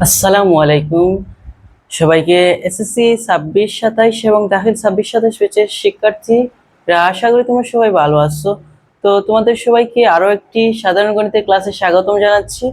আসসালামু আলাইকুম সবাইকে। এসএসসি 26-27 এবং দাখিল 26-27 ব্যাচের শিক্ষার্থীরা, আশা করি তোমরা সবাই ভালো আছো। তো তোমাদের সবাইকে আরো একটি সাধারণ গণিতের ক্লাসে স্বাগতম জানাচ্ছি।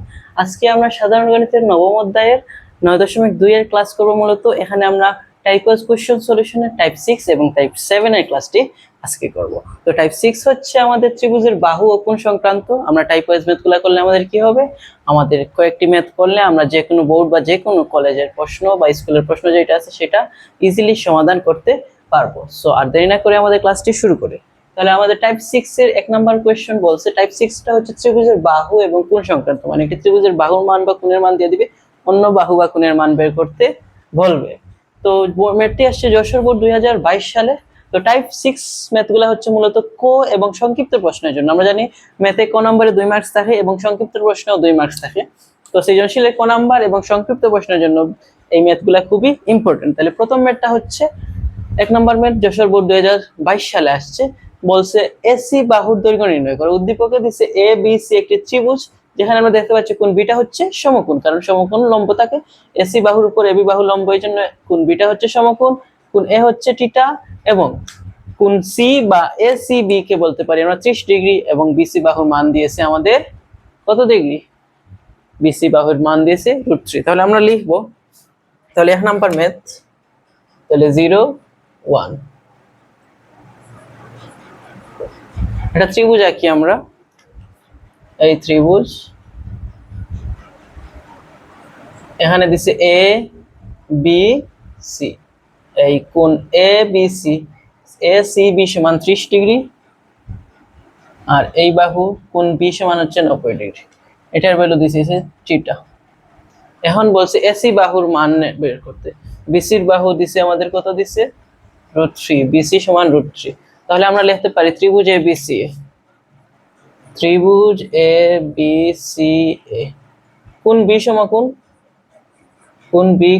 আজকে আমরা সাধারণ গণিতের নবম অধ্যায়ের 9.2 এর ক্লাস করব। মূলত এখানে আমরা টাইপ ওয়াইজ কোশ্চেন সলিউশনের টাইপ 6 এবং টাইপ 7 এর ক্লাসটি আজকে করব। তো টাইপ 6 হচ্ছে আমাদের ত্রিভুজের বাহু ও কোণ সংক্রান্ত। আমরা টাইপ ওয়াইজ ম্যাথগুলো করলে আমাদের কি হবে, আমাদের কয়েকটি ম্যাথ করলে আমরা যে কোনো বোর্ড বা যে কোনো কলেজের প্রশ্ন বা স্কুলের প্রশ্ন যেটা আছে সেটা ইজিলি সমাধান করতে পারবো। সো আর দেরি না করে আমাদের ক্লাসটি শুরু করি। তাহলে আমাদের টাইপ 6 এর 1 নাম্বার কোশ্চেন বলছে, টাইপ 6টা হচ্ছে ত্রিভুজের বাহু এবং কোণ সংক্রান্ত। মানে একটি ত্রিভুজের বাহুর মান বা কোণের মান দিয়ে দিবে, অন্য বাহু বা কোণের মান বের করতে বলবে। তো ম্যাথটি আসছে যশোর বোর্ড 2022 সালে। তো টাইপ 6 ম্যাথগুলো হচ্ছে মূলত কো এবং সংক্ষিপ্ত প্রশ্নের জন্য। আমরা জানি ম্যাথে ক নম্বরে 2 মার্কস থাকে এবং সংক্ষিপ্ত প্রশ্নেও 2 মার্কস থাকে। তো সৃজনশীলের ক নাম্বার এবং সংক্ষিপ্ত প্রশ্নের জন্য এই ম্যাথগুলো খুবই ইম্পর্টেন্ট। তাহলে প্রথম ম্যাথটা হচ্ছে 1 নম্বর ম্যাথ, যশোর বোর্ড 2022 সালে আসছে। বলছে এসি বাহুর দৈর্ঘ্য নির্ণয় করো। উদ্দীপকে দিচ্ছে এ বি সি একটি ত্রিভুজ, যেখানে আমরা দেখতে পাচ্ছি কোণ বিটা হচ্ছে সমকোণ, কারণ সমকোণ লম্ব থাকে। এসি বাহুর উপর এবি বাহু লম্ব, এই জন্য কোণ বিটা হচ্ছে সমকোণ, কোণ এ হচ্ছে থিটা এবং কোণ সি বা এ সি বি কে বলতে পারি আমরা 30 ডিগ্রি, এবং বিসি বাহুর মান দিয়েছে আমাদের কত ডিগ্রি, বিসি বাহুর মান দিয়েছে √3। তাহলে আমরা লিখবো, তাহলে 1 নাম্বার ম্যাথ, তাহলে 0 1 এটা ত্রিভুজ আঁকি আমরা। এই ত্রিভুজ, এখানে দিছে এ বি সি, এই কোণ A B C, A C B সমান 30 ডিগ্রি, আর এই বাহু কোণ বি সমান হচ্ছে 90 ডিগ্রি। এটার ভ্যালু দিছে থিটা। এখন বলছে এসি বাহুর মান বের করতে। বিসির বাহু দিছে আমাদের কত দিছে, √3, বিসি সমান √3। তাহলে আমরা লিখতে পারি ত্রিভুজ এ বি সি এ, ত্রিভুজ এ বি সি এ, কোণ বি সমকোণ, কোণ বি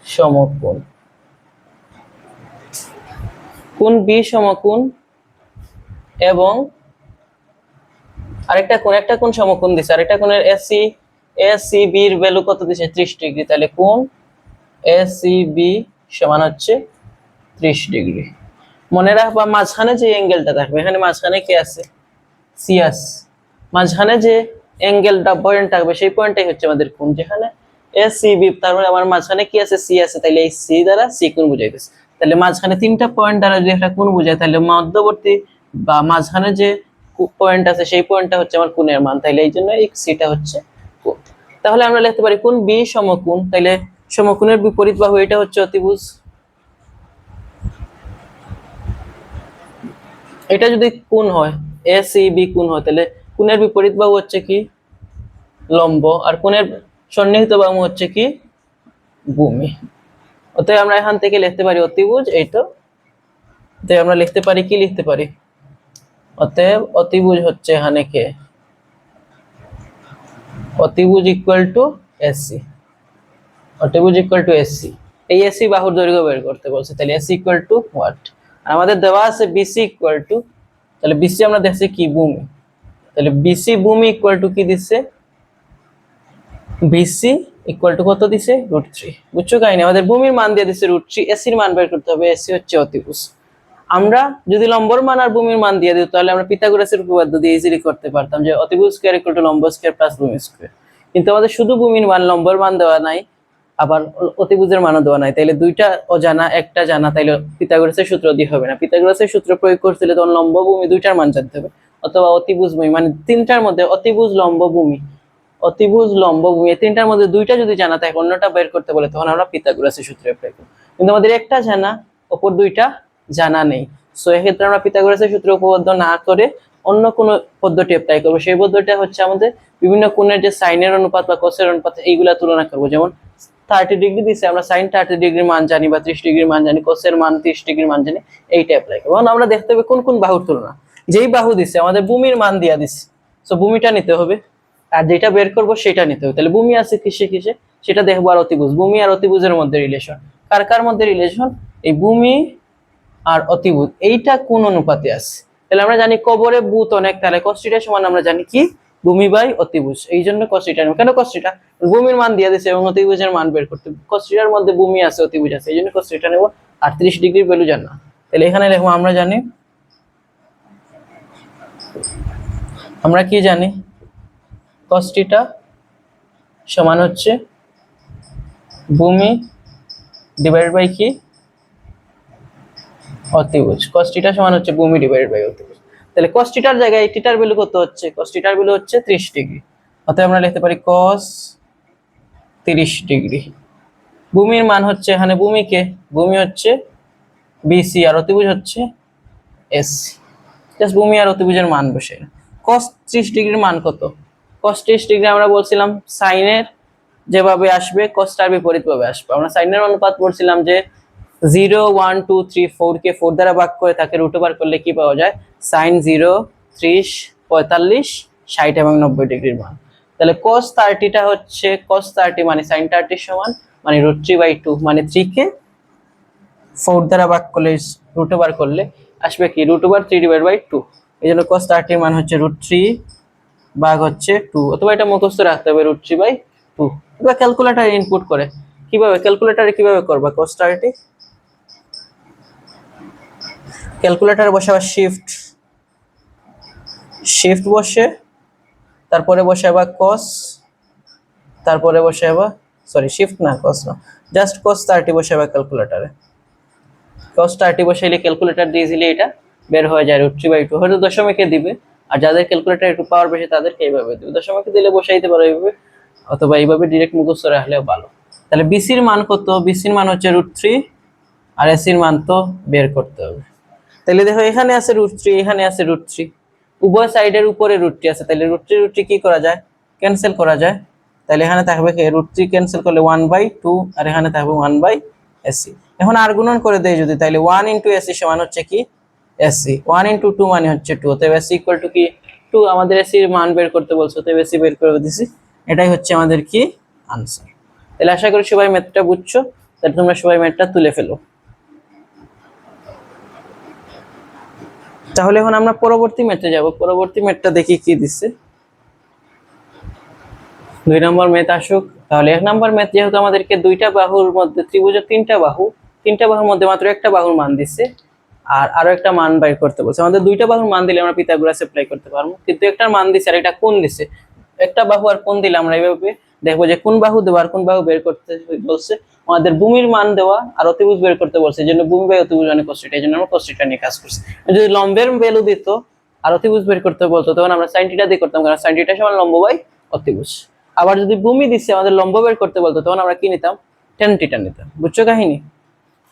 সমকোণ, কোণ বি সমকোণ, এবং আরেকটা কোণ সমকোণ দিছে, আরেকটা কোণের এসি এসি বি এর ভ্যালু কত দিছে 30 ডিগ্রি। তাহলে কোণ এসি বি সমান হচ্ছে 30 ডিগ্রি। মনে রাখবা মাঝখানে যে অ্যাঙ্গেলটা থাকবে, এখানে মাঝখানে কি আছে, সি আছে, মাঝখানে যে অ্যাঙ্গেলটা পয়েন্ট থাকবে সেই পয়েন্টটাই হচ্ছে আমাদের কোণ। যেখানে এ সি বি, তার মানে আমার মাঝখানে কি আছে, সি আছে, তাহলে এই সি দ্বারা সি কোণ বুঝাইতেছে। তাহলে মাঝখানে তিনটা পয়েন্ট দ্বারা যদি একটা কোণ বুঝায়, তাহলে মধ্যবর্তী বা মাঝখানে যে পয়েন্ট আছে সেই পয়েন্টটা হচ্ছে আমার কোণের মান, তাহলে এই জন্য এই সিটা হচ্ছে কোণ। তাহলে আমরা লিখতে পারি কোণ বি সমকোণ, তাহলে সমকোণের বিপরীত বাহু এটা হচ্ছে অতিভুজ। এটা যদি কোণ হয়, এ সি বি কোণ হয়, তাহলে কোণের বিপরীত বাহু হচ্ছে কি, লম্ব, আর কোণের সন্নিহিত বাহু হচ্ছে কি, ভূমি। অতএব আমরা এখান থেকে লিখতে পারি অতিভুজ এই তো। তাই আমরা লিখতে পারি কি, লিখতে পারি অতএব অতিভুজ হচ্ছে এখানে কে, অতিভুজ ইকুয়াল টু এসি, অতিভুজ ইকুয়াল টু এসি। এই এসি বাহুর দৈর্ঘ্য বের করতে বলছে, তাহলে এসি ইকুয়াল টু হোয়াট, আর আমাদের দেওয়া আছে বিসি ইকুয়াল টু, তাহলে বিসি আমরা দেখছি কি, ভূমি। তাহলে বিসি ভূমি ইকুয়াল টু কি দিছে, বিসি ইকুয়াল টু কত দিছে, √3। বুঝছো কাহিনী, আমাদের ভূমির মান দিয়ে দিছে √3, এসির মান বের করতে হবে, এসি হচ্ছে অতিভুজ। আমরা যদি লম্বর মান আর ভূমির মান দিয়ে দিই, তাহলে আমরা পিথাগোরাসের উপপাদ্য দিয়ে ইজিলি করতে পারতাম যে অতিভুজ স্কয়ার ইকুয়াল টু লম্ব স্কয়ার প্লাস ভূমি স্কয়ার। কিন্তু আমাদের শুধু ভূমির মান, লম্বর মান দেওয়া নাই, আবার অতিভুজের মানও দেওয়া নাই, তাইলে দুইটা অজানা একটা জানা, তাইলে পিথাগোরাসের সূত্র দিয়ে হবে না। পিথাগোরাসের সূত্র প্রয়োগ করতে তখন লম্ব ভূমি দুইটার মান জানতে হবে, অথবা অতিভুজ ভূমি, মানে তিনটার মধ্যে অতিভুজ লম্ব ভূমি, অতিভুজ লম্ব ভূমি, এই তিনটার মধ্যে দুইটা যদি জানা থাকে, অন্যটা বের করতে বলে, তখন আমরা পিথাগোরাসের সূত্র প্রয়োগ করব। কিন্তু আমাদের একটা জানা, অপর দুইটা জানা নেই। সো এক্ষেত্রে আমরা পিথাগোরাসের সূত্র উপপাদ্য না করে অন্য কোনো পদ্ধতি অ্যাপ্লাই করব। সেই পদ্ধতিটা হচ্ছে আমাদের বিভিন্ন কোণের যে সাইনের অনুপাত বা কোসের অনুপাত, এইগুলা তুলনা করব। যেমন 30 ডিগ্রি দিছে, আমরা সাইন 30 ডিগ্রির মান জানি বা 30 ডিগ্রির মান জানি, কোসের মান 30 ডিগ্রির মান জানি, এইটা অ্যাপ্লাই করব। এখন আমরা দেখতে হবে কোন কোন বাহুর তুলনা। যেই বাহু দিছে আমাদের ভূমির মান দিয়া দিছে, সো ভূমিটা নিতে হবে, আর যেটা বের করব সেটা নিতে হবে। তাহলে ভূমি আছে কিসে কিসে সেটা দেখবো, আর অতিভুজ, ভূমি আর অতিভুজের মধ্যে রিলেশন, কার কার মধ্যে রিলেশন, এই ভূমি আর অতিভুজ এইটা কোন অনুপাতে আছে। তাহলে আমরা জানি কবরে বুত অনেক, তাহলে cos θ সমান আমরা জানি কি, ভূমি বাই অতিভুজ, এই জন্য cos θ নেব। কেন cos θ? ভূমির মান দিয়ে দিয়েছে এবং অতিভুজের মান বের করতে, cos θ এর মধ্যে ভূমি আছে অতিভুজ আছে, এই জন্য cos θ নেব। আর 30 ডিগ্রির ভ্যালু জানা, তাহলে এখানে লিখবো আমরা জানি, আমরা কি জানি cos θ সমান হচ্ছে ভূমি ডিভাইডেড বাই কি অতিভুজ। cos θ সমান হচ্ছে ভূমি ডিভাইডেড বাই অতিভুজ। তাহলে cos θ এর জায়গায় θ এর ভ্যালু কত হচ্ছে? cos θ এর ভ্যালু হচ্ছে 30 ডিগ্রি, অতএব আমরা লিখতে পারি cos 30 ডিগ্রি। ভূমির মান হচ্ছে, এখানে ভূমি কে, ভূমি হচ্ছে বিসি আর অতিভুজ হচ্ছে এসি। জাস্ট ভূমি আর অতিভুজের মান বসে। cos 30 ডিগ্রির মান কত? cos 30 ডিগ্রি আমরা বলছিলাম সাইনের যেভাবে আসবে cos তার বিপরীত ভাবে আসবে। আমরা সাইনের অনুপাত পড়ছিলাম যে 0 1 2 3 4 কে 4 দ্বারা ভাগ করে তাকে রুট ওভার করলে কি পাওয়া যায়? sin 0 30 45 60 এবং 90 ডিগ্রির মান। তাহলে cos 30 টা হচ্ছে cos 30 মানে sin 30 সমান মানে √3/2 মানে 3 কে 4 দ্বারা ভাগ করলে রুট ওভার করলে আসবে কি √3/2। এইজন্য cos 30 এর মান হচ্ছে √3 ভাগ হচ্ছে 2, অথবা এটা মুখস্থ রাখতে হবে √3/2। এবার ক্যালকুলেটরে ইনপুট করে কিভাবে, ক্যালকুলেটরে কিভাবে করবা cos 30? ক্যালকুলেটরে বসাবা শিফট বসে, তারপরে বসাবা cos, তারপরে বসাবা শিফট না cos না, জাস্ট cos 30 বসাবা ক্যালকুলেটরে। cos 30 বসাইলে ক্যালকুলেটর দিয়ে দিলে এটা বের হয়ে যায় √3/2। হয়তো দশমিকে দিবে, আর যাদের ক্যালকুলেটর একটু পাওয়ার বেশি তাদেরকে এইভাবে দিবে, দশমিকে দিলে বসাইতে পারো এইভাবে, অথবা এইভাবে ডাইরেক্ট মুখস্থ রাখলেও ভালো। তাহলে বিসির মান কত? বিসির মান হচ্ছে √3 আর এসির মান তো বের করতে হবে। তাহলে দেখো এখানে আছে √3, এখানে আছে √3, উভয় সাইডের উপরে √3 আছে, তাহলে √3 কি করা যায়? ক্যান্সেল করা যায়। তাহলে এখানে থাকবে কি √3 ক্যান্সেল করলে 1/2 আর এখানে থাকবে 1/ac। এখন আর গুণন করে দেই যদি, তাহলে 1 * ac সমান হচ্ছে কি ac, 1 * 2 মানে হচ্ছে 2, তাহলে ac = কি 2। আমাদের ac এর মান বের করতে বলছো, তাহলে ac বের করে দিছি, এটাই হচ্ছে আমাদের কি आंसर। তাহলে আশা করি সবাই ম্যাথটা বুঝছো, তাহলে তোমরা সবাই ম্যাথটা তুলে ফেলো। তাহলে এখন আমরা পরবর্তী ম্যাথে যাব। পরবর্তী ম্যাথটা দেখি কি দিছে। 2 নম্বর ম্যাথ আসুক। তাহলে 1 নম্বর ম্যাথ যেহেতু আমাদেরকে দুইটা বাহুর মধ্যে ত্রিভুজের তিনটা বাহুর মধ্যে মাত্র একটা বাহুর মান দিছে আর আরো একটা মান বাইর করতে বলছে। আমাদের দুইটা বাহুর মান দিলে আমরা পিথাগোরাস অ্যাপ্লাই করতে পারবো, কিন্তু একটার মান দিছে আর এটা কোণ দিছে। একটা বাহু আর কোণ দিলে আমরা এইভাবে দেখবো যে কোন বাহু দেওয়া আর কোন বাহু বের করতে বলছে। আমাদের ভূমির মান দেওয়া আর অতিভুজ বের করতে বলছে, এই জন্য ভূমি বাই অতিভুজ মানে cos θ, এই জন্য আমরা cos θ নিয়ে কাজ করছি। যদি লম্বের ভ্যালু দিত আর অতিভুজ বের করতে বলতো তখন আমরা sin θ দিয়ে করতাম, কারণ sin θ সমান লম্ব বাই অতিভুজ। আবার যদি ভূমি দিচ্ছে আমাদের লম্ব বের করতে বলতো তখন আমরা কি নিতাম? tan θ নিতাম। বুঝছো কাহিনী?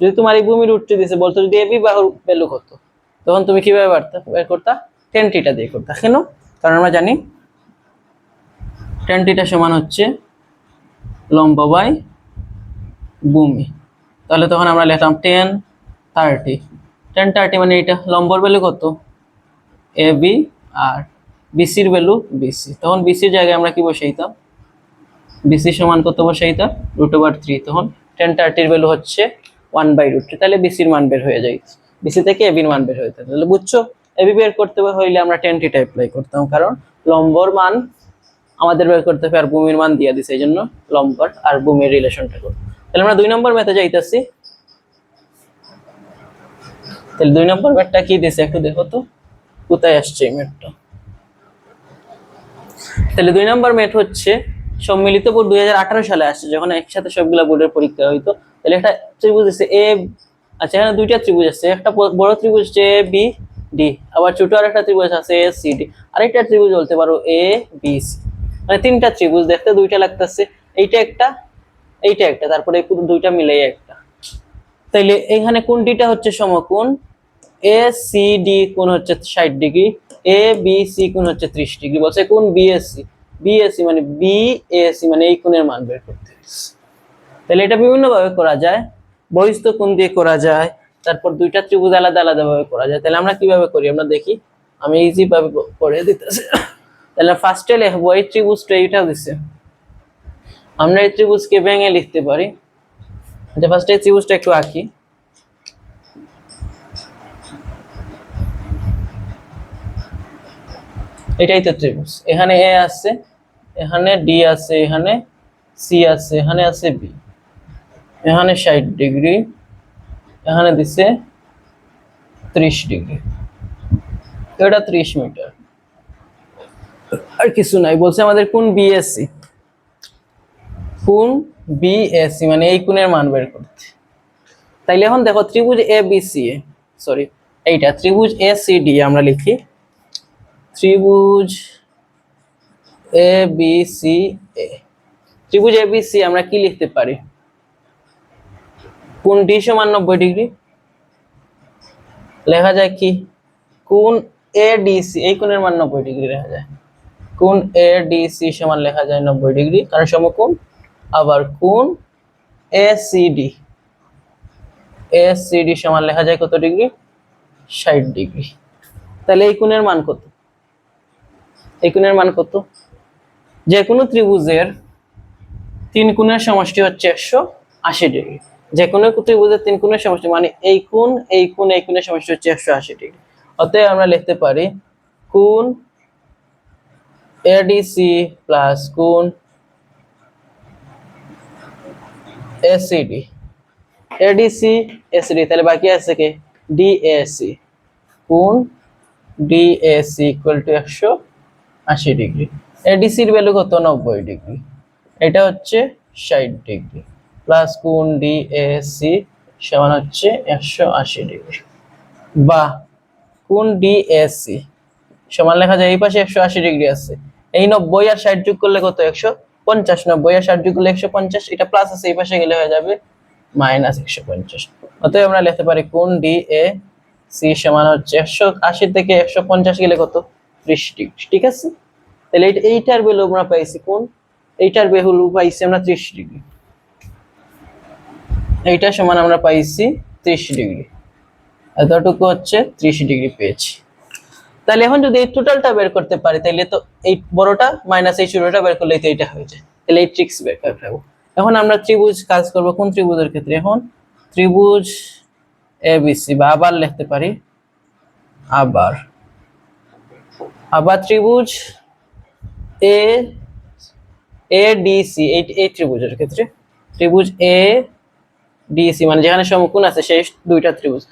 যদি তোমার এই ভূমির উচ্চতা দিছে বলতো যদি এবি বাহুর ভ্যালু কত, তখন তুমি কিভাবে বের করতা? tan θ দিয়ে করতা। কেন? কারণ আমরা জানি tan θ সমান হচ্ছে লম্ব বাই ভূমি। তাহলে তখন আমরা লিখলাম tan 30 মানে এটা লম্বর ভ্যালু কত? ab আর বিসি এর ভ্যালু বিসি। তখন বিসি এর জায়গায় আমরা কি বসাইতাম? বিসি সমান কত বসাইতাম? √3। তখন tan 30 এর ভ্যালু হচ্ছে 1/√3। তাহলে বিসি এর মান বের হয়ে যায়, বিসি থেকে ab এর মান বের হয়ে যায়। তাহলে বুঝছো, ab বের করতে হইলে আমরা tan θ অ্যাপ্লাই করতাম, কারণ লম্বর মান আমাদের বের করতে হবে আর ভূমির মান দিয়ে দিছে, এই জন্য লম্বর আর ভূমির রিলেশনটা করব। তাহলে আমরা 2 নম্বর ম্যাথে যাইতাছি। তাহলে 2 নম্বর ম্যাথটা কি দিছে একটু দেখো তো, কোথায় আসছে এই ম্যাথটা। তাহলে 2 নম্বর ম্যাথ হচ্ছে সম্মিলিত বোর্ড 2018 সালে আসছে, যখন একসাথে সবগুলা বোর্ডের পরীক্ষা হইতো। তাহলে একটা ত্রিভুজ আছে এ, আচ্ছা এখানে দুইটা ত্রিভুজ আছে, একটা বড় ত্রিভুজ হচ্ছে এ বি ডি, আবার ছোট আরেকটা ত্রিভুজ আছে এ সি ডি, আরেকটা ত্রিভুজ বলতে পারো এ বি সি, মানে তিনটা ত্রিভুজ দেখতে দুইটা লাগতেছে, এইটা একটা এইটা একটা, তারপরে এই পুরো দুইটা মিলাই একটা। তাইলে এখানে কোনটিটা হচ্ছে সমকোণ? এ সি ডি কোণ হচ্ছে 60 ডিগ্রি, এ বি সি কোণ হচ্ছে 30 ডিগ্রি। বলছে কোণ বিএসসি, বিএসসি মানে বিএসসি মানে এই কোণের মান বের করতে হবে। তাহলে এটা বিভিন্ন ভাবে করা যায়, বহিস্থ কোণ দিয়ে করা যায়, তারপর দুইটা ত্রিভুজ আলাদা আলাদা ভাবে করা যায়। তাহলে আমরা কিভাবে করি আমরা দেখি, আমি ইজি ভাবে করে দিতেছি। তাহলে ফার্স্টে লিখবো এই ত্রিভুজটা, এইটা দিছে, আমরা এই ত্রিভুজকে ভেঙে লিখতে পারি। আচ্ছা ফার্স্টে এই ত্রিভুজটা একটু আঁকি। এটাই তো ত্রিভুজ। এখানে এ আছে, এখানে ডি আছে, এখানে সি আছে, এখানে আছে বি, এখানে 60 ডিগ্রি, এখানে দিছে 30 ডিগ্রি, এটা 30 মিটার, আর কিছু নাই। বলছে আমাদের কোণ বিএসসি, কোণ বিএসসি মানে এই কোণের মান বের করতে। তাইলে এখন দেখো ত্রিভুজ এ বি সি এ, সরি এইটা ত্রিভুজ এ সি ডি আমরা লিখি, ত্রিভুজ এ বি সি এ, ত্রিভুজ এ বি সি আমরা কি লিখতে পারি? কোণ ডি সমান 90 ডিগ্রি, লেখা যায় কি কোণ এ ডি সি, এই কোণের মান 90 ডিগ্রি লেখা যায়, কোণ এ ডি সি সমান লেখা যায় 90 ডিগ্রি কারণ সমকোণ। আবার কোণ A C D, A C D সমান লেখা যায় কত ডিগ্রি? 60 ডিগ্রি। তাহলে এই কোণের মান কত? এই কোণের মান কত? যে কোনো ত্রিভুজের তিন কোণের সমষ্টি হচ্ছে 180 ডিগ্রি। যে কোনো ত্রিভুজের তিন কোণের সমষ্টি মানে এই কোণ, এই কোণ, এই কোণের সমষ্টি হচ্ছে 180 ডিগ্রি। অতএব আমরা লিখতে পারি কোণ এডিসি প্লাস কোণ এসিডি, এডিসি এসিডি, তাহলে বাকি আছে কি ডিএসি, কোণ ডিএসি ইকুয়াল টু 180 ডিগ্রি। এডিসির ভ্যালু কত? 90 ডিগ্রি, এটা হচ্ছে 60 ডিগ্রি, প্লাস কোণ ডিএসি সমান হচ্ছে 180 ডিগ্রি। বা কোণ ডিএসি সমান লেখা যায় এই পাশে 180 ডিগ্রি আছে, এই 90 আর 60 যোগ করলে কত? 150, 90 আর 60 যোগ করলে 150, এটা প্লাস আছে এই পাশে গেলে হয়ে যাবে মাইনাস 150। অতএব আমরা লিখতে পারি কোণ ডিএসি সমান হচ্ছে 180 থেকে 150 গেলে কত? 30 ডিগ্রি। ঠিক আছে, তাহলে এইটার ভ্যালু আমরা পাইছি কোণ, এইটার ভ্যালু পাইছি আমরা 30 ডিগ্রি, এইটা সমান আমরা পাইছি 30 ডিগ্রি, এতটুকু হচ্ছে 30 ডিগ্রি পেয়েছি। তাহলে এখন যদি এই টোটালটা বের করতে পারি তাহলে তো এই বড়টা মাইনাস এই ছোটটা বের করলে তো এটা হয়ে যায়, তাহলে এই ট্রিক্স বের করে ফেলবো। এখন আমরা ত্রিভুজ কাজ করব কোন ত্রিভুজের ক্ষেত্রে? এখন ত্রিভুজ এবিসি, বা আবার লিখতে পারি আবার, আবার ত্রিভুজ এ এডিসি, এই ত্রিভুজের ক্ষেত্রে ত্রিভুজ এ ডিসি মানে যেখানে সমকোণ আছে সেই দুইটা ত্রিভুজ,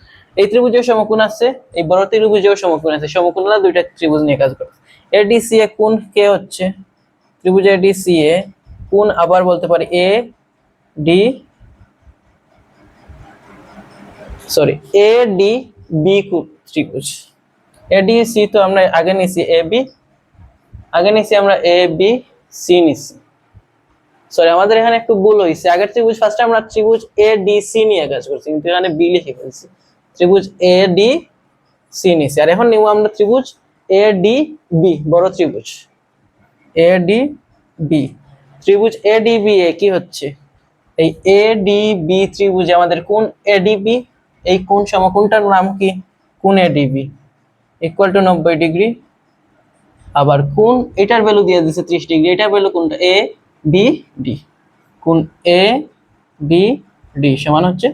এই ত্রিভুজেও সমকোণ আছে, এই বড় ত্রিভুজেও সমকোণ আছে, সমকোণলা দুইটা ত্রিভুজ নিয়ে কাজ করে। এডিসি এ কোণ কে হচ্ছে ত্রিভুজ এডিসি এ কোণ আবার বলতে পারি A D, sorry A D B ত্রিভুজ। এডিসি তো আমরা আগে নিছি এ বি, আগে নিছি আমরা এ বি সি নিছি, সরি আমাদের এখানে একটু ভুল হয়েছে, আগের ত্রিভুজ ফার্স্টে আমরা ত্রিভুজ এ ডি সি নিয়ে কাজ করছি কিন্তু এখানে বি লিখে ফেলছি, ত্রিভুজ এ ডি সি নিছি। আর এখন নিব আমরা ত্রিভুজ এ ডি বি, বড় ত্রিভুজ এ ডি বি, ত্রিভুজ এ ডি বি এ কি হচ্ছে এই এ ডি বি ত্রিভুজে আমাদের কোণ এ ডি বি, এই কোণ সমকোণটার নাম কি? কোণ A D B equal to 90 degree. আবার কোণ এটার ভ্যালু দিয়ে দিয়েছে 30 ডিগ্রি, এটার ভ্যালু কোনটা? এ বি ডি, কোণ এ বি ডি সমান হচ্ছে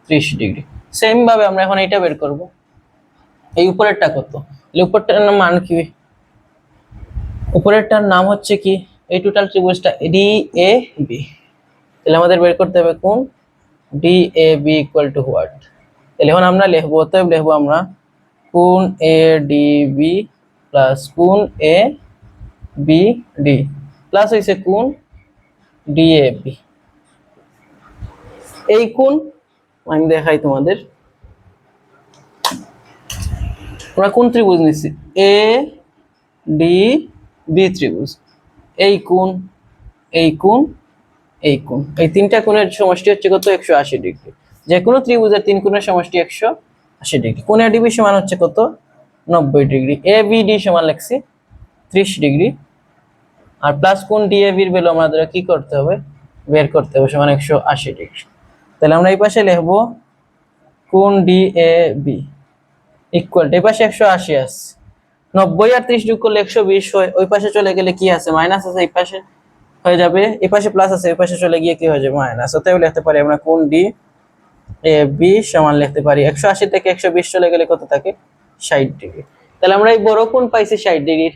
30 ডিগ্রি। সেম ভাবে আমরা এখন এটা বের করব, এই উপরেরটা কত? উপরেরটার মান কি? উপরেরটার নাম হচ্ছে কি এই টোটাল ত্রিভুজটা ডি এ বি, তাহলে আমাদের বের করতে হবে কোণ D A B equal to what. তাহলে এখন আমরা লিখবো, অতএব লিখবো আমরা কোণ এ ডি বি প্লাস কোণ এ বি ডি প্লাস হইছে কোণ ডি এ বি। এই কোণ আমি দেখাই তোমাদের, আমরা কোন ত্রিভুজ নিচ্ছি? এ ডি বি ত্রিভুজ, এই কোণ, এই কোণ, এই কোণ, এই তিনটা কোণের সমষ্টি হচ্ছে কত? 180 ডিগ্রি। যে কোনো ত্রিভুজের তিন কোণের সমষ্টি 180 ডিগ্রি। কোণ এ ডিবি সমান হচ্ছে কত? 90 ডিগ্রি। এ বি ডি সমান লিখছি 30 ডিগ্রি, আর প্লাস কোণ ডি এ বির ভ্যালু আমাদের কি করতে হবে? বের করতে হবে, সমান 180 ডিগ্রি। তাহলে আমরা এই পাশে লিখবো কোণ D A B equal to, এই পাশে 180 আছে, 90 আর 30 যোগ করলে 120 হয়, ওই পাশে চলে গেলে কি আছে? মাইনাস আছে, এই পাশে হয়ে যাবে, এই পাশে প্লাস আছে, এই পাশে চলে গিয়ে কি হয়ে যাবে? মাইনাস। অতএব লিখতে পারি আমরা কোণ ডি এ বি সমান লিখতে পারি 180 থেকে 120 চলে গেলে কত থাকে? 60 ডিগ্রি। তাহলে আমরা এই বড় কোণ পাইছি 60 ডিগ্রির,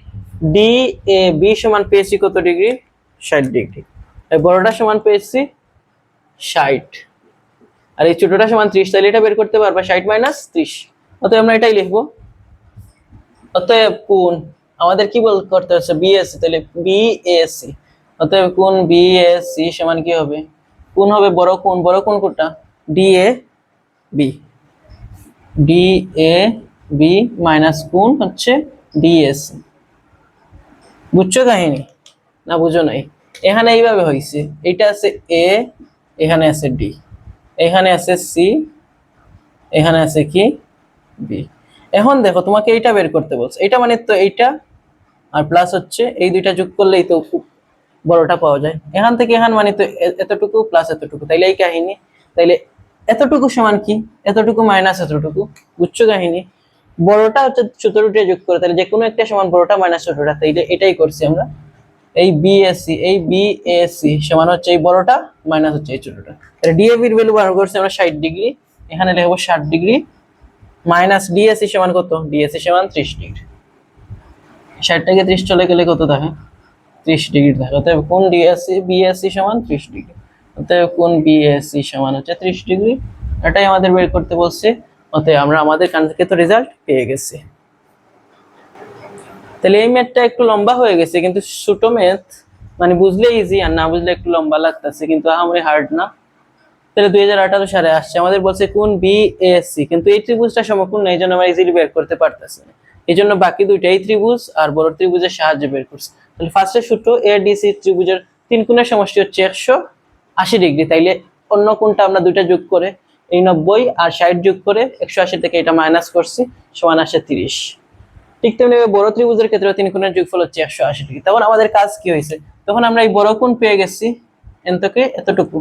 ডি এ বি সমান পেয়েছি কত ডিগ্রি, 60 ডিগ্রি। এই বড়টা সমান পেয়েছি 60, আর এই ছোটটা সমান 30, তাহলে এটা বের করতে পারবা 60 মাইনাস 30। অতএব আমরা এটাই লিখবো। অতএব কোণ আমাদের কি করতে হচ্ছে, বিএসসি, তাহলে বিএসসি, অতএব কোণ বিএসসি সমান কি হবে, কোণ হবে বড় কোণ কোনটা, DA B, DA B minus কোণ হচ্ছে ডিএসসি। বুঝছো কাহিনী না বুঝো নাই? এখানে এইভাবে হয়েছে, এটা আছে এ, এখানে আছে ডি, এখানে আছে সি, এখানে আছে কি বি। এখন দেখো তোমাকে এইটা বের করতে বলছে, এটা মানে তো এইটা আর প্লাস হচ্ছে এই দুইটা যোগ করলেই তো বড়টা পাওয়া যায়। এখান থেকে এখান মানে তো এতটুকু প্লাস এতটুকু, তাইলে এই কাহিনী। তাইলে এতটুকু সমান কি, এতটুকু মাইনাস এতটুকু। বুঝছো কাহিনী? বড়টা হচ্ছে ছোটটা যোগ করে, তাহলে যে কোনো একটা সমান বড়টা মাইনাস ছোটটা, তাইলে এটাই করছি আমরা। এই বিএসসি সমান হচ্ছে এই বড়টা মাইনাস হচ্ছে এই ছোটটা। তাহলে ডিএবির ভ্যালু বার করছি আমরা 60 ডিগ্রি, এখানে লিখবো 60 ডিগ্রি মাইনাস ডিএসসি সমান কত, ডিএসসি সমান 30 ডিগ্রি। 60 থেকে 30 চলে গেলে কত থাকে, 30 ডিগ্রি থাকে। অতএব কোণ বিএসসি সমান 30 ডিগ্রি। অতএব কোণ বিএসসি সমান হচ্ছে 30 ডিগ্রি। এটাই আমাদের বের করতে বলছে। অতএব আমরা আমাদের কাঙ্ক্ষিত রেজাল্ট পেয়ে গেছি। তাহলে এই ম্যাথটা একটু লম্বা হয়ে গেছে, কিন্তু ছোট ম্যাথ মানে বুঝলে ইজি, আর না বুঝলে একটু লম্বা লাগতেছে, কিন্তু আহামরি হার্ড না। তাহলে 2018 সালে আসছে, আমাদের বলছে কোণ বিএসসি, কিন্তু এই ত্রিভুজটা সমকোণ না, এই জন্য আমরা ইজিলি বের করতে পারতেছি না। এই জন্য বাকি দুইটা এই ত্রিভুজ আর বড় ত্রিভুজের সাহায্যে বের করছি। তাহলে ফার্স্টে সূত্র এডিসি ত্রিভুজের তিন কোণের সমষ্টি হচ্ছে 180 ডিগ্রি। তাইলে অন্য কোণটা আমরা দুইটা যোগ করে এই 90 আর 60 যোগ করে 180 থেকে এটা মাইনাস করছি, সমান আসে 30। ঠিক তেমনি বড় ত্রিভুজের ক্ষেত্রে তিন কোণের যোগফল হচ্ছে 180 ডিগ্রি। তখন আমাদের কাজ কি হয়েছে, তখন আমরা এই বড় কোণ পেয়ে গেছি এতকে এতটুকু,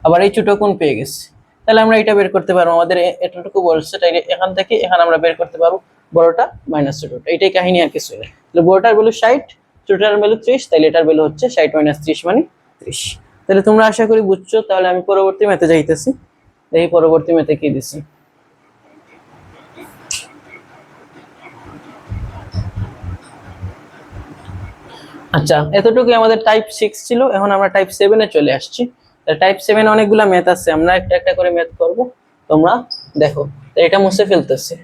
আবার এই ছোট কোণ পেয়ে গেছি। তাহলে আমরা এটা বের করতে পারবো, আমাদের এতটুকু বলছে, তাই এখান থেকে এখানে আমরা বের করতে পারবো বড়টা মাইনাস ছোটটা। এটাই কাহিনী আর কিছু না। তাহলে বড়টার ভ্যালু 60, ছোটটার ভ্যালু 30, তাহলে এটার ভ্যালু হচ্ছে 60 মাইনাস 30 মানে 30। তাহলে তোমরা আশা করি বুঝছো। তাহলে আমি পরবর্তী ম্যাথে যাইতেছি, দেখি পরবর্তী ম্যাথে কি দিছি। আচ্ছা, এতটুকু আমাদের টাইপ 6 ছিল, এখন আমরা টাইপ 7 এ চলে আসছি। টাইপ 7 এ অনেকগুলা ম্যাথ আছে, আমরা একটা একটা করে ম্যাথ করব, তোমরা দেখো। তো এটা মুছে ফেলতেছি।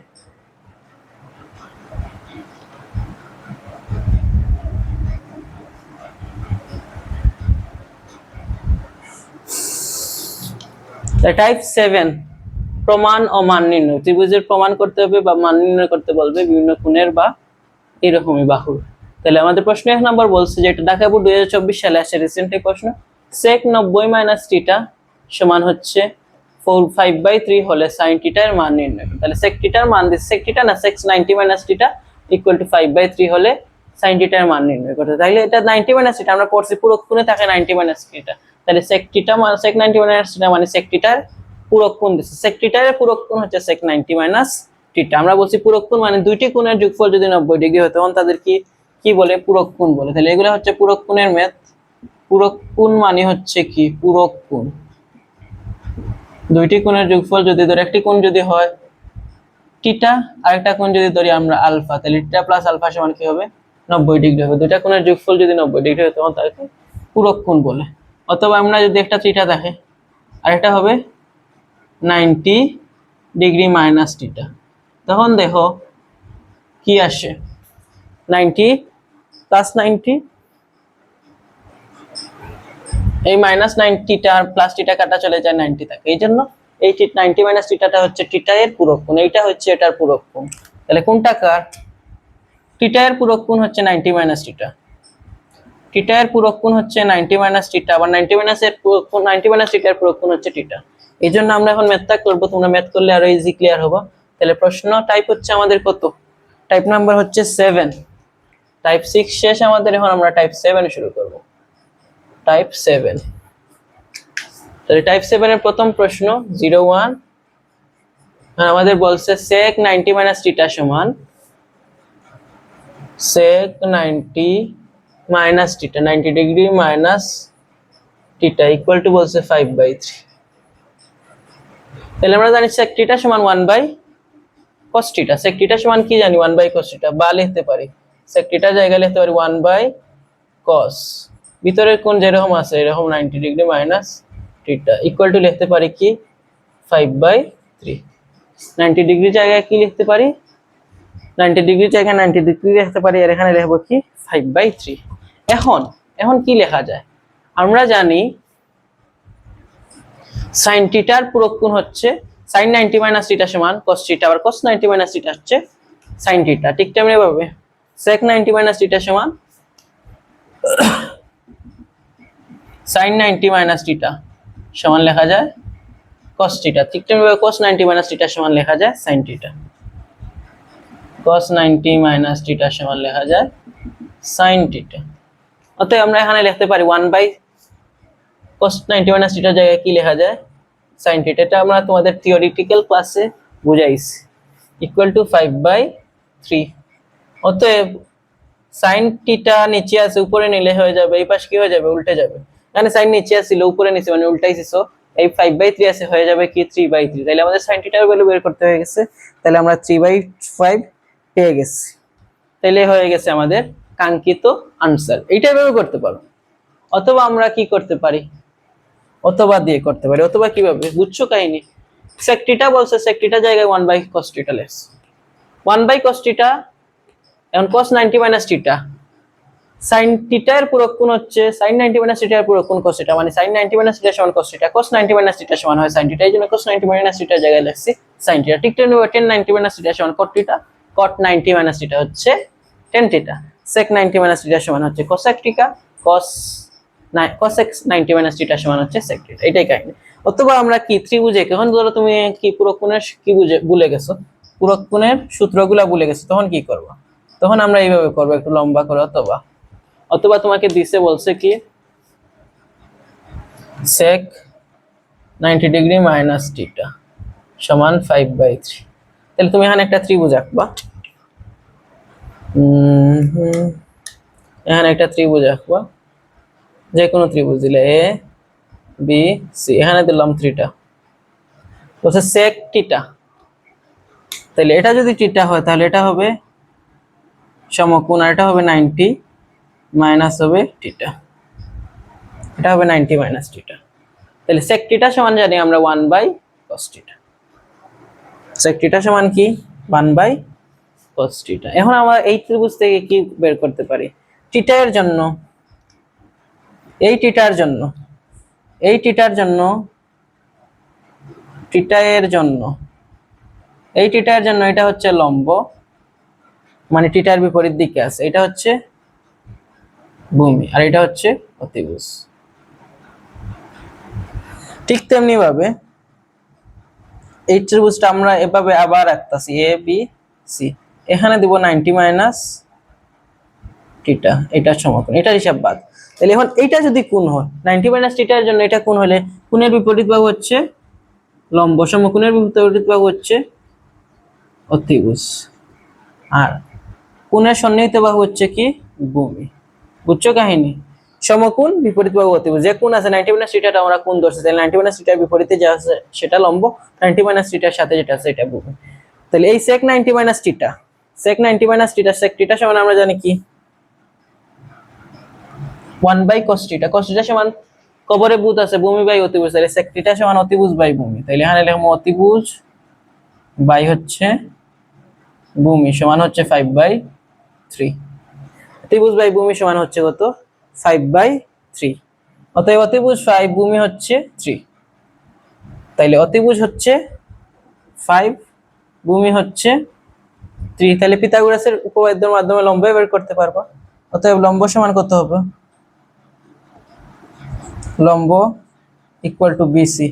টাইপ 7 প্রমাণ ও মান নির্ণয়। ত্রিভুজের প্রমাণ করতে হবে বা মান নির্ণয় করতে বলবে বিভিন্ন কোণের বা এরকমই বাহুর। তাহলে আমাদের প্রশ্ন 1 নম্বর বলছে যে এটা ঢাকা বোর্ড 2024 সালে আসে রিসেন্টলি প্রশ্ন, sec 90 মাইনাস থিটা সমান হচ্ছে 5/3 হলে sin থিটা এর মান নির্ণয় করো। তাহলে sec থিটার মান দিচ্ছে, sec থিটা না sec 90 minus theta equal two 5/3 হলে sin থিটা এর মান নির্ণয় করতে। তাহলে এটা 90 মাইনাস থিটা আমরা পড়ছি পুরো কোণে থাকে 90 মাইনাস থিটা, তাহলে sec থিটা মানে sec 90 মাইনাস থিটা মানে sec থিটার পুরো কোণ দিচ্ছে। sec থিটার এর পুরো কোণ হচ্ছে sec 90 মাইনাস থিটা। আমরা বলছি পুরো কোণ মানে দুইটি কোণের যোগফল যদি 90 ডিগ্রি হয় তখন তাদের কি বলে, পুরক কোণ বলে। তাহলে এগুলো হচ্ছে পুরক কোণের ম্যাথ। পুরক কোণ মানে হচ্ছে কি, পুরক কোণ দুইটি কোণের যোগফল যদি ধরে, একটি কোণ যদি হয় থিটা আর একটা কোণ যদি ধরি আমরা আলফা, তাহলে থিটা প্লাস আলফা সমান কি হবে, 90 ডিগ্রি হবে। দুইটা কোণের যোগফল যদি 90 ডিগ্রি হয় তখন তাকে পুরক কোণ বলে। অথবা আমরা যদি একটা থিটা দেখে আর একটা হবে 90 ডিগ্রি মাইনাস থিটা, তখন দেখো কি আসে, 90 প্লাস 90, এই মাইনাস 90টা আর প্লাস টিটা কাটা চলে যায় 90 থাকে। এই জন্য এই 90 মাইনাস টিটাটা হচ্ছে টিটা এর পূরক কোণ, এইটা হচ্ছে এটার পূরক কোণ। তাহলে কোনটা কার, টিটা এর পূরক কোণ হচ্ছে 90 মাইনাস টিটা, টিটা এর পূরক কোণ হচ্ছে 90 মাইনাস টিটা, আবার 90 মাইনাস এর পূরক কোণ 90 মাইনাস টিটা এর পূরক কোণ হচ্ছে টিটা। এই জন্য আমরা এখন ম্যাথটা করব, তোমরা ম্যাথ করলে আরো ইজি ক্লিয়ার হবে। তাহলে প্রশ্ন টাইপ হচ্ছে আমাদের কত, টাইপ নাম্বার হচ্ছে 7, টাইপ 6 শেষ আমাদের, এখন আমরা টাইপ 7 শুরু করব। টাইপ 7, তাহলে টাইপ 7 এর প্রথম প্রশ্ন 01, আমাদের বলছে sec 90 মাইনাস থিটা সমান sec 90 minus theta 90 degree minus theta equal two বলছে 5/3। তাহলে আমরা জানি sec থিটা সমান 1/cos থিটা, sec থিটা সমান কি জানি 1/cos থিটা, বা লিখতে পারি sec থিটার জায়গায় লিখতে পারি 1/cos, ভিতরের কোণ যেরকম আছে এরকম 90 degree minus theta equal two লিখতে পারি কি 5/3। 90 ডিগ্রি জায়গায় কি লিখতে পারি, 90 ডিগ্রি জায়গায় 90 ডিগ্রি লিখতে পারি, আর এখানে লিখবো কি 5/3। এখন এখন কি লেখা যায়, আমরা জানি sin থিটার পূরক কোণ হচ্ছে sin 90 মাইনাস থিটা সমান cos থিটা, আবার cos 90 মাইনাস থিটা হচ্ছে sin থিটা। ঠিক তেমনি ভাবে sec 90 মাইনাস থিটা সমান sin 90 মাইনাস থিটা সমান লেখা যায় cos থিটা। ঠিক তেমনি ভাবে cos 90 মাইনাস থিটা সমান লেখা যায় sin theta. cos 90 minus theta সমান লেখা যায় sin থিটা। অতএব আমরা এখানে লিখতে পারি 1/cos 90 মাইনাস থিটার জায়গায় কি লেখা যায় sin থিটা। এটা আমরা তোমাদের থিওরিটিক্যাল ক্লাসে বুঝাইছি, ইকুয়াল টু 5/3। অতএব sin থিটা নিচে আছে, উপরে নিলে হয়ে যাবে এই পাশ কি হয়ে যাবে উল্টে যাবে, মানে sin নিচে ছিল উপরে নিচে মানে উল্টাইছিস, এই 5/3 আছে হয়ে যাবে কি 3/3। তাহলে আমাদের sin থিটার ভ্যালু বের করতে হয়ে গেছে, তাহলে আমরা 3/5 পেয়ে গেছি। তাহলে হয়ে গেছে আমাদের কাঙ্ক্ষিত আনসার। এইটা এভাবে করতে পারো, অথবা আমরা কি করতে পারি, অথবা দিয়ে করতে পারি। অথবা কিভাবে বুঝছো কাহিনী, sec থিটা বলছে sec থিটা জায়গায় 1/cos theta less 1/cos theta, এখন cos 90 মাইনাস থিটা, sin থিটার পূরক কোণ হচ্ছে sin 90 মাইনাস থিটার পূরক কোণ cos থিটা, মানে sin 90 মাইনাস থিটা সমান cos theta, cos 90 minus theta সমান হয় sin থিটা, এইজন্য cos 90 মাইনাস থিটার জায়গায় লিখছি sin থিটা। ঠিক তেমনি tan 90 মাইনাস থিটা সমান cot theta, cot 90 minus theta হচ্ছে tan theta, sec 90 minus theta সমান হচ্ছে cosec theta, cosec 90 minus theta সমান হচ্ছে sec থিটা। এটাই কাহিনী। অথবা আমরা কি ত্রিভুজে, এখন ধরো তুমি কি পূরক কোণের কি ভুলে গেছো, পূরক কোণের সূত্রগুলা ভুলে গেছো, তখন কি করবো, তখন আমরা এইভাবে করবো একটু লম্বা করে। অথবা অথবা তোমাকে দিছে বলছে কি sec 90 ডিগ্রি মাইনাস থিটা সমান 5/3। তাহলে তুমি এখানে একটা ত্রিভুজ আঁকবা, এখানে একটা ত্রিভুজ আঁকবা, যে কোনো ত্রিভুজ দিলে এ বি সি, এখানে দিলাম থিটা, বলছে sec থিটা। তাহলে এটা যদি থিটা হয় তাহলে এটা হবে সমকোণ, আর এটা হবে 90 মাইনাস হবে থিটা, এটা হবে 90 মাইনাস থিটা। তাহলে sec থিটা সমান জানি আমরা 1/cos থিটা, sec থিটা সমান কি 1/cos থিটা। এখন আমরা এই ত্রিভুজ থেকে কি বের করতে পারি, থিটা এর জন্য, এই থিটার জন্য, এই থিটার জন্য, থিটা এর জন্য, এই থিটার জন্য এটা হচ্ছে লম্ব, মানে থিটার বিপরীত দিকে আছে, এটা হচ্ছে ভূমি, আর এটা হচ্ছে অতিভুজ। ঠিক তেমনি ভাবে এই ত্রিভুজটা আমরা এভাবে আবার আঁকতাছি এ বি সি, এখানে দিব 90 মাইনাস থিটা, এটা সমকোণ, এটা হিসাব বাদ। তাহলে এখন এইটা যদি কোণ হয় 90 মাইনাস থিটার জন্য এটা কোণ হলে কোণের বিপরীত বাহু হচ্ছে লম্ব, সমকোণের বিপরীত বাহু হচ্ছে অতিভুজ, আর কোণের সন্নিহিত বাহু হচ্ছে কি ভূমি। বুঝছো কাহিনী, সমকোণ বিপরীত বাহু অতিভুজ, যে কোণ আছে 90 মাইনাস থিটাটা আমরা কোণ ধরছি, তাহলে 90 মাইনাস থিটার বিপরীতে যা আছে সেটা লম্ব, 90 মাইনাস থিটার সাথে যেটা আছে এটা ভূমি। তাহলে এই sec 90 minus theta, sec 90 minus theta, sec theta সমান আমরা জানি কি 1/cos থিটা, cos থিটা সমান কবরে ভূত আছে ভূমি বাই অতিভুজ, তাহলে sec থিটা সমান অতিভুজ বাই ভূমি। তাহলে এখানে লিখবো অতিভুজ বাই হচ্ছে ভূমি সমান হচ্ছে 5/3, অতিভুজ বাই ভূমি সমান হচ্ছে কত 5/3। অতএব অতিভুজ 5, ভূমি হচ্ছে 3, তাইলে অতিভুজ হচ্ছে 5, ভূমি হচ্ছে 3। তাহলে পিথাগোরাসের উপপাদ্যের মাধ্যমে লম্ব বের করতে পারবো। অতএব লম্ব সমান কত হবে, লম্ব ইকুয়াল টু বিসি।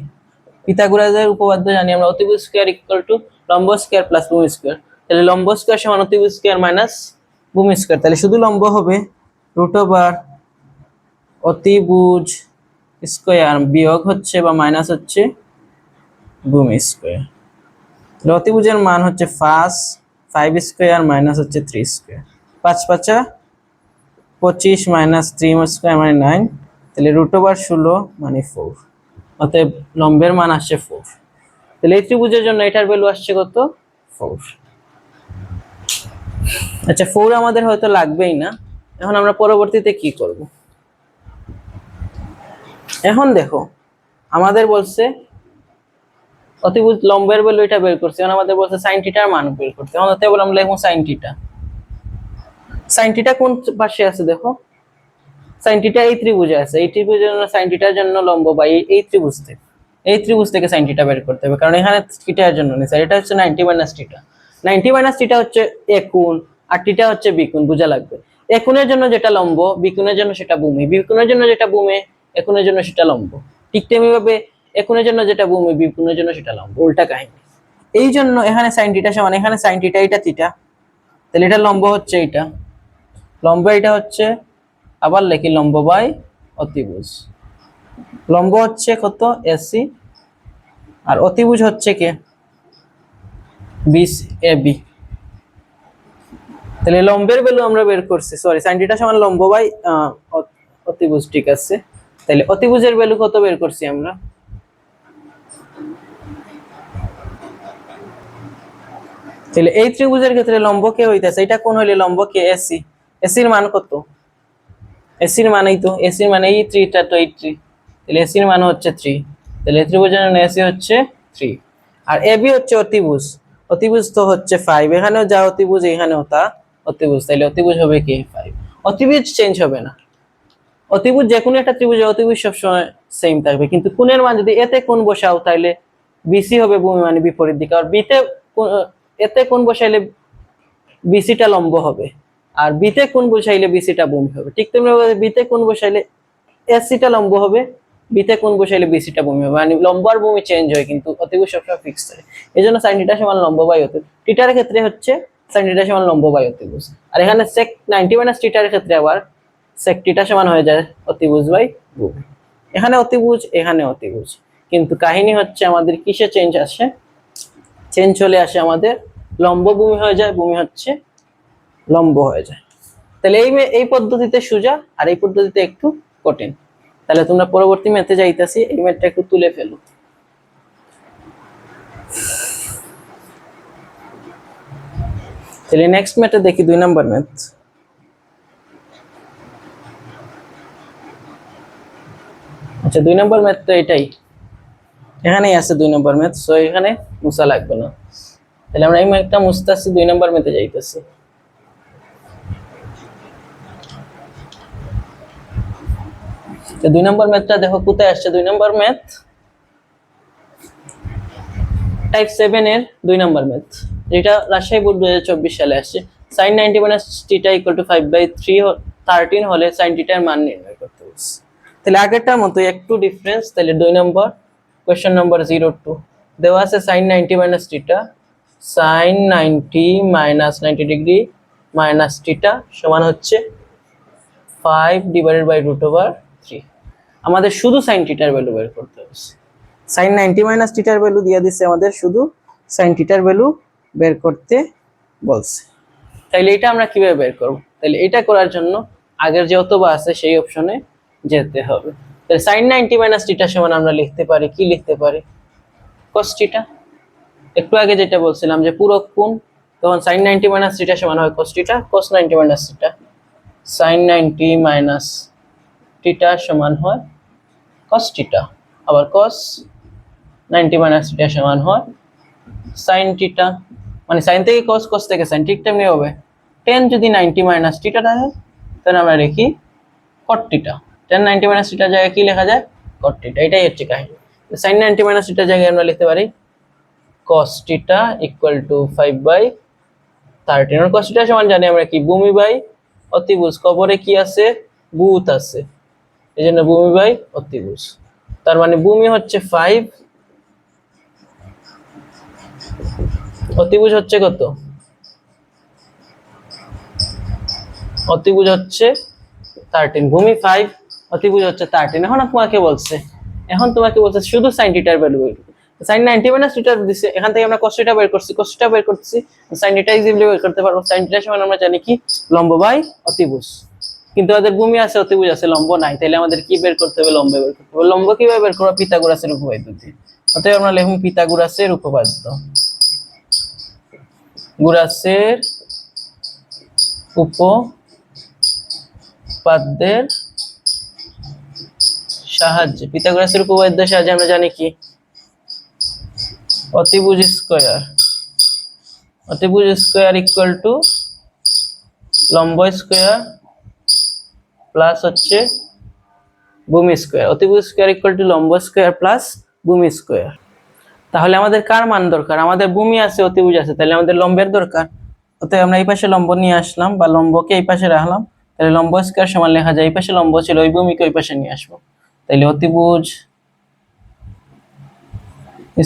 পিথাগোরাসের উপপাদ্য জানি আমরা অতিভুজ স্কয়ার ইকুয়াল টু লম্ব স্কয়ার প্লাস ভূমি স্কয়ার, তাহলে লম্ব স্কয়ার সমান অতিভুজ স্কয়ার মাইনাস ভূমি স্কয়ার, তাহলে শুধু লম্ব হবে √ অতিভুজ স্কয়ার বিয়োগ হচ্ছে বা মাইনাস হচ্ছে ভূমি স্কয়ার। অতিভুজের মান হচ্ছে 5 স্কয়ার মাইনাস হচ্ছে 3 স্কয়ার, 5 5 25 মাইনাস 3 স্কয়ার মানে 9, তাহলে √16 মানে 4। অতএব লম্বের মান আসছে 4। তাহলে এই ত্রিভুজের জন্য এটার ভ্যালু আসছে কত 4। আচ্ছা 4 আমাদের হয়তো লাগবেই না। এখন আমরা পরবর্তীতে কি করব? এখন দেখো আমাদের বলছে অতিভুজ লম্বের ভ্যালু এটা বের করছি, এখন আমাদের বলছে sin থিটার মান বের করতে। এখন তাহলে আমরা লিখব sin থিটা। sin থিটা কোন পাশে আছে দেখো, sin থিটা এই ত্রিভুজে আছে, এই ত্রিভুজের জন্য sin থিটার জন্য লম্ব বা এই ত্রিভুজ থেকে, এই ত্রিভুজ থেকে sin থিটা বের করতে হবে, কারণ এখানে থিটার জন্য নিছে, এটা হচ্ছে 90 মাইনাস থিটা। 90 মাইনাস থিটা হচ্ছে a কোণ আর থিটা হচ্ছে b কোণ, বোঝা লাগবে। a কোণের জন্য যেটা লম্ব, b কোণের জন্য সেটা ভূমি, b কোণের জন্য যেটা ভূমি, a কোণের জন্য সেটা লম্ব। ঠিক তেমনি ভাবে a কোণের জন্য যেটা ভূমি, b কোণের জন্য সেটা লম্ব, উল্টা কাহিনী। এই জন্য এখানে sin থিটা সমান, এখানে sin থিটা এটা থিটা, তাহলে এটা লম্ব হচ্ছে এটা, লম্ব এটা হচ্ছে, আবার লিখি লম্ব বাই অতিভুজ। লম্ব হচ্ছে কত এসি, আর অতিভুজ হচ্ছে কে বিসি এবি। তাহলে লম্বের ভ্যালু আমরা বের করছি, সরি sin থিটা সমান লম্ব বাই অতিভুজ, ঠিক আছে। তাহলে অতিভুজের ভ্যালু কত বের করছি আমরা? তাহলে এই ত্রিভুজের ক্ষেত্রে লম্ব কে হইতাছে, এটা কোন হইলে লম্ব কে এসি, এসির মান কত? এসির মানেই তো, এসির মানে এই 3 টা তো 83, তাহলে এসির মান হচ্ছে 3, তাহলে ত্রিভুজের জন্য এসি হচ্ছে 3। আর এবি হচ্ছে অতিভুজ, অতিভুজ তো হচ্ছে 5, এখানেও যা অতিভুজ এখানেও তা অতিভুজ, তাহলে অতিভুজ হবে কি 5। অতিভুজ চেঞ্জ হবে না, অতিভুজ যে কোনো একটা ত্রিভুজে অতিভুজ সবসময় সেম থাকবে, কিন্তু কোণের মান যদি এতে কোণ বসাও তাহলে বিসি হবে ভূমি মানে বিপরীত দিকে, আর বিতে এতে কোণ বসাইলে বিসিটা লম্ব হবে, আর বিতে কোণ বসাইলে বিসিটা ভূমি হবে। ঠিক তেমনি বিতে কোণ বসাইলে এসিটা লম্ব হবে, বিতে কোণ বসাইলে বিসিটা ভূমি হবে, মানে লম্ব আর ভূমি চেঞ্জ হয় কিন্তু অতিভুজ সবসময় ফিক্স থাকে। এজন্য sin থিটা সমান লম্ব বাই অতিভুজ। থিটার ক্ষেত্রে হচ্ছে sin থিটা সমান লম্ব বাই অতিভুজ, আর এখানে sec 90 মাইনাস থিটার ক্ষেত্রে আবার sec থিটা সমান হয়ে যায় অতিভুজ বাই ভূমি। এখানে অতিভুজ, এখানে অতিভুজ, কিন্তু কাহিনী হচ্ছে আমাদের কিসে চেঞ্জ আসে, চেঞ্জ চলে আসে আমাদের লম্ব ভূমি হয়ে যায়, ভূমি হচ্ছে লম্ব হয়ে যায়। তাহলে এই পদ্ধতিতে সোজা, আর এই পদ্ধতিতে একটু কঠিন। তাহলে তোমরা পরবর্তী ম্যাথে যাইতাছি, এই ম্যাথটা একটু তুলে ফেলো। তাহলে নেক্সট ম্যাথে দেখি 2 নাম্বার ম্যাথ। আচ্ছা 2 নাম্বার ম্যাথ তো এটাই, এখানেই আছে 2 নাম্বার ম্যাথ, সো এখানে মুছা লাগবে না। তাহলে আমরা এই ম্যাথটা মুছতাছি, 2 নাম্বার ম্যাথে যাইতাছি। তো 2 নাম্বার ম্যাথটা দেখো কোথায় আসছে, 2 নাম্বার ম্যাথ টাইপ 7 এর 2 নাম্বার ম্যাথ, যেটা রাজশাহী বোর্ড 2024 সালে আসছে। sin 90 minus theta equal two 5/3 13 হলে sin থিটার মান নির্ণয় করতে বলছে। তাহলে আগেরটার মতো একটু ডিফারেন্স। তাহলে 2 নম্বর কোশ্চেন নাম্বার 02 দেওয়া আছে sin 90 minus theta, sin 90 minus 90 degree minus theta সমান হচ্ছে 5/√3। আমাদের শুধু sin থিটার ভ্যালু বের করতে হবে। sin 90 মাইনাস থিটার ভ্যালু দিয়ে দিচ্ছে, আমাদের শুধু sin থিটার ভ্যালু বের করতে বলছে। তাইলে এটা আমরা কিভাবে বের করব? তাহলে এটা করার জন্য আগের যে অথবা আছে সেই অপশনে যেতে হবে। তাহলে sin 90 মাইনাস থিটা সমান আমরা লিখতে পারি, কি লিখতে পারি, cos থিটা। একটু আগে যেটা বলছিলাম যে পূরক কোণ, তখন sin 90 মাইনাস থিটা সমান হয় cos theta, cos 90 minus theta, sin 90 minus theta সমান হয় cos থিটা, আবার cos 90 মাইনাস থিটা সমান হয় sin থিটা, মানে sin থেকে cos, cos থেকে sin, ঠিক তেমনি হবে tan যদি 90 মাইনাস থিটা থাকে তাহলে আমরা লিখি cot থিটা, tan 90 মাইনাস থিটার জায়গায় কি লেখা যায়, cot থিটা। এটাই হচ্ছে কাহিনী। sin 90 মাইনাস থিটার জায়গায় আমরা লিখতে পারি cos থিটা ইকুয়াল টু 5/13, আর cos থিটা সমান জানি আমরা কি, ভূমি বাই অতিভুজ, কবরে কি আছে, ভূত আছে, এইজন্য ভূমি বাই অতিভুজ। তার মানে ভূমি হচ্ছে 5, অতিভুজ হচ্ছে কত, অতিভুজ হচ্ছে 13, ভূমি 5, অতিভুজ হচ্ছে 13। এখন তোমাকে বলছে শুধু sin থিটার ভ্যালু বের করতে। sin 90 মাইনাস থিটা দিছে, এখান থেকে আমরা cos থিটা বের করছি, cos থিটা বের করতেছি, sin থিটা ইজিলি বের করতে পারবো। sin থিটা সমান আমরা জানি কি, লম্ব বাই অতিভুজ, কিন্তু আমাদের ভূমি আছে, অতিভুজ আছে, লম্ব নাই। তাহলে আমাদের কি বের করতে হবে, লম্ব বের করতে হবে। লম্ব কিভাবে বের করব, পিথাগোরাসের উপপাদ্য দিয়ে। অতএব আমরা লিখব পিথাগোরাসের উপপাদ্য, গুরাসের উপপাদ্যের সাহায্যে, পিথাগোরাসের উপপাদ্যের সাহায্যে আমরা জানি কি অতিভুজ স্কয়ার ইকুয়াল টু লম্ব স্কয়ার প্লাস হচ্ছে ভূমি স্কয়ার। অতিভুজ স্কয়ার ইকুয়াল টু লম্ব স্কয়ার প্লাস ভূমি স্কয়ার। তাহলে আমাদের কার মান দরকার? আমাদের ভূমি আছে, অতিভুজ আছে, তাহলে আমাদের লম্বের দরকার। অতএব আমরা এই পাশে লম্ব নিয়ে আসলাম বা লম্বকে এই পাশে রাখলাম, তাহলে লম্ব স্কয়ার সমান লেখা যায় এই পাশে লম্ব ছিল, ওই ভূমিকে ওই পাশে নিয়ে আসবো, তাহলে অতিভুজ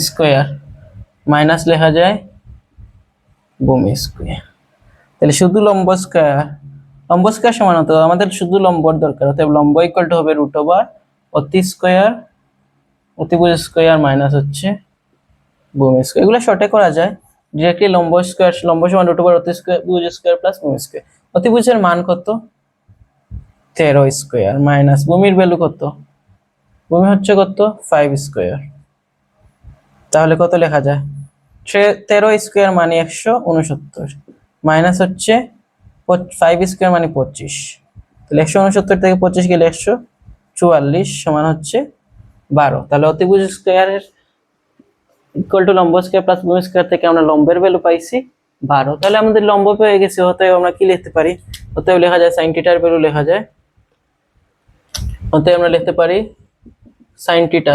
স্কয়ার মাইনাস লেখা যায় ভূমি স্কয়ার। তাহলে শুধু লম্ব স্কয়ার সমান হতো, আমাদের শুধু লম্বর দরকার, অতএব লম্ব ইকুয়াল টু হবে রুট ওভার অতিভুজ স্কয়ার মাইনাস হচ্ছে ভূমি স্কয়ার। এগুলো শর্টে করা যায় ডিরেক্টলি, লম্ব সমান রুট ওভার অতিভুজ স্কয়ার প্লাস ভূমি স্কয়ার। অতিভুজের মান কত? 13 স্কয়ার মাইনাস ভূমির ভ্যালু কত? ভূমি হচ্ছে কত? 5 স্কয়ার। তাহলে কত লেখা যায়? 13 স্কয়ার মানে 169 মাইনাস হচ্ছে 5 স্কয়ার মানে 25। তাহলে 169 থেকে 25 গেলে 144 সমান হচ্ছে 12। তাহলে অতিভুজ স্কয়ারের ইকুয়াল টু লম্ব স্কয়ার প্লাস ভূমি স্কয়ার থেকে আমরা লম্বের ভ্যালু পাইছি 12। তাহলে আমাদের লম্ব পেয়ে গেছে, অতএব আমরা কি লিখতে পারি? অতএব লেখা যায় sin থিটার ভ্যালু লেখা যায়, অতএব আমরা লিখতে পারি sin থিটা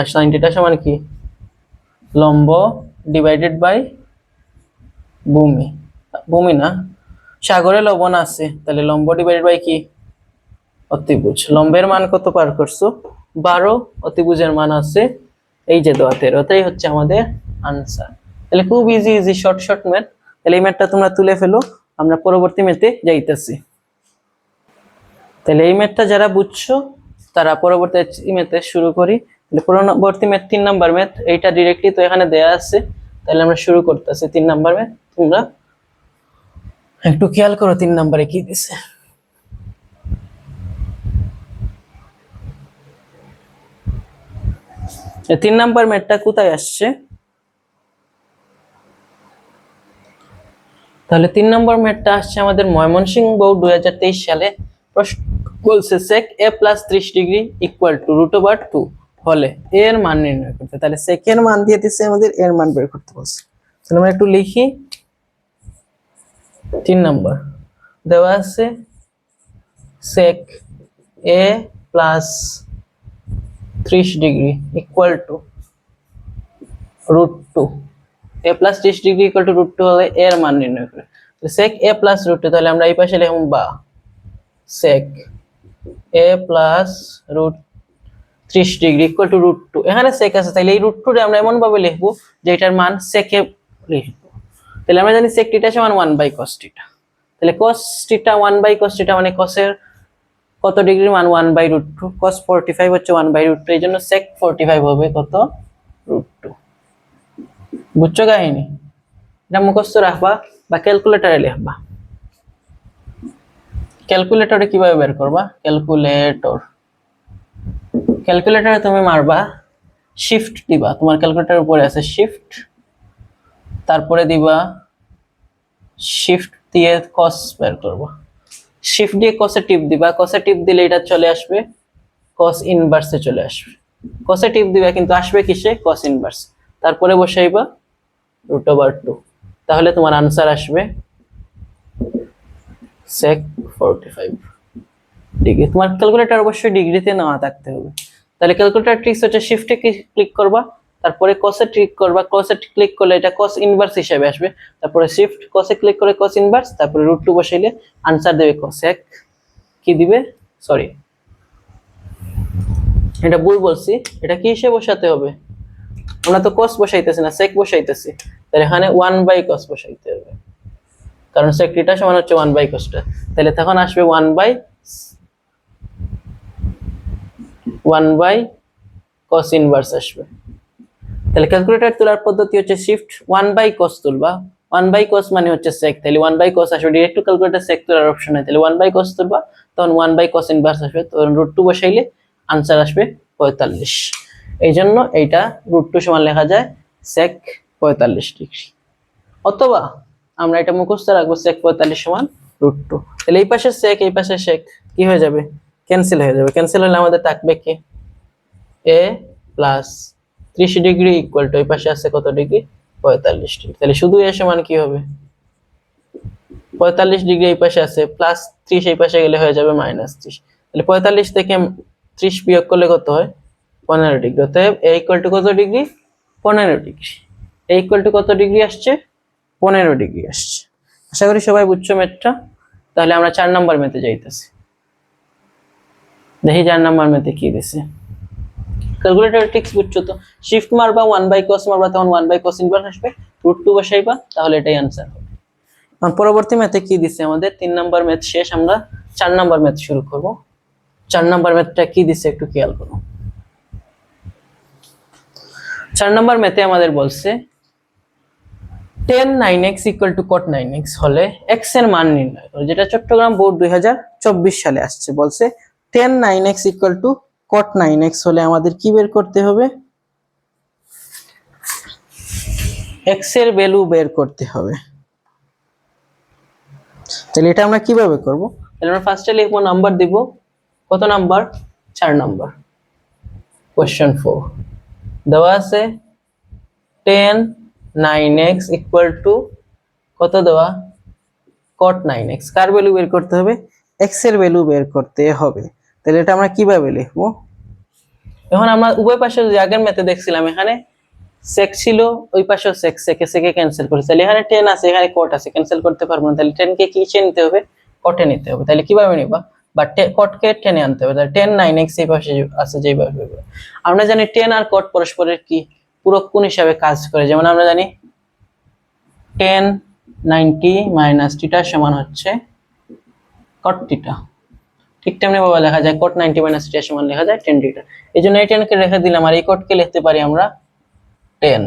সমান কি লম্ব ডিভাইডেড বাই ভূমি না, সাগরে লবণ আছে, তাহলে লম্ব ডিভাইডেড বাই কি অতিভুজ। লম্বের মান কত পার করছো? 12, অতিভুজের মান আছে এই যে 13, এটাই হচ্ছে আমাদের আনসার। তাহলে খুব ইজি শর্ট ম্যাথ। তাহলে এই ম্যাথটা তোমরা তুলে ফেলো, আমরা পরবর্তী ম্যাথে যাইতেছি। তাহলে এই ম্যাথটা যারা বুঝছো তারা পরবর্তী ম্যাথে শুরু করি। তাহলে পরবর্তী ম্যাথ 3 নাম্বার ম্যাথ, এইটা ডিরেক্টলি তো এখানে দেয়া আছে, তাহলে আমরা শুরু করতেছি 3 নাম্বার ম্যাথ। তোমরা একটু খেয়াল করো 3 নাম্বারে কি দিছে। 3 নাম্বার ম্যাথটা কোথায় আসছে? তাহলে 3 নম্বর ম্যাথটা আসছে আমাদের ময়মনসিংহ বোর্ড 2023 সালে। প্রশ্ন বলছে sec a + 30 degree equal two √2 হলে a এর মান নির্ণয় করতে। তাহলে sec এর মান দিয়ে দিছে, আমাদের এর মান বের করতে বলছে। তাহলে আমরা একটু লিখি। 3 নম্বর দেওয়া আছে sec a + 30 degree equal two √2, a + 30 degree equal two √2 হলে এর মান নির্ণয় করে। তো sec a + √2, তাহলে আমরা এই পাশে লিখব বা sec a + √30 degree equal two √2। এখানে sec আছে, তাহলে এই √2 রে আমরা এমন ভাবে লিখব যে এটার মান sec a লিখব। তাহলে আমরা জানি sec θ সমান 1/cos θ। তাহলে cos θ 1/cos θ মানে cos এর কত ডিগ্রির মান 1/√2, cos 45 হচ্ছে 1/√2, এইজন্য sec 45 হবে কত √2। বুঝছো কাহিনী? এটা মুখস্থ রাখবা বা ক্যালকুলেটরে লিখবা। ক্যালকুলেটরে কিভাবে বের করবা? ক্যালকুলেটরে তুমি মারবা শিফট দিবা, তোমার ক্যালকুলেটরের উপরে আছে শিফট, তারপরে দিবা শিফট দিয়ে cos বের করবা। শিফট দিয়ে cos এ টিপ দিবা, cos এ টিপ দিলে এটা চলে আসবে cos ইনভার্সে চলে আসবে। cos এ টিপ দিবা কিন্তু আসবে কিসে? cos inverse. তারপরে বসাইবা √2, তাহলে তোমার আনসার আসবে sec 45 ডিগ্রি। তোমার ক্যালকুলেটর অবশ্যই ডিগ্রিতে নেওয়া থাকতে হবে। তাহলে ক্যালকুলেটর ট্রিক্স হচ্ছে শিফটে ক্লিক করবা, তারপরে cos এ ক্লিক করবা, cos এ ক্লিক করলে এটা cos ইনভার্স হিসেবে আসবে, তারপরে শিফট cos এ ক্লিক করে cos ইনভার্স, তারপরে √2 বসাইলে আনসার দেবে cosec কি দিবে, সরি এটা ভুল বলছি, এটা কি হিসেবে বসাতে হবে? আমরা তো cos বসাইতেছি না, sec বসাইতেছি, তাহলে এখানে 1/cos বসাইতে হবে, কারণ sec θ সমান হচ্ছে 1/cos θ। তাহলে তখন আসবে 1/cos ইনভার্স আসবে। তাহলে ক্যালকুলেটর তোলার পদ্ধতি হচ্ছে শিফট 1/cos তুলবা, 1/cos মানে হচ্ছে sec, তাহলে 1/cos আসবে, ডিরেক্ট টু ক্যালকুলেটর sec তোলার অপশন নাই, তাহলে 1/cos তুলবা, তখন 1/cos ইনভার্স আসবে, তখন √2 বসাইলে আনসার আসবে 45। এই জন্য এইটা √2 সমান লেখা যায় sec 45 ডিগ্রি। অথবা আমরা এটা মুখস্থ রাখবো sec 45 সমান √2। তাহলে এই পাশে sec এই পাশে sec কি হয়ে যাবে, ক্যান্সেল হয়ে যাবে। ক্যান্সেল হলে আমাদের থাকবে কি a plus 30 degree equal to এই পাশে আছে কত ডিগ্রি, 45 ডিগ্রি। তাহলে শুধু a সমান কি হবে, 45 ডিগ্রি এই পাশে আছে, প্লাস 30 এই পাশে গেলে হয়ে যাবে -30। তাহলে 45 থেকে 30 বিয়োগ করলে কত হয়, 15 ডিগ্রি। অতএব a ইকুয়াল টু কত degree, 15 degree. a equal to কত ডিগ্রি আসছে, 15 ডিগ্রি আসছে। আশা করি সবাই বুঝছো ম্যাথটা। তাহলে আমরা 4 নাম্বার ম্যাথে যাইতেছি। দেখি 4 নাম্বার ম্যাথে কি দিছে। ক্যালকুলেটর ট্রিক্স বুঝছো তো, শিফট মারবা 1/cos মারবা, তখন 1/cos ইনভার্স আসবে, √2 বসাইবা, তাহলে এটাই आंसर হবে। এখন পরবর্তী ম্যাথে কি দিছে আমাদের, 3 নাম্বার ম্যাথ শেষ, আমরা 4 নাম্বার ম্যাথ শুরু করব। 4 নাম্বার ম্যাথটা কি দিছে একটু খেয়াল করো। 4 নাম্বার ম্যাথে আমাদের বলছে tan 9x cot 9x হলে x এর মান নির্ণয় করো, যেটা চট্টগ্রাম বোর্ড 2024 সালে আসছে। বলছে tan 9x cot 9x হলে আমাদের কি বের করতে হবে, x এর ভ্যালু বের করতে হবে। তাহলে এটা আমরা কিভাবে করব, তাহলে আমরা ফার্স্টে লিখবো, নাম্বার দিব, কত নাম্বার, 4 নাম্বার। কোশ্চেন 4 দেওয়া আছে tan 9x কত দেওয়া, cot 9x। কার ভ্যালু বের করতে হবে, x এর ভ্যালু বের করতে হবে। তাহলে এটা আমরা কিভাবে লিখবো, এখন আমরা উভয় পাশে যে আগের ম্যাথে দেখছিলাম, এখানে sec ছিল, ওই পাশেও sec, sec কে ক্যান্সেল করেছে। তাহলে এখানে tan আছে, এখানে cot আছে, ক্যান্সেল করতে পারবো না। তাহলে tan কে কিসে নিতে হবে, cot এ নিতে হবে। তাহলে কিভাবে নিবা, বা cot কে tan এ আনতে হবে। তাহলে tan 9x এই পাশে আছে যেভাবে, আমরা জানি tan আর cot পরস্পরের কি পূরক কোণ হিসাবে কাজ করে। যেমন আমরা জানি tan 90 - θ সমান হচ্ছে cot θ। ঠিক তেমনি ভাবে লেখা যায় cot 90 - θ সমান লেখা যায় tan θ। এইজন্য এই tan কে রেখে দিলাম, আর এই cot কে লিখতে পারি আমরা tan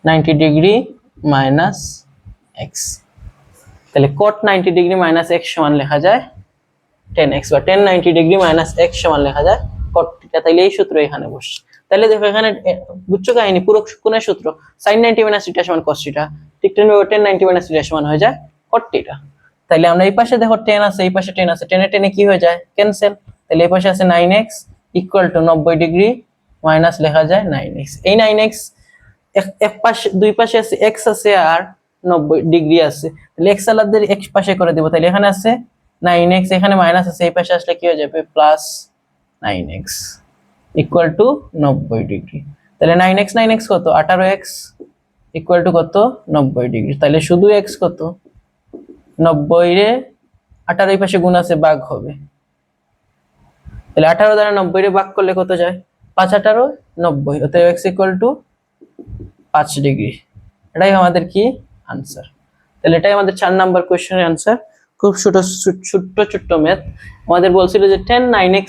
90 ডিগ্রি মাইনাস x। তাহলে cot 90 ডিগ্রি মাইনাস x সমান লেখা যায় tan x, বা tan 90 ডিগ্রি মাইনাস x সমান লেখা যায় cot θ। তাহলে এই সূত্র এখানে বসে। তাহলে দেখো এখানে বুঝছো কাহিনী, পূরক কোণের সূত্র sin 90 - θ সমান cos θ, ঠিক তেমনি tan 90 - θ সমান হয়ে যায় cot θ। তাহলে আমরা এই পাশে দেখো tan আছে, এই পাশে tan আছে, tan এ কি হয়ে যায়, ক্যান্সেল। তাহলে এই পাশে আছে 9x 90 ডিগ্রি মাইনাস লেখা যায় 9x। এই 9x এক পাশে, দুই পাশে আছে x আছে আর 90 ডিগ্রি আছে, তাহলে x আলাদাদের এক পাশে করে দেব। তাহলে এখানে আছে 9x, এখানে মাইনাস আছে, এই পাশে আসলে কি হয়ে যাবে, প্লাস 9x 90 ডিগ্রি। তাহলে 9x কত, 18x কত, 90 ডিগ্রি। তাহলে শুধু x কত, 90 রে 18 এই পাশে গুণ আছে, ভাগ হবে। তাহলে 18 দ্বারা 90 রে ভাগ করলে কত যায়, 5 18 90। অতএব x 5 ডিগ্রি। এটাই আমাদের কি आंसर। তাহলে এটাই আমাদের 4 নাম্বার কোশ্চেনের आंसर। খুব ছোট ছোট ম্যাথ। আমাদের বলছিল যে tan 9x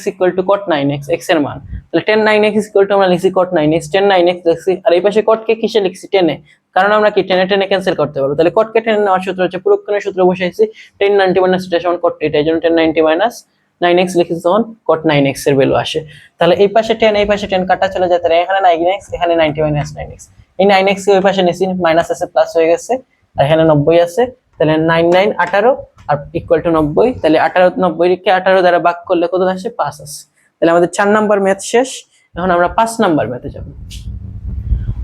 cot 9x, x এর মান। তাহলে tan 9x আমরা লিখছি cot 9x, tan 9x লিখছি, আর এই পাশে cot কে কিসে লিখছি, tan এ। কারণ আমরা কি tan এ ক্যান্সেল করতে পারবো। তাহলে cot কে tan নেওয়ার সূত্র হচ্ছে পূরক কোণের সূত্র বসাইছি, tan 90 - θ সমান cot θ। এইজন্য tan 90 - 9x লিখেছি, তখন cot 9x এর ভ্যালু আসে। তাহলে এই পাশে tan, এই পাশে tan কাটা চলে যায়, তাহলে এখানে 9x, এখানে 90 - 9x। এই 9x কে ওই পাশে নিছি, মাইনাস আছে প্লাস হয়ে গেছে, আর এখানে 90 আছে। তাহলে 9 9 18 আর = 90। তাহলে 18 90 কে 18 দ্বারা ভাগ করলে কত আসে, 5 আসে। তাহলে আমাদের 4 নাম্বার ম্যাথ শেষ। এখন আমরা 5 নাম্বার ম্যাথে যাব।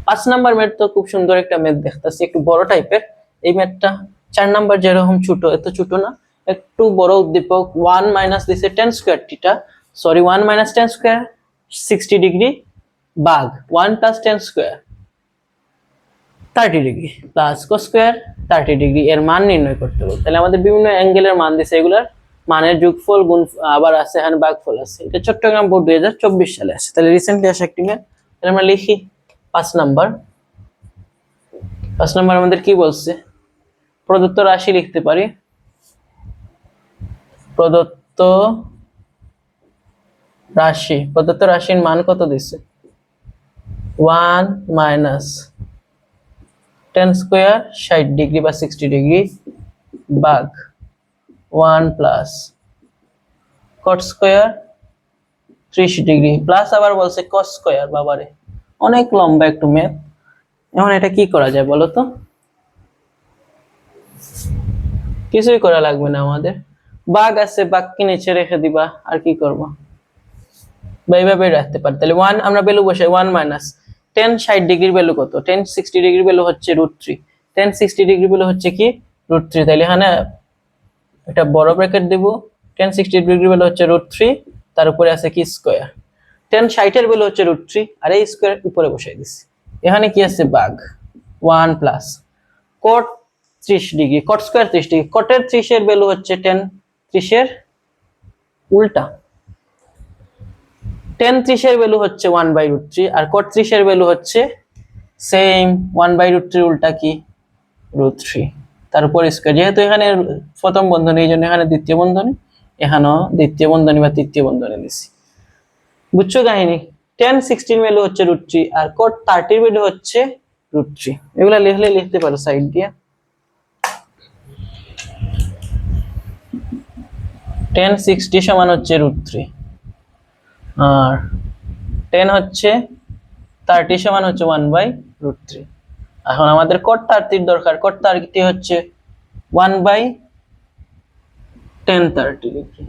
5 নাম্বার ম্যাথ তো খুব সুন্দর একটা ম্যাথ দেখতেছি, একটু বড় টাইপের এই ম্যাথটা। 4 নাম্বার যেরকম ছোট, এত ছোট না, একটু বড় উদ্দীপক। 1 মাইনাস দিছে tan square θ, sorry 1 minus tan square 60 degree ভাগ 1 plus tan square 30 degree plus cos square 30 degree এর মান নির্ণয় করতে হবে। তাহলে আমাদের বিভিন্ন অ্যাঙ্গেলের মান দিছে, এগুলার মানের যোগফল গুণ আবার আছে, এখানে ভাগফল আছে। এটা চট্টগ্রাম বোর্ড 2024 সালে আসে। তাহলে রিসেন্টলি আসা একটি ম্যাথ। তাহলে আমরা লিখি 5 নাম্বার। 5 নাম্বার আমাদের কি বলছে, প্রদত্ত রাশি লিখতে পারি। প্রদত্ত রাশির মান কত দিছে, 1 মাইনাস tan স্কয়ার 60 ডিগ্রি বা 60 ডিগ্রি ভাগ 1 plus cot square 30 degree plus আবার বলছে cos স্কয়ার। বাবারে অনেক লম্বা একটু ম্যাথ। এখন এটা কি করা যায় বলো তো, কিছুই করা লাগবে না আমাদের, বাঘ আছে বাঘকে নিচে রেখে দিবা, আর কি করবো, বা এইভাবে রাখতে পারি। তাহলে ওয়ান আমরা ভ্যালু বসাই, ওয়ান মাইনাস টেন 60 ডিগ্রির ভ্যালু কত, 1060 ডিগ্রি ভ্যালু হচ্ছে √3, 1060 ডিগ্রি ভ্যালু হচ্ছে কি √3। তাহলে এখানে একটা বড় ব্র্যাকেট দেব, 1060 ডিগ্রি ভ্যালু হচ্ছে √3, তার উপরে আছে কি স্কয়ার, 1060 এর ভ্যালু হচ্ছে √3 আর এই স্কয়ার উপরে বসাই দিছি। এখানে কি আছে বাঘ, 1 plus cot 30 degree, cot square 30 degree, cot-এর 30 এর ভ্যালু হচ্ছে 10, 30 এর উল্টা, 10 30 এর ভ্যালু হচ্ছে 1/√3 আর cot 30 এর ভ্যালু হচ্ছে সেম 1/√3 উল্টা কি √3, তার উপর স্কয়ার। যেহেতু এখানে প্রথম বন্ধনী এই জন্য এখানে দ্বিতীয় বন্ধনী, এখানেও দ্বিতীয় বন্ধনী বা তৃতীয় বন্ধনী দিছি। বুঝছো কাহিনী, 10 16 ভ্যালু হচ্ছে √3 আর cot 30 এর ভ্যালু হচ্ছে √3। এগুলা লিখতে পারো সাইড দিয়ে, 1060 সমান হচ্ছে √3 আর 10 হচ্ছে 30 সমান হচ্ছে 1/√3। এখন আমাদের cot 30 দরকার, cot 30 হচ্ছে 1/1030 ডিগ্রি,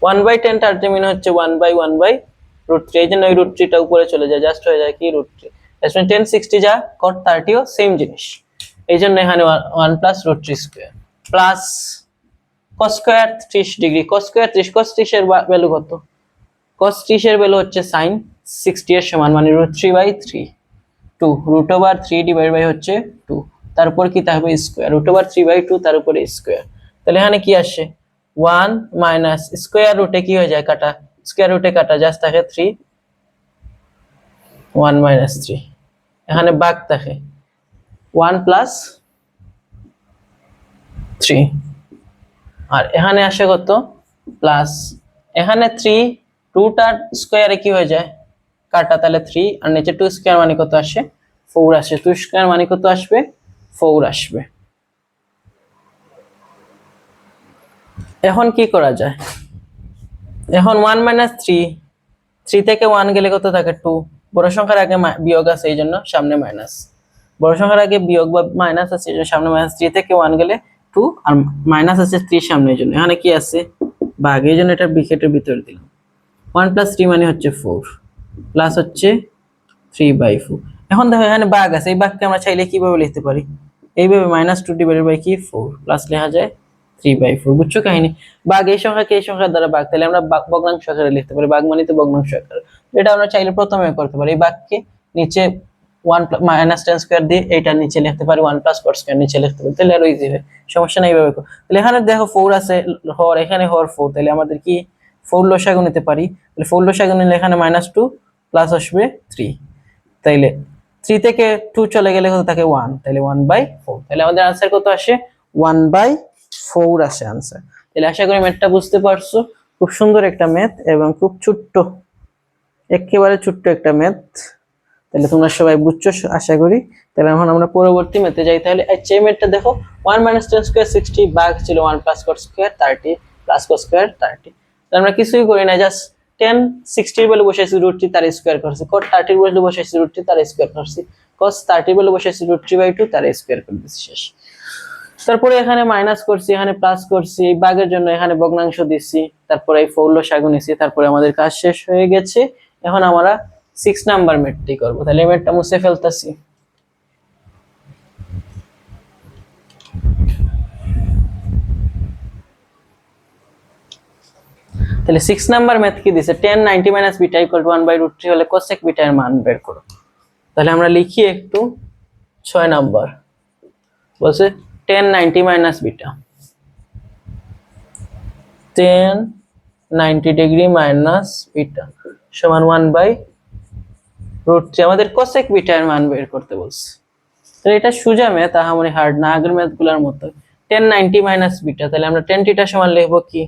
1/1030 মানে হচ্ছে 1/1/√3, এই জন্য এই √3 টা উপরে চলে যায়, জাস্ট হয়ে যায় কি √3। তাহলে 1060 যা cot 30 ও সেম জিনিস, এই জন্য এখানে 1 plus √3 square plus cos square 30 degree, cos square 30, cos 30 এর ভ্যালু কত, cos 30 এর ভ্যালু হচ্ছে sin 60 এর সমান মানে √3/3, 2 √3 ডিভাইড বাই হচ্ছে 2, তারপর কি থাকবে স্কয়ার, √3/2 তার উপরে স্কয়ার। তাহলে এখানে কি আসে 1 মাইনাস স্কয়ার রুটে কি হয়ে যায় কাটা, স্কয়ার রুটে কাটা জাস্ট থাকে 3, 1 মাইনাস 3, এখানে ভাগ থাকে 1 প্লাস 3 আর এখানে আসে কত প্লাস, এখানে 3 2টার স্কয়ারে কি হয়ে যায় কাটা, তাহলে 3 আর নিচে 2 স্কয়ার মানে কত আসে 4 আসে, 2 স্কয়ার মানে কত আসবে 4 আসবে। এখন কি করা যায়, এখন 1 মাইনাস 3, 3 থেকে 1 গেলে কত থাকে 2, বড় সংখ্যার আগে বিয়োগ আছে এই জন্য সামনে মাইনাস, বড় সংখ্যার আগে বিয়োগ বা মাইনাস আছে এই জন্য সামনে মাইনাস, 3 থেকে 1 গেলে 2 আর মাইনাস আছে 3 সামনে, এই জন্য এখানে কি আছে ভাগ, এই জন্য এটা ব্র্যাকেটের ভিতরে দিলাম। 1 প্লাস 3 মানে হচ্ছে 4 প্লাস হচ্ছে 3/4। এখন দেখো এখানে ভাগ আছে, এই ভাগকে আমরা চাইলে কিভাবে লিখতে পারি, এইভাবে -2 ডিভাইডেড বাই কি 4 প্লাস লেখা যায় 3/4। বুঝছো কাহিনী, ভাগ এই সংখ্যাকে এই সংখ্যার দ্বারা ভাগ, তাহলে আমরা ভগ্নাংশ আকারে লিখতে পারি, ভাগ মানে তো ভগ্নাংশ আকারে, এটা আমরা চাইলে প্রথমে করতে পারি, এই ভাগকে নিচে 1 -10 স্কয়ার দিয়ে এটা নিচে লিখতে পারি, 1 প্লাস cot স্কয়ার নিচে লিখতে পারি, তাহলে আর ইজি হয়, সমস্যা নাই এইভাবে। তাহলে এখানে দেখো 4 আছে হর, এখানে হর 4, তাহলে আমাদের কি 4 লসাগু নিতে পারি, তাহলে 4 লসাগু নিলে এখানে -2 প্লাস আসবে 3, তাইলে 3 থেকে 2 চলে গেলে কত থাকে 1, তাহলে 1/4, তাহলে আমাদের आंसर কত আসে 1/4 আসে आंसर। তাহলে আশা করি ম্যাথটা বুঝতে পারছো, খুব সুন্দর একটা ম্যাথ এবং খুব ছোট্ট, একেবারে ছোট্ট একটা ম্যাথ, তাহলে তোমরা সবাই বুঝছো আশা করি। তাহলে এখন আমরা পরবর্তী ম্যাথে যাই। তাহলে এই ম্যাথটা দেখো 1 - 10 স্কয়ার 60 ভাগ ছিল 1 plus cot square 30 plus cos square 30, তাহলে আমরা কিছুই করি না, জাস্ট 10 60 এর ভ্যালু বসাইছি √3 তার স্কয়ার করছি, cot 30 এর ভ্যালু বসাইছি √3 তার স্কয়ার করছি, cos 30 এর ভ্যালু বসাইছি √3/2 তার স্কয়ার করে দিছি, শেষ। তারপরে এখানে মাইনাস করছি, এখানে প্লাস করছি, এই ভাগের জন্য এখানে ভগ্নাংশ দিছি, তারপরে এই 4 লসাগু নিছি, তারপরে আমাদের কাজ শেষ হয়ে গেছে। এখন আমরা 6 নাম্বার ম্যাথটি করব। তাহলে এই ম্যাথটা মুছে ফেলতাছি। তাহলে 6 নাম্বার ম্যাথ কি দিছে, tan 90 - β = 1/√3 হলে cosec β এর মান বের করো। তাহলে আমরা লিখি একটু 6 নাম্বার বলছে tan 90 - β, tan 90 degree minus beta সমান 1/√3, আমাদের cosec β এর মান বের করতে বলছে। তো এটা সোজা ম্যাথ, আহামরি হার্ড না, আগের ম্যাথগুলোর মতো। tan 90 - β, তাহলে আমরা tan θ সমান লিখব কি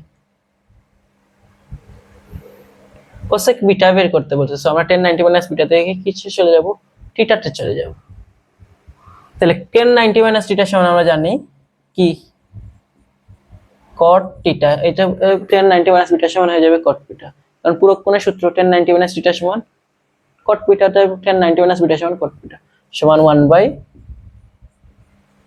cosec β বের করতে বলছে, সো আমরা tan 90 - β থেকে কিসে চলে যাব, থিটাতে চলে যাব। তাহলে tan 90 - θ সমান আমরা জানি কি cot θ, এটা tan 90 - β সমান হয়ে যাবে cot β, কারণ পুরো কোণের সূত্র tan 90 - θ সমান cot β, tan 90 - β সমান cot β সমান 1/√3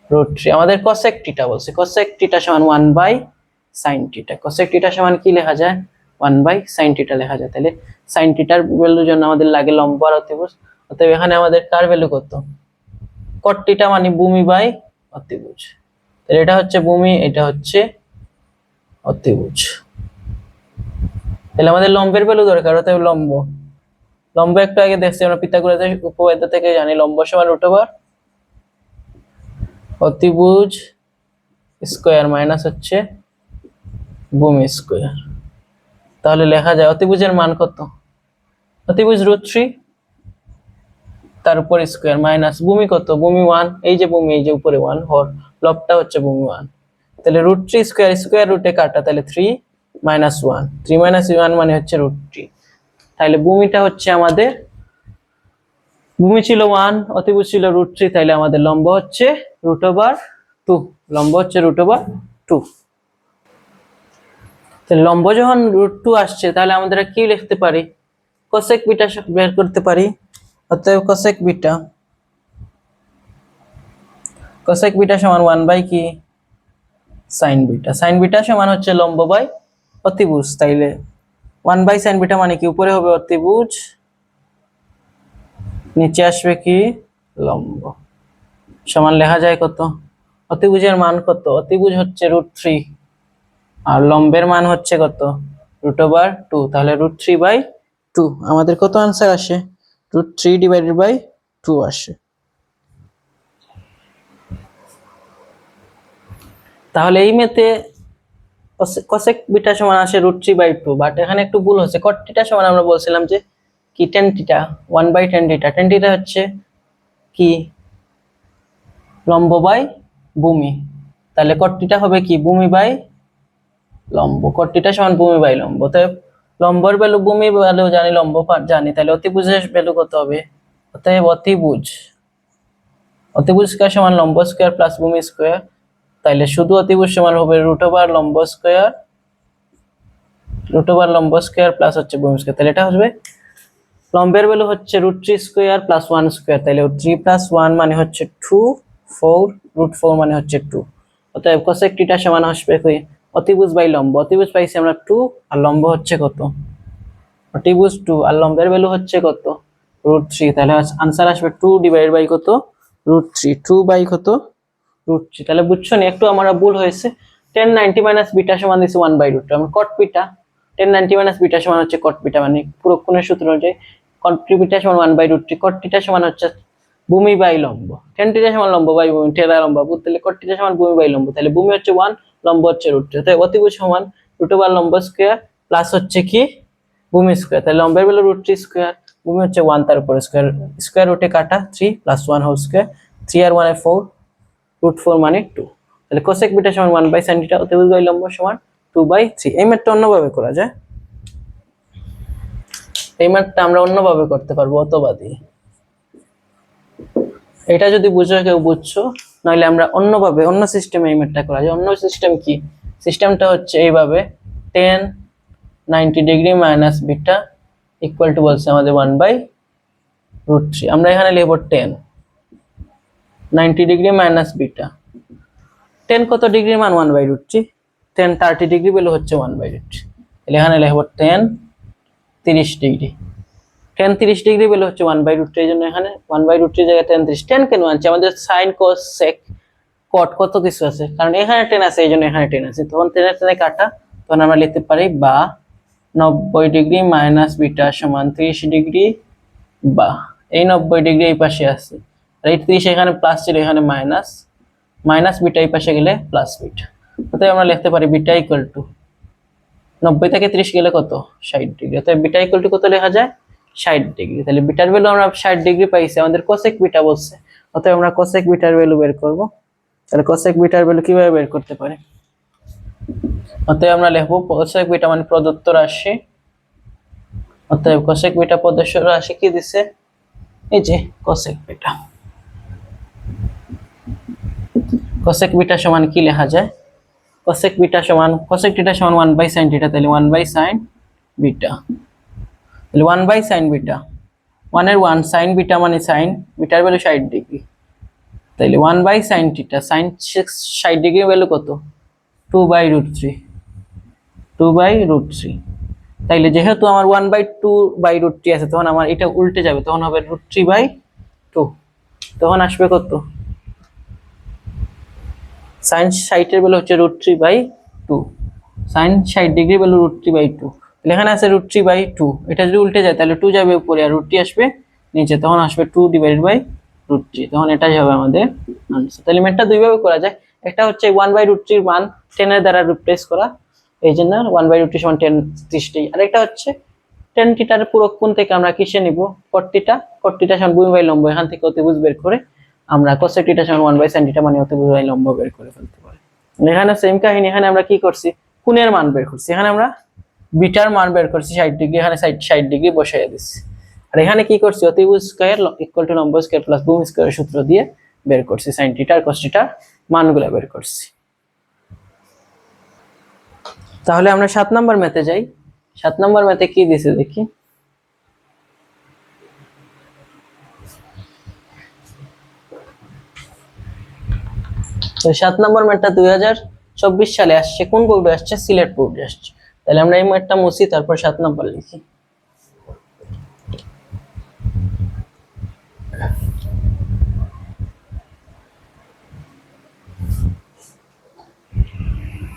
√3 আমাদের cosec থিটা বলছে, cosec থিটা সমান 1/sin থিটা। cosec থিটা সমান কি লেখা যায়? 1/sin থিটা লেখা যায়। তাহলে sin থিটার ভ্যালুর জন্য আমাদের লাগে লম্ব আর অতিভুজ। অতএব এখানে আমাদের কার ভ্যালু কত? cot থিটা মানে ভূমি বাই অতিভুজ। তাহলে এটা হচ্ছে ভূমি, এটা হচ্ছে অতিভুজ। তাহলে আমাদের লম্বের ভ্যালু দরকার, অতএব লম্ব। লম্ব একটু আগে দেখছি আমরা পিথাগোরাসের উপপাদ্য থেকে জানি, লম্ব সমান √, অতিভুজ স্কয়ার মাইনাস হচ্ছে ভূমি স্কয়ার। তাহলে লেখা যায় অতিভুজের মান কত? অতিভুজ √3 তার উপর স্কয়ার মাইনাস ভূমি কত? ভূমি 1, এই যে ভূমি, এই যে উপরে 1, হর লবটা হচ্ছে ভূমি 1। তাহলে √3 স্কয়ার, স্কয়ার রুটে কাটা, তাহলে 3 - 1, 3 - 1 মানে হচ্ছে √3। তাহলে ভূমিটা হচ্ছে আমাদের, ভূমি ছিল 1, অতিভুজ ছিল √3, তাহলে আমাদের লম্ব হচ্ছে √2, লম্ব হচ্ছে √2। তাহলে লম্ব যখন √2 আসছে, তাহলে আমরা কি লিখতে পারি? cosec বিটা বের করতে পারি। অতএব cosec বিটা সমান 1 কি sin বিটা। sin বিটা সমান হচ্ছে লম্ব বাই অতিভুজ। তাইলে 1/sin বিটা মানে কি? উপরে হবে অতিভুজ, নিচে আসবে কি লম্ব, সমান লেখা যায় কত? অতিভুজের মান কত? অতিভুজ হচ্ছে √3 আর লম্বের মান হচ্ছে কত? √2। তাহলে √3/2 আমাদের কত आंसर আসে? √3/2 আসে। তাহলে এই মেতে cosec বিটা সমান আসে √3/2, বাট এখানে একটু ভুল হচ্ছে। cot থিটা সমান আমরা বলছিলাম যে কি tan theta, 1/tan theta. tan theta হচ্ছে কি লম্ব বাই ভূমি, তাহলে cot থিটা হবে কি ভূমি বাই লম্ব। cot থিটা সমান ভূমি বাই লম্ব। অতএব লম্বর ভ্যালু, ভূমি ভ্যালু জানি, লম্ব জানি, তাহলে অতিভুজের ভ্যালু কত হবে? অতএব অতিভুজ স্কয়ার সমান লম্ব স্কয়ার প্লাস ভূমি স্কয়ার। তাহলে শুধু অতিভুজ সমান হবে √, লম্ব স্কয়ার, লম্ব স্কয়ার প্লাস হচ্ছে ভূমি স্কয়ার। তাহলে এটা হবে, লম্বের ভ্যালু হচ্ছে √3 স্কয়ার প্লাস 1 স্কয়ার। তাহলে 3 + 1 মানে হচ্ছে 2, 4, √4 মানে হচ্ছে 2। অতএব cosec থিটা সমান আসবে কি অতিভুজ বাই লম্ব। অতিভুজ পাইছি আমরা 2 আর লম্ব হচ্ছে কত? অতিভুজ 2 আর লম্বের ভ্যালু হচ্ছে কত? √3। তাহলে आंसर আসবে 2 ডিভাইডেড বাই কত? √3। 2 বাই কত? √3। তাহলে বুঝছো না, একটু আমরা ভুল হয়েছে। tan 90 - বিটা সমান দিছি 1/√2। আমরা cot বিটা, tan 90 - বিটা সমান হচ্ছে cot বিটা, মানে পুরো কোণের সূত্র অনুযায়ী cot বিটা সমান 1/√3। cot থিটা সমান হচ্ছে ভূমি বাই লম্ব। tan থিটা সমান লম্ব বাই ভূমি, থিটা লম্ব, তাহলে cot থিটা সমান ভূমি বাই লম্ব। তাহলে ভূমি হচ্ছে 1, লম্ব হচ্ছে √3। তাই অতিভুজ সমান √, লম্ব স্কয়ার প্লাস হচ্ছে কি ভূমি স্কয়ার। তাহলে লম্বের ভ্যালু √3 স্কয়ার, ভূমি হচ্ছে 1, তার উপরে স্কয়ার, স্কয়ার রুটে কাটা 3 + 1 হোল স্কয়ার, 3 আর 1 এ 4, √4 মানে 2। তাহলে cosec বিটা সমান 1/sin থিটা, অতিভুজ বাই লম্ব সমান 2/3। এই ম্যাথটা অন্যভাবে করা যায়, এই ম্যাথটা আমরা অন্যভাবে করতে পারবো অথবা দিয়ে। এটা যদি বুঝো কেউ বুঝছো, নাহলে আমরা অন্যভাবে, অন্য সিস্টেমে এই ম্যাথটা করা যায়। অন্য সিস্টেম কি? সিস্টেমটা হচ্ছে এইভাবে, tan 90 degree minus beta equal to বলছে আমাদের 1/√3। আমরা এখানে লিখব tan 90 degree minus beta. tan কত ডিগ্রির মান? 1/√3। tan 30 ডিগ্রি ভ্যালু হচ্ছে 1/√3। তাহলে এখানে লিখব tan 30 degree. tan 30 degree value হচ্ছে 1/√3, এই জন্য এখানে 1/√3 জায়গায় tan 30। tan কেন আনছে? আমাদের sin cos sec cot কত কিছু আছে, কারণ এখানে tan আছে, এই জন্য এখানে tan আছে। তখন tan কাটা, তখন আমরা লিখতে পারি বা 90 ডিগ্রি মাইনাস বিটা সমান 30 ডিগ্রি, বা এই 90 ডিগ্রি এই পাশে আছে আর এই 30 এখানে প্লাস ছিল, এখানে মাইনাস, মাইনাস বিটা এই পাশে গেলে প্লাস বিটা। অতএব আমরা লিখতে পারি বিটা ইকুয়াল টু 90 থেকে 30 গেলে কত? 60 ডিগ্রি। অতএব বিটা ইকুয়াল টু কত লেখা যায়? 60 ডিগ্রি। তাহলে বিটার ভ্যালু আমরা 60 ডিগ্রি পাইছি, আমাদের cosec বিটা বলছে, অতএব আমরা cosec বিটার ভ্যালু বের করব। তাহলে cosec বিটার ভ্যালু কিভাবে বের করতে পারি? অতএব আমরা লিখব cosec বিটা মানে প্রদত্ত রাশি। অতএব cosec বিটা প্রদত্ত রাশি কি দিছে? এই যে cosec বিটা। cosec বিটা সমান কি লেখা যায়? cosec বিটা সমান, cosec থিটা সমান 1/sin থিটা, তাহলে 1/sin বিটা। তাহলে 1/sin বিটা, 1 এর 1 sin বিটা মানে sin, বিটার ভ্যালু 60 ডিগ্রি। তাইলে 1/sin θ, sin 60° ভ্যালু কত? 2/√3, 2/√3। তাইলে যেহেতু আমার 1/2/√3 আছে, তখন আমার এটা উল্টে যাবে, তখন হবে √3/2। তখন আসবে কত? sin 60 এর ভ্যালু হচ্ছে √3/2, sin 60° ভ্যালু √3/2। তাহলে এখানে আছে √3/2, এটা যদি উল্টে যায় তাহলে 2 যাবে উপরে আর √3 আসবে নিচে, তখন আসবে 2/√3। তখন এটাই হবে আমাদের আনসার। তাহলে ম্যাথটা দুই ভাবে করা যায়, একটা হচ্ছে 1/√3 এর মান 10 এর দ্বারা রিপ্লেস করা, এই জন্য 1/√3 সমান 10 30, আর একটা হচ্ছে tan θ এর পুরো কোণ থেকে আমরা কিসে নিব? cot θ, cot θ সমান ভূমি লম্ব, এখান থেকে অতিভুজ বের করে আমরা cosec θ সমান 1/sin θ মানে অতিভুজ লম্ব বের করে ফেলতে পারি। এখানে সেম কাহিনী, এখানে আমরা কি করছি? কোণের মান বের করছি, এখানে আমরা বিটার মান বের করছি 60°, এখানে 60° বসাইয়া দিচ্ছি। আর এখানে কি করছি? অতিভুজ স্কয়ার ইকুয়াল টু লম্ব স্কয়ার প্লাস ভূমি স্কয়ারের সূত্র দিয়ে বের করছি sin θ আর cos θ মানগুলো বের করছি। তাহলে আমরা 7 নম্বর ম্যাথে যাই। 7 নম্বর ম্যাথে কি দিয়েছে দেখি। তো 7 নম্বর ম্যাথটা 2024 সালে আসছে, কোন বোর্ডে আসছে? সিলেট বোর্ডে আসছে। তাহলে আমরা এই ম্যাথটা মুছি, তারপর 7 নম্বর লিখি।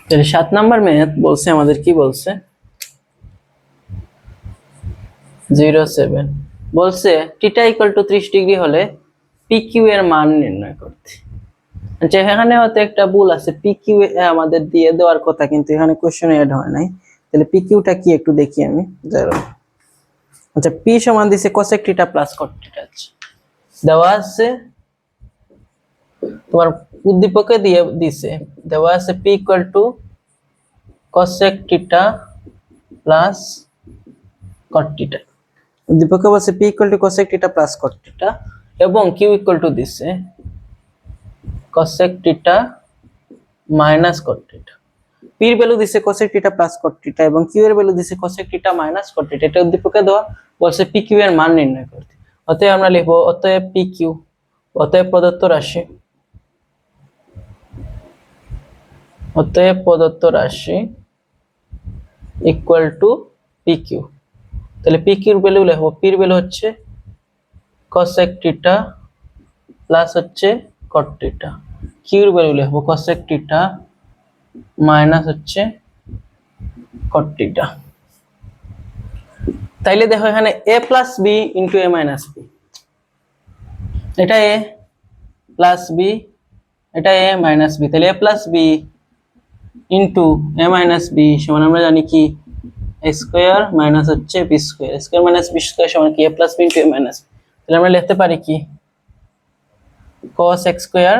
তাহলে 7 নম্বর ম্যাথ বলছে আমাদের, কি বলছে? 07 বলছে θ = 30° হলে PQ এর মান নির্ণয় করতে। আচ্ছা, এখানে হয়তো একটা ভুল আছে, PQ আমাদের দিয়ে দেওয়ার কথা, কিন্তু এখানে কোশ্চেনে অ্যাড হয় নাই। তাহলে PQ টা কি একটু দেখি আমি। আচ্ছা, P সমান দিছে cosec θ প্লাস cot θ আছে, দেওয়া আছে তোমার উদ্দীপকে দিয়ে দিছে, দেওয়া আছে P = cosec θ প্লাস cot θ। উদ্দীপকে বলছে P = cosec θ প্লাস cot θ এবং Q = দিছে cosec θ মাইনাস cot θ। P এর ভ্যালু দিছে cosec θ প্লাস cot θ এবং Q এর ভ্যালু দিছে cosec θ মাইনাস cot θ। এটা উদ্দীপকে দেওয়া, বলছে PQ এর মান নির্ণয় করতে। অতএব আমরা লিখব, অতএব PQ, অতএব প্রদত্ত রাশি, অতএব প্রদত্ত রাশি ইকুয়াল টু PQ। তাহলে PQ এর ভ্যালু লিখব, P এর ভ্যালু হচ্ছে cosec θ প্লাস হচ্ছে cot θ, Q এর ভ্যালু লিখব cosec θ মাইনাস হচ্ছে cot θ। তাইলে দেখো এখানে a plus b into a minus b, এটা a প্লাস b, এটা a মাইনাস b। তাহলে a plus b into a minus b সমান আমরা জানি কি a স্কয়ার মাইনাস হচ্ছে b square, square minus b square সমান কি a plus b into a minus. তাহলে আমরা লিখতে পারি কি cos x square,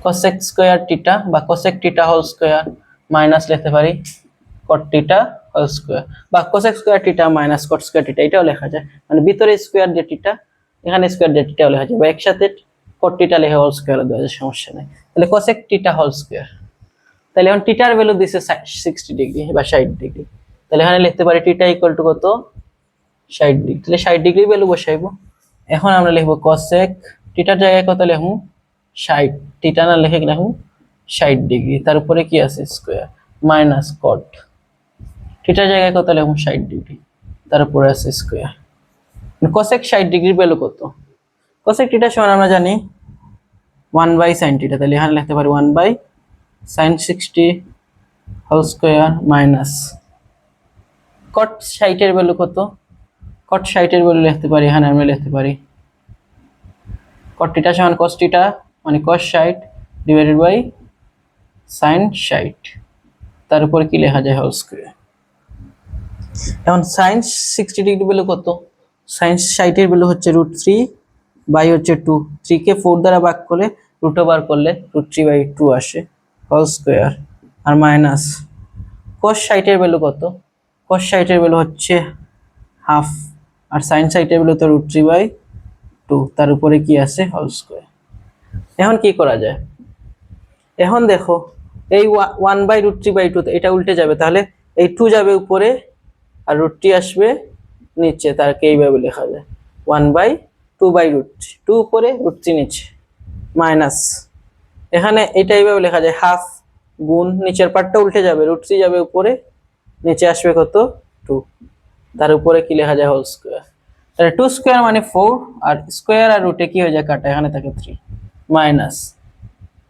cos x square θ বা cosec θ হোল স্কয়ার মাইনাস লিখতে পারি cot θ হোল স্কয়ার বা cosec square θ minus cot square θ, এটাও লেখা যায়। মানে ভিতরে স্কয়ার যে θ, এখানে স্কয়ার যে θ লেখা যায়, বা একসাথে cot θ লেখা হোল স্কয়ার দেওয়া যায়, সমস্যা নাই। তাহলে cosec θ হোল স্কয়ার, তাহলে এখন θ এর ভ্যালু দিছে 60° বা 60°। তাহলে এখানে লিখতে পারি θ = কত? 60°। তাহলে 60° ভ্যালু বসাইবো। এখন আমরা লিখব cosec θ এর জায়গায় কত লিখব? 60, θ না লিখে লিখব 60°, তার উপরে কি আছে? স্কয়ার মাইনাস cot θ এর জায়গায় কত লিখব? 60°, তার উপরে আছে স্কয়ার। cosec 60° ভ্যালু কত? cosec θ সমান আমরা জানি 1/sin θ, তাহলে এখানে লিখতে পারি 1/sin 60 whole square minus cot 60 এর ভ্যালু কত? cot 60 এর ভ্যালু লিখতে পারি, এখানে আমরা লিখতে পারি cot θ সমান cos θ মানে cos 60 ডিভাইডেড বাই sin 60, তার উপর কি লেখা যায়? Whole square. এখন sin 60° ভ্যালু কত? sin 60 এর ভ্যালু হচ্ছে √3 বাই হচ্ছে 2, 3 কে 4 দ্বারা ভাগ করে রুট ওভার করলে √3/2 আসে হোল স্কয়ার, আর মাইনাস cos 60 এর ভ্যালু কত? cos 60 এর ভ্যালু হচ্ছে হাফ, আর sin 60 এর ভ্যালু তো √3/2, তার উপরে কি আছে? Whole square. এখন কি করা যায়? এখন দেখো এই 1/√3/2 এটা উল্টে যাবে, তাহলে এই 2 যাবে উপরে আর √3 আসবে নিচে, তারকে এইভাবে লেখা যায় 1/√3/2। 2/√3, 2 উপরে √3 নিচে মাইনাস, এখানে এটা এইভাবে লেখা যায় হাফ গুণ নিচের পার্টটা উল্টে যাবে, √3 যাবে উপরে, নিচে আসবে কত 2, তার উপরে কি লেখা যায় হোল স্কয়ার। তাহলে 2 স্কয়ার মানে 4, আর স্কয়ার আর রুটে কি হয়ে যায় কাটা, এখানে থাকে 3 মাইনাস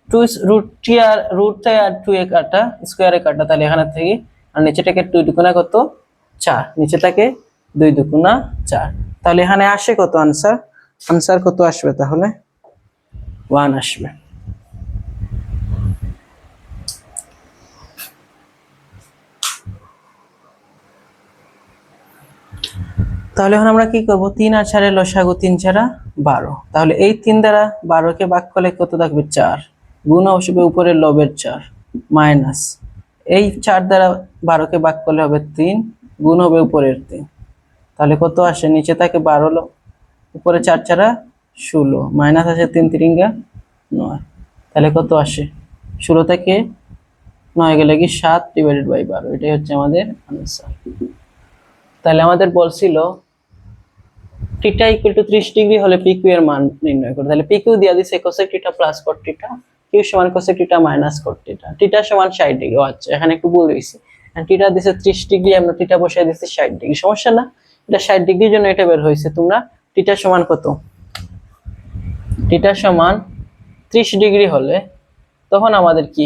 2 √3 আর √3 আর 2 এ কাটা, স্কয়ারে কাটা, তাহলে এখানে থেকে আর নিচে থেকে 2 দুগুণা কত 4, নিচে থেকে 2 দুগুণা 4, তাহলে এখানে আসে কত আনসার কত আসবে, তাহলে 1 আসবে। তাহলে এখন আমরা কি করব, 3 আর 4 এর লসাগু, 3 4 12, তাহলে এই 3 দ্বারা 12 কে ভাগ করলে কত থাকবে 4, গুণ হবে উপরের লবের 4 মাইনাস এই 4 দ্বারা 12 কে ভাগ করলে হবে 3, গুণ হবে উপরের 3, তাহলে কত আসে, নিচে থাকে 12, উপরে 4 4 16, মাইনাস আসে 3 3 9, তাহলে কত আসে 16 থেকে 9 গেলে কি 7/12, এটাই হচ্ছে আমাদের আনসার। তাহলে আমাদের বলছিল থিটা ইকুয়াল টু 30 ডিগ্রি হলে পি কিউ এর মান নির্ণয় করো, তাহলে পি কিউ দিয়া দিছে cosec theta plus cot theta, Q সমান cosec theta minus cot theta, theta সমান 60 ডিগ্রি। আচ্ছা এখানে একটু ভুল হইছে, থিটা দিছে 30 ডিগ্রি, আমরা থিটা বসাই দিছি 60 ডিগ্রি, সমস্যা না, এটা 60 ডিগ্রির জন্য এটা বের হইছে। তোমরা থিটা সমান কত, থিটা সমান 30 ডিগ্রি হলে তখন আমাদের কি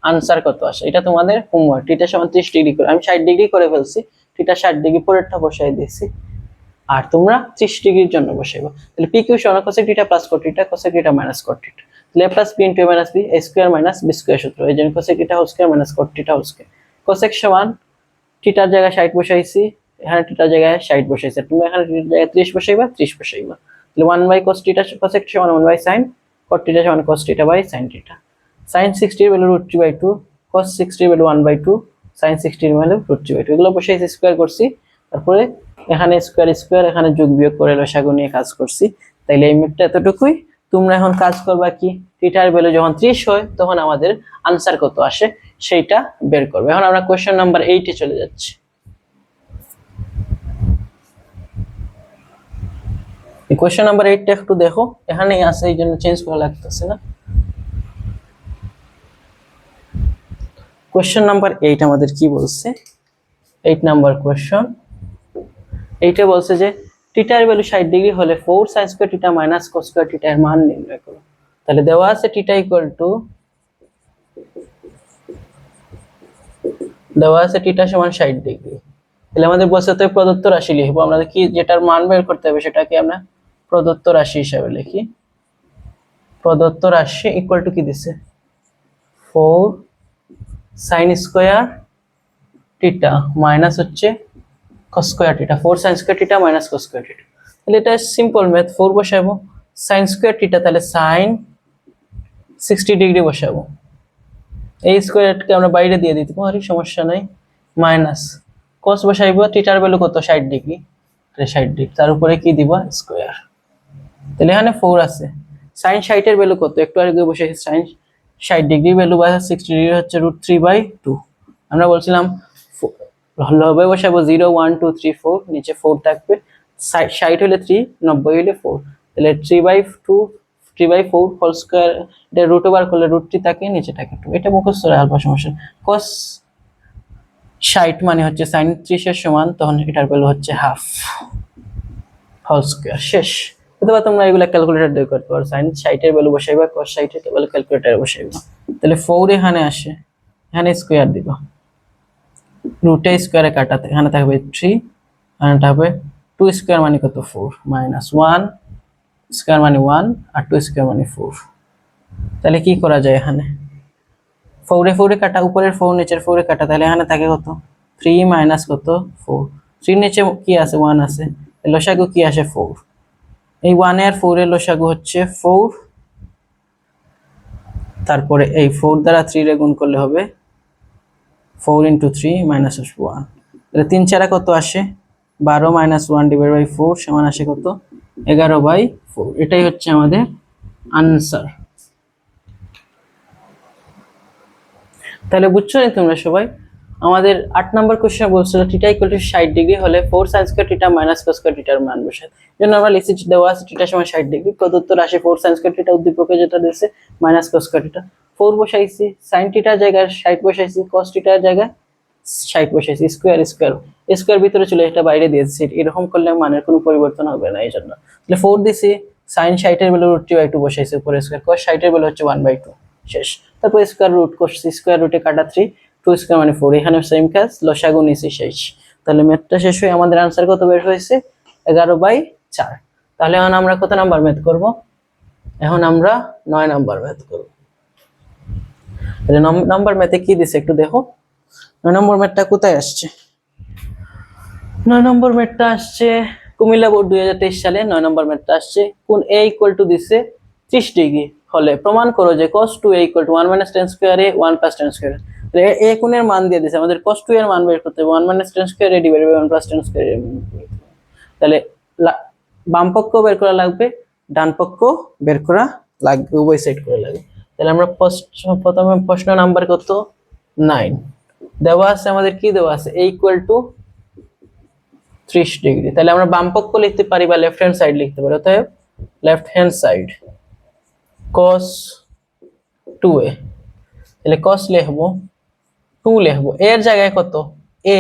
আনসার কত আসে, এটা তোমাদের হোমওয়ার্ক। থিটা সমান 30 ডিগ্রি করে, আমি 60 ডিগ্রি করে ফেলছি, থিটা 60 ডিগ্রি পরেরটা বসাই দিয়েছি, আর তোমরা 30 ডিগ্রির জন্য বসাইবা। তাহলে পি কিউ সমান cosec theta plus cot theta, cosec theta minus cot theta, তাহলে a plus b into a minus b, a square minus b square সূত্র, এই জন্য cosec theta whole square minus cot theta whole square. Cosec সমান থিটার জায়গায় 60 বসাইছি, এখানে থিটার জায়গায় 60 বসাইছি, তোমরা এখানে থিটার জায়গায় 30 বসাইবা, 30 বসাইবা, তাহলে 1/cos থিটা, কোসেক সমান 1/sin, কট থিটা সমান cos theta by sin theta. sin 60 এর ভ্যালু √3/2, cos 60 এর ভ্যালু 1/2, sin 60 এর ভ্যালু √3/2, এগুলো বসাইছি, স্কয়ার করছি, তারপরে এখানে স্কয়ার স্কয়ার, এখানে যোগ বিয়োগ করে লসাগু নিয়ে কাজ করছি। তাইলে এই মিটটা এতটুকুই। তোমরা এখন কাজ করবা কি, থিটার ভ্যালু যখন 30 হয় তখন আমাদের আনসার কত আসে সেইটা বের করবে। এখন আমরা কোশ্চেন নাম্বার 8 এ চলে যাচ্ছি। এই কোশ্চেন নাম্বার 8 টা একটু দেখো, এখানেই আছে, এই জন্য চেঞ্জ করা লাগতেছে না। কোশ্চেন নাম্বার 8 আমাদের কি বলছে, 8 নাম্বার কোশ্চেন, এইটা বলছে যে থিটার ভ্যালু 60 ডিগ্রি হলে 4 sin square theta minus cos square theta এর মান নির্ণয় করো। তাহলে দেওয়া আছে থিটা ইকুয়াল টু, দেওয়া আছে থিটা সমান 60 ডিগ্রি, তাহলে আমাদের বলছে তো প্রদত্ত রাশি লিখবো, আমাদের কি যেটার মান বের করতে হবে সেটাকে আমরা প্রদত্ত রাশি হিসাবে লিখি। প্রদত্ত রাশি ইকুয়াল টু কি দিছে, 4 sin স্কয়ার থিটা মাইনাস হচ্ছে cos square theta, 4 sin square theta minus cos square theta, তাহলে এটা সিম্পল ম্যাথ, 4 বসাবো, sin স্কয়ার থিটা তাহলে sin 60 ডিগ্রি বসাবো, এই স্কয়ারকে আমরা বাইরে দিয়ে দিতে পারি, সমস্যা নাই, মাইনাস cos বসাইবো, থিটার ভ্যালু কত 60 ডিগ্রি, তাহলে 60 ডিগ্রি, তার উপরে কি দিবা স্কয়ার, তাহলে এখানে 4 আছে, sin 60 এর ভ্যালু কত, একটু আগে বসেছি, sin 60 ডিগ্রি ভ্যালু বা 60 ডিগ্রি হচ্ছে √3/2, আমরা বলছিলাম লবে বসাবো 0 1 2 3 4, নিচে 4 থাকবে, 60 হলে 3, 90 হলে 4, তাহলে 3/2 3/4 হোল স্কয়ার, এটা রুট ওভার করলে √3 থাকে, নিচে থাকে 2, এটা মুখস্থ রাখবা, সমস্যা। cos 60 মানে হচ্ছে sin 30 এর সমান, তখন এটার ভ্যালু হচ্ছে হাফ হোল স্কয়ার, শেষ। অথবা তোমরা এগুলা ক্যালকুলেটর দিয়ে করতে পারো, sin 60 এর ভ্যালু বসাইবা, cos 60 এর ভ্যালু ক্যালকুলেটরে বসাইবা, তাহলে 4 এখানে আসে, এখানে স্কয়ার দিবা, রুটে স্কয়ারে কাটাতে এখানে থাকবে 3, এখানে থাকবে 2 স্কয়ার মানে কত 4, মাইনাস 1 স্কয়ার মানে 1, আর 2 স্কয়ার মানে 4, তাহলে কি করা যায়, এখানে 4 এ 4 এ কাটা, উপরের 4 নিচের 4 এ কাটা, তাহলে এখানে থাকে কত 3 মাইনাস কত 4, 3 নিচে কি আছে 1 আছে, লসাগু কি আসে 4, এই 1 এর 4 এর লসাগু হচ্ছে 4, তারপরে এই 4 দ্বারা 3 রে গুণ করলে হবে 4 × 3 মাইনাস 1, তাহলে 3 4 কত আসে 12 মাইনাস 1/4 সমান আসে কত 11/4, এটাই হচ্ছে আমাদের আনসার। তাহলে বুঝছো না তোমরা সবাই, আমাদের 8 নম্বর কোশ্চেন বলছিল থিটা ইকুয়াল টু 60 ডিগ্রি হলে 4 sin square theta minus cos square থিটার মান বসাই। জন্য আমরা লিখছি দেওয়া আছে থিটা সমান 60 ডিগ্রি, প্রদত্ত রাশি 4 sin স্কয়ার থিটা উদ্দীপকে যেটা দিয়েছে মাইনাস cos স্কয়ার থিটা, 4 বসাইছি, sin থিটার জায়গায় 60 বসাইছি, cos থিটার জায়গায় 60 বসাইছি, স্কয়ার স্কয়ার স্কয়ার ভিতরে চলে এটা বাইরে দিয়েছি, এরকম করলে মানের কোনো পরিবর্তন হবে না। এই জন্য তাহলে 4 দিছি, sin 60 এর ভ্যালু √2/2 বসাইছি উপরে স্কয়ার, cos 60 এর ভ্যালু হচ্ছে 1/2 শেষ। তারপর স্কয়ার রুট করছি, স্কয়ার রুটে কাটা 3, 2 স্কয়ার মানে 4, এখানে সেম কাজ, লসাগু নিছি শেষ। তাহলে ম্যাথটা শেষ হয়ে আমাদের आंसर কত বের হয়েছে 11/4। তাহলে এখন আমরা কত নাম্বার ম্যাথ করব? এখন আমরা 9 নাম্বার ম্যাথ করব। তাহলে নাম্বার ম্যাথে কি দিছে একটু দেখো। 9 নম্বর ম্যাথটা কোথায় আসছে? 9 নম্বর ম্যাথটা আসছে কুমিল্লা বোর্ড 2023 সালে 9 নম্বর ম্যাথটা আসছে কোণ a ইকুয়াল টু দিছে 30 ডিগ্রি হলে প্রমাণ করো যে cos 2a equal to 1 - tan square a 1 + tan square. তাহলে a কোণের মান দিয়ে দিছে, আমাদের cos 2 এর মান বের করতে হবে 1 - tan square a divided by 1 + tan square a। তাহলে বাম পক্ষ বের করা লাগবে, ডান পক্ষ বের করা লাগবে, উভয় সাইড করে লাগবে। তাহলে আমরা প্রথমে প্রশ্ন নাম্বার কত 9 দেওয়া আছে, আমাদের কি দেওয়া আছে a ইকুয়াল টু 30 ডিগ্রি। তাহলে আমরা বাম পক্ষ লিখতে পারি বা লেফট হ্যান্ড সাইড লিখতে পারি, অতএব left hand side cos 2a, তাহলে cos লিখবো 2 লিখবো, এর জায়গায় কত a,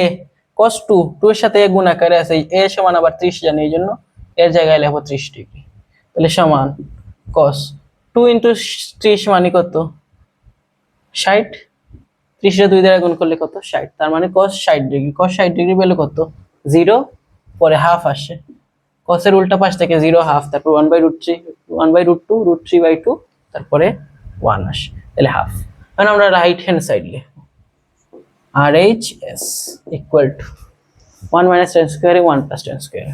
cos 2 2 এর সাথে a গুণ আকারে আছে, a সমান আবার 30 জানি, এইজন্য এর জায়গায় লিখবো 30 ডিগ্রি। তাহলে সমান cos 2 * 30 মানে কত 60, 30 এর 2 দ্বারা গুণ করলে কত 60, তার মানে cos 60 degree. cos 60 degree value কত 0, পরে হাফ আসে, cos এর উল্টা পাশ থেকে 0 হাফ, তারপর 1/√3 1/√2 √3/2, তারপরে 1 আসে, তাহলে হাফ। এখন আমরা রাইট হ্যান্ড সাইড লিখব RHS equal to 1 - tan square 1 + tan square.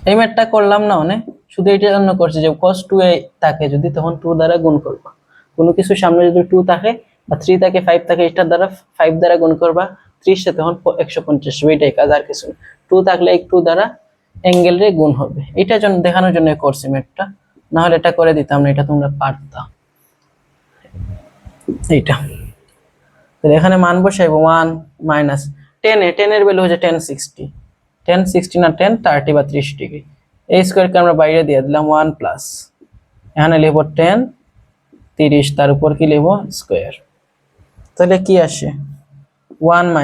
এই ম্যাথটা করলাম না মানে শুধু এটার জন্য করছি যে cos 2a থাকে যদি তখন 2 দ্বারা গুণ করবা, কোনো কিছু সামনে যদি 2 থাকে বা 3 থাকে 5 থাকে এটার দ্বারা 5 দ্বারা গুণ করবা, 30 তে তখন 150 হবে, এটাই কাজ আর কিছু না। 2 থাকলে এই 2 দ্বারা অ্যাঙ্গেল রে গুণ হবে, এটার জন্য দেখানোর জন্য করছি ম্যাথটা, না হলে এটা করে দিতাম না, এটা তোমরা পারতা। এইটা তাহলে এখানে মান বসাইবো 1 - 10 এর ভ্যালু হচ্ছে 10 60 না 10 30 বা 30 ডিগ্রি, এই স্কয়ারকে আমরা বাইরে দিয়ে দিলাম 1 প্লাস, এখানে লিখব 10 30, তার উপর কি লিখব স্কয়ার। তাহলে কি আসে 1 -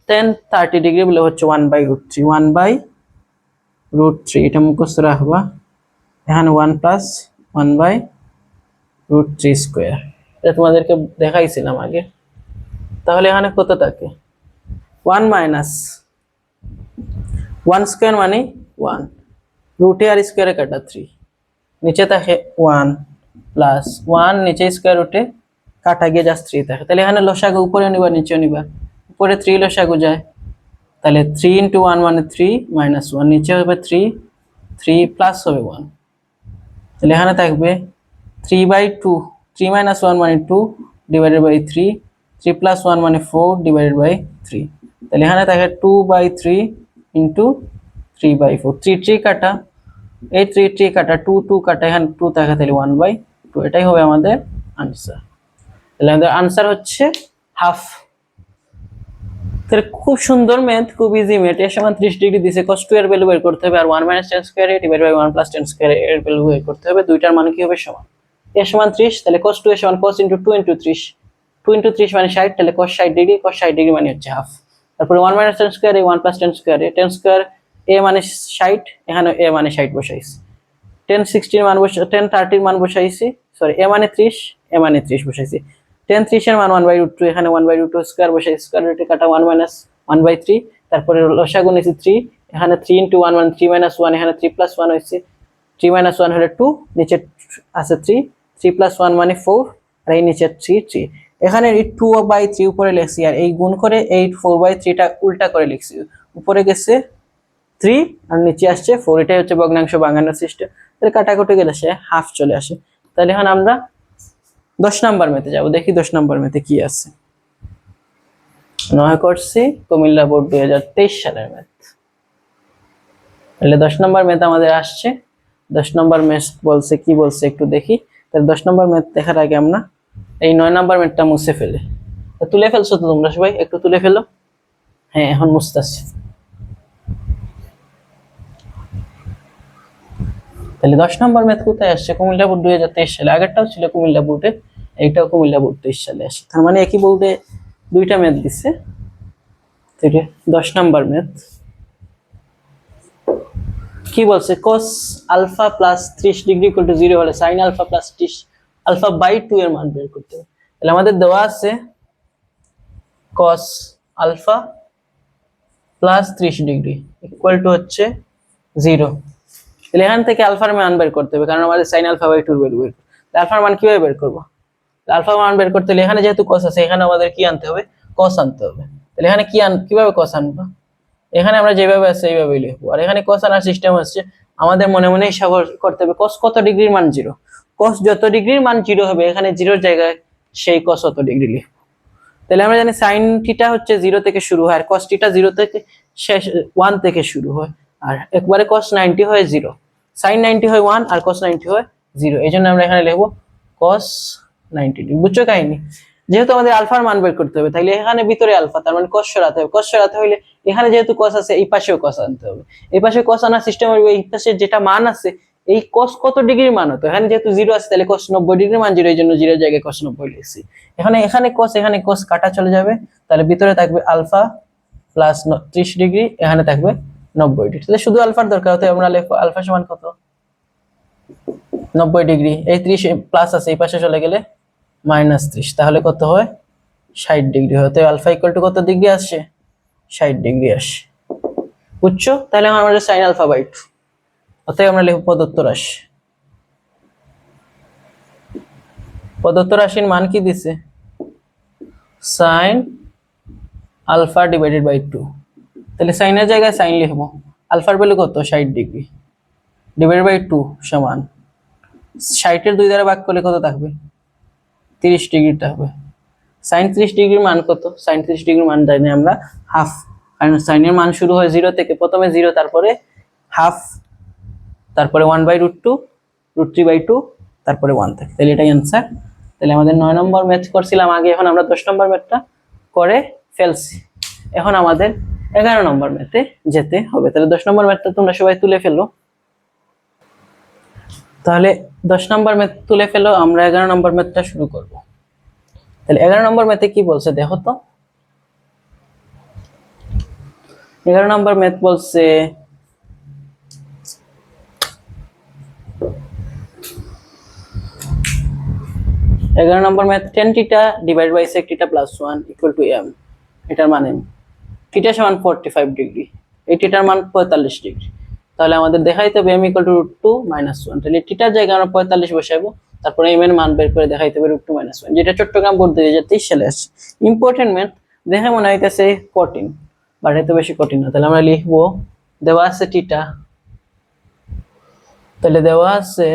10 30 ডিগ্রি বলে হচ্ছে 1/√3 1/√3, এটা মুখস্থ রাখবা। এখানে 1 প্লাস 1/√3 স্কয়ার, এটা তোমাদেরকে দেখাইছিলাম আগে। তাহলে এখানে কত থাকে 1 - 1 স্কয়ার মানে 1, রুটে আর স্কয়ারে কাটা 3, নিচে থাকে 1 প্লাস 1, নিচে স্কয়ার রুটে কাটা গিয়ে জাস্ট 3 থাকে। তাহলে এখানে লসাগু উপরে নিবা নিচে নিবা, উপরে 3 লসাগু যায়, তাহলে 3 × 1 মানে 3 - 1, নিচে হবে 3 3 প্লাস হবে 1, তাহলে এখানে থাকবে 3/2, 3 - 1 মানে 2 ডিভাইডেড বাই 3, 3 প্লাস 1 মানে 4 ডিভাইডেড বাই 3, তাহলে এখানে থাকে 2/3 ইনটু 3/4, 3 3 কাটা, এই 3 3 কাটা, 2 2 কাটা, এখানে 2 থাকে, তাহলে 1/2, এটাই হবে আমাদের आंसर। তাহলে আমাদের आंसर হচ্ছে হাফ। তাহলে খুব সুন্দর ম্যাথ, খুব ইজি ম্যাথ। এর সমান 30 ডিগ্রি দিছে, cos 2 এর ভ্যালু বের করতে হবে, আর 1 - tan square a divided by 1 + tan square এর ভ্যালু বের করতে হবে, দুইটার মান কি হবে সমান। এর সমান 30, তাহলে cos 2 এর সমান cos * 2 * 30, 2 * 30 মানে 60, তাহলে cos 60 ডিগ্রি, cos 60 ডিগ্রি মানে হচ্ছে হাফ। তারপরে 1 - tan square a 1 + tan square a, tan square a মানে 60, এখানে a মানে 60 বসাইছি, 10 60 এর মান 10 30 এর মান বসাইছি, সরি a মানে 30, a মানে 30 বসাইছি, 10 30 এর মান 1/√2, এখানে 1/√2 স্কয়ার বসাই, স্কয়ার রুটে কাটা 1 - 1/3, তারপরে লসাগু নিয়েছি 3, এখানে 3 × 1 মানে 3 - 1, এখানে 3 + 1 হইছে, 3 - 1 হলে 2, নিচে আছে 3, 3 + 1 মানে 4, আর এই নিচে 3 3, এখানে এই 2/3 উপরে লিখছি, আর এই গুণ করে এই 4/3 টা উল্টা করে লিখছি, উপরে গেছে 3 আর নিচে আসছে 4, এটাই হচ্ছে ভগ্নাংশ ভাঙানোর সিস্টেম। তাহলে কাটাকুটি গেলে সে হাফ চলে আসে। তাহলে এখন আমরা 10 নাম্বার ম্যাথে যাব, দেখি 10 নাম্বার ম্যাথে কি আছে। নয় করছি কুমিল্লা বোর্ড 2023 সালের ম্যাথ। তাহলে 10 নাম্বার ম্যাথ আমাদের আসছে। 10 নাম্বার ম্যাথ বলছে কি বলছে একটু দেখি। তাহলে 10 নাম্বার ম্যাথ দেখার আগে আমরা এই 9 নাম্বার ম্যাথটা মুছে ফেলি। তুলে ফেলছো তো তোমরা সবাই, একটু তুলে ফেলো। হ্যাঁ এখন মুছতাছি। তাহলে 10 নম্বর ম্যাথ কোথায় আসছে? কুমিল্লা বোর্ড 2023 সালে, আগেরটাও ছিল কুমিল্লা বোর্ডে, এইটাও কুমিল্লা বোর্ড 23 সালে আসে। তার মানে একই বলতে দুইটা ম্যাথ দিচ্ছে। 10 নম্বর ম্যাথ কি বলছে? cos alpha plus 30 degree equal to 0 হলে sin alpha plus 30 alpha by 2 এর মান বের করতে হবে। তাহলে আমাদের দেওয়া আছে cos alpha plus 30 degree equal to হচ্ছে 0। তাহলে এখান থেকে আলফার মান বের করতে হবে, কারণ আমাদের sin আলফা বাই 2 বের করব। আলফার মান কিভাবে বের করব? আলফা মান বের করতে হলে এখানে যেহেতু cos আছে, এখানে আমাদের কি আনতে হবে? cos আনতে হবে। তাহলে এখানে কিভাবে cos আনবো? এখানে আমরা যেভাবে আছে এইভাবেই লিখবো। আর এখানে cos আনার সিস্টেম হচ্ছে আমাদের মনে মনে হিসাব করতে হবে cos কত ডিগ্রির মান 0। cos যত ডিগ্রির মান 0 হবে, এখানে 0 এর জায়গায় সেই cos কত ডিগ্রি লিখবো। তাহলে আমরা জানি sin থিটা হচ্ছে 0 থেকে শুরু হয়, আর cos থিটা 0 থেকে শেষ 1 থেকে শুরু হয়, আর একবারে cos 90 হয় 0, sin 90 হয় 1 আর cos 90 হয় 0। এইজন্য আমরা এখানে লিখবো cos 90 ডিগ্রি। বুঝছো কাহিনী? যেহেতু আমাদের আলফার মান বের করতে হবে, তাহলে এখানে ভিতরে আলফা, তার মানে cos সরাতে হবে। cos সরাতে হলে এখানে যেহেতু cos আছে, এই পাশেও cos আনতে হবে। এই পাশে cos আনার সিস্টেম হবে এই পাশে যেটা মান আছে এই cos কত ডিগ্রির মান হতো, এখানে যেহেতু 0 আছে তাহলে cos 90 ডিগ্রির মান 0, এই জন্য 0 এর জায়গায় cos 90 লিখছি। এখানে cos কাটা চলে যাবে, তাহলে ভিতরে থাকবে আলফা প্লাস 30 ডিগ্রি, এখানে থাকবে 90 ডিগ্রি। তাহলে শুধু আলফার দরকার হতে আমরা লিখবো আলফা সমান কত? 90 ডিগ্রি। এই 30 প্লাস আছে, এই পাশে চলে গেলে -30, তাহলে কত হয়? 60 ডিগ্রি হয়। তাই আলফা ইকুয়াল টু কত ডিগ্রি আসে? 60 ডিগ্রি আসে। বুঝছো? তাহলে আমাদের sin আলফা বাই 2, অতএব আমরা লিখব প্রদত্ত রাশি। প্রদত্ত রাশির মান কি দিছে? sin alpha divided by 2। তাহলে sin এর জায়গায় sin লিখবো। আলফার ভ্যালু কত? 60 ডিগ্রি ডিভাইডেড বাই 2 সমান 60 এর 2 দ্বারা ভাগ করলে কত থাকবে? 30 ডিগ্রিটা হবে। sin 30 ডিগ্রির মান কত? sin 30 ডিগ্রির মান জানি আমরা হাফ, কারণ sin এর মান শুরু হয় 0 থেকে, প্রথমে 0 তারপরে হাফ, তারপরে 1/√2 √3/2 তারপরে 1 থাকে। তাহলে এটাই आंसर। তাহলে আমাদের 9 নম্বর ম্যাথ করছিলাম আগে, এখন আমরা 10 নম্বর ম্যাথটা করে ফেলছি। এখন আমাদের 11 নম্বর ম্যাথে যেতে হবে। তাহলে 10 নম্বর ম্যাথটা তোমরা সবাই তুলে ফেলো। তাহলে 10 নম্বর ম্যাথ তুলে ফেলো, আমরা 11 নম্বর ম্যাথটা শুরু করব। তাহলে 11 নম্বর ম্যাথে কি বলছে দেখো তো। 11 নম্বর ম্যাথ বলছে 11 number math tan theta divide by sec theta plus 1 equal to m। এটার মানে থিটা সমান 45 ডিগ্রি, এই থিটার মান 45 ডিগ্রি। তাহলে আমাদের দেখাইতে হবে m ইকুয়াল টু √2 - 1। তাহলে থিটার জায়গায় আমরা 45 বসাবো, তারপরে m এর মান বের করে দেখাইতে হবে √2 - 1, যেটা চট্টগ্রাম বোর্ড 2023 সালে আসছে। ইম্পর্টেন্ট ম্যাথ, দেখে মনে হইতেছে কঠিন, বাট এত বেশি কঠিন না। তাহলে আমরা লিখবো দেওয়া আছে থিটা, তাহলে দেওয়া আছে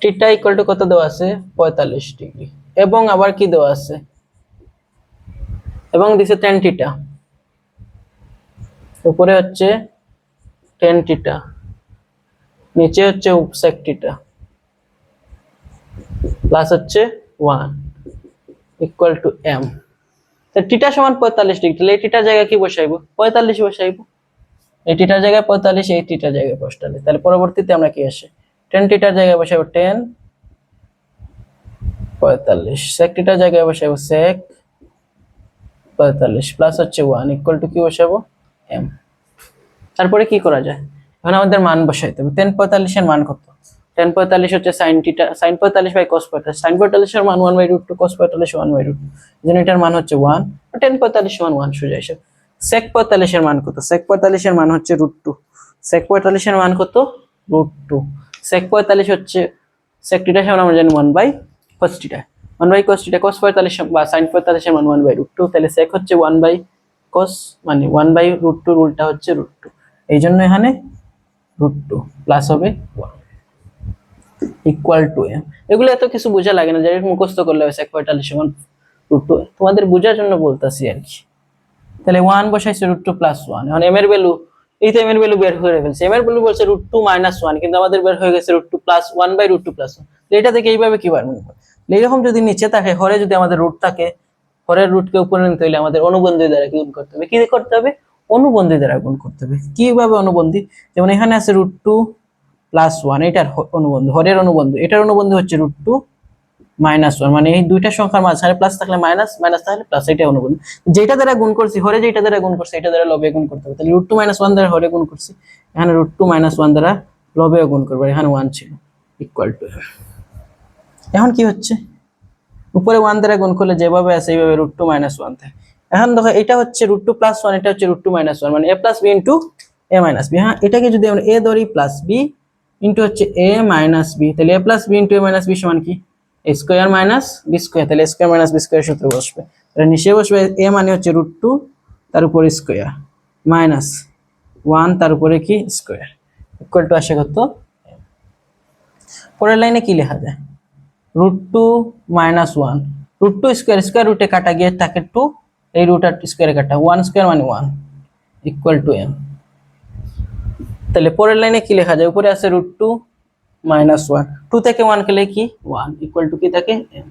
থিটা ইকুয়াল টু কত দেওয়া আছে? 45 ডিগ্রি, এবং আবার কি দেওয়া আছে? এবং দিছে tan থিটা, উপরে হচ্ছে tan থিটা, নিচে হচ্ছে sec থিটা, প্লাস হচ্ছে 1 ইকুয়াল টু m। তো থিটা সমান 45 ডিগ্রি, তাহলে এই থিটার জায়গায় কি বসাইবো? 45 বসাইবো। এই থিটার জায়গায় 45, এই থিটার জায়গায় বসালে তাহলে পরবর্তীতে আমরা কি আসে? tan থিটার জায়গায় বসাবো tan 45, sec থিটার জায়গায় বসাবো sec 45, প্লাস হচ্ছে 1 ইকুয়াল টু কি বসাবো? m। তারপরে কি করা যায়? এখন আমাদের মান বসাইতে হবে। tan 45 এর মান কত? tan 45 হচ্ছে sin theta, sin 45 by cos 45, sin 45 এর মান 1/√2, cos 45 1/√2, এজন্য এটার মান হচ্ছে 1, আর tan 45 সমান 1 সোজা হিসাব। sec 45 এর মান কত? sec 45 এর মান হচ্ছে √2, sec 45 এর মান কত? √2। sec 45 হচ্ছে sec থিটা সমান আমরা জানি 1/cos theta, 1/cos theta, cos 45 বা sin 45 এর মান 1/√2, তাহলে sec হচ্ছে 1/cos, মানে 1/√2 উল্টা হচ্ছে √2, এই জন্য এখানে √2 প্লাস হবে 1 ইকুয়াল টু m। এগুলো এত কিছু বোঝা লাগে না, ডাইরেক্ট মুখস্থ করলে হবে sec 45 সমান √2, তোমাদের বোঝার জন্য বলতাছি আর কি। তাহলে 1 বসাইছে √2 প্লাস 1, এখন m এর ভ্যালু, এই তো m এর ভ্যালু বের করে ফেলছে। m এর ভ্যালু বলছে √2 - 1, কিন্তু আমাদের বের হয়ে গেছে √2 প্লাস 1/√2 প্লাস 1। তো এটা থেকে এইভাবে কি বার করব? এইরকম যদি নিচে থাকে, হরে যদি আমাদের রুট থাকে, হরের রুটকে উপরে নিতে হলে আমাদের অনুবন্ধী দ্বারা গুণ করতে হবে। কি করতে হবে? অনুবন্ধী দ্বারা গুণ করতে হবে। কিভাবে অনুবন্ধী? যেমন এখানে আছে √2 + 1, এটার অনুবন্ধী, হরের অনুবন্ধী, এটার অনুবন্ধী হচ্ছে √2 - 1, মানে এই দুইটা সংখ্যার মাঝখানে প্লাস থাকলে মাইনাস, মাইনাস থাকলে প্লাস, এটা অনুবন্ধী। যেটা দ্বারা গুণ করছি, হরে যেটা দ্বারা গুণ করছি, এটা দ্বারা লবে গুণ করতে হবে। তাহলে √2 - 1 দ্বারা হরে গুণ করছি, এখানে √2 - 1 দ্বারা লবে গুণ করব, এখানে 1 ছিল, ইকুয়াল টু। এখন কি হচ্ছে? উপরে 1 দ্বারা গুণ করলে যেভাবে আছে এইভাবে √2 - 1 থাকে। এখন দেখো এটা হচ্ছে √2 + 1, এটা হচ্ছে √2 - 1, মানে a + b * a - b। হ্যাঁ, এটাকে যদি আমরা a ধরি প্লাস b ইনটু হচ্ছে a - b, তাহলে a + b * a - b সমান কি? a square minus b square, তাহলে a square minus b square সূত্র বসবে। তাহলে নিচে বসবে a মানে হচ্ছে √2 তার উপরে স্কয়ার মাইনাস 1 তার উপরে কি স্কয়ার, ইকুয়াল টু আসে কত? পরের লাইনে কি লেখা যায়? √2 - 1, √2 স্কয়ার, স্কয়ার রুটে কাটা গিয়ে থাকে 2, এই রুট আর স্কয়ারে কাটা 1 স্কয়ার মানে 1, ইকুয়াল টু m। তাহলে পরের লাইনে কি লেখা যায়? উপরে আছে √2 - 1, 2 থেকে 1 গেলে কি 1, ইকুয়াল টু কি থাকে? m।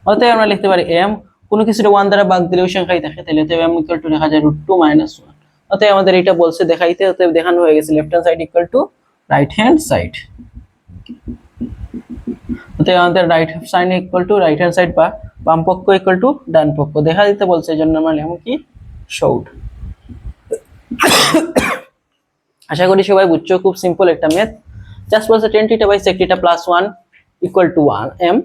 অতএব আমরা লিখতে পারি m, কোনো কিছুটা 1 দ্বারা ভাগ দিলে ওই সংখ্যাই থাকে, তাহলে অতএব m ইকুয়াল টু লেখা যায় √2 - 1। অতএব আমাদের এটা বলছে দেখাইতে, অতএব দেখানো হয়ে গেছে, left hand side equal to right hand side. অতএব আমাদের right side equal to right hand side, বা বাম পক্ষ ইকুয়াল টু ডান পক্ষ দেখা দিতে বলছে, এই জন্য আমরা লিখব কি শোড। আশা করি সবাই বুঝছো, খুব সিম্পল একটা ম্যাথ। জাস্ট বলছে tan θ / sec θ + 1 equal two 1 m।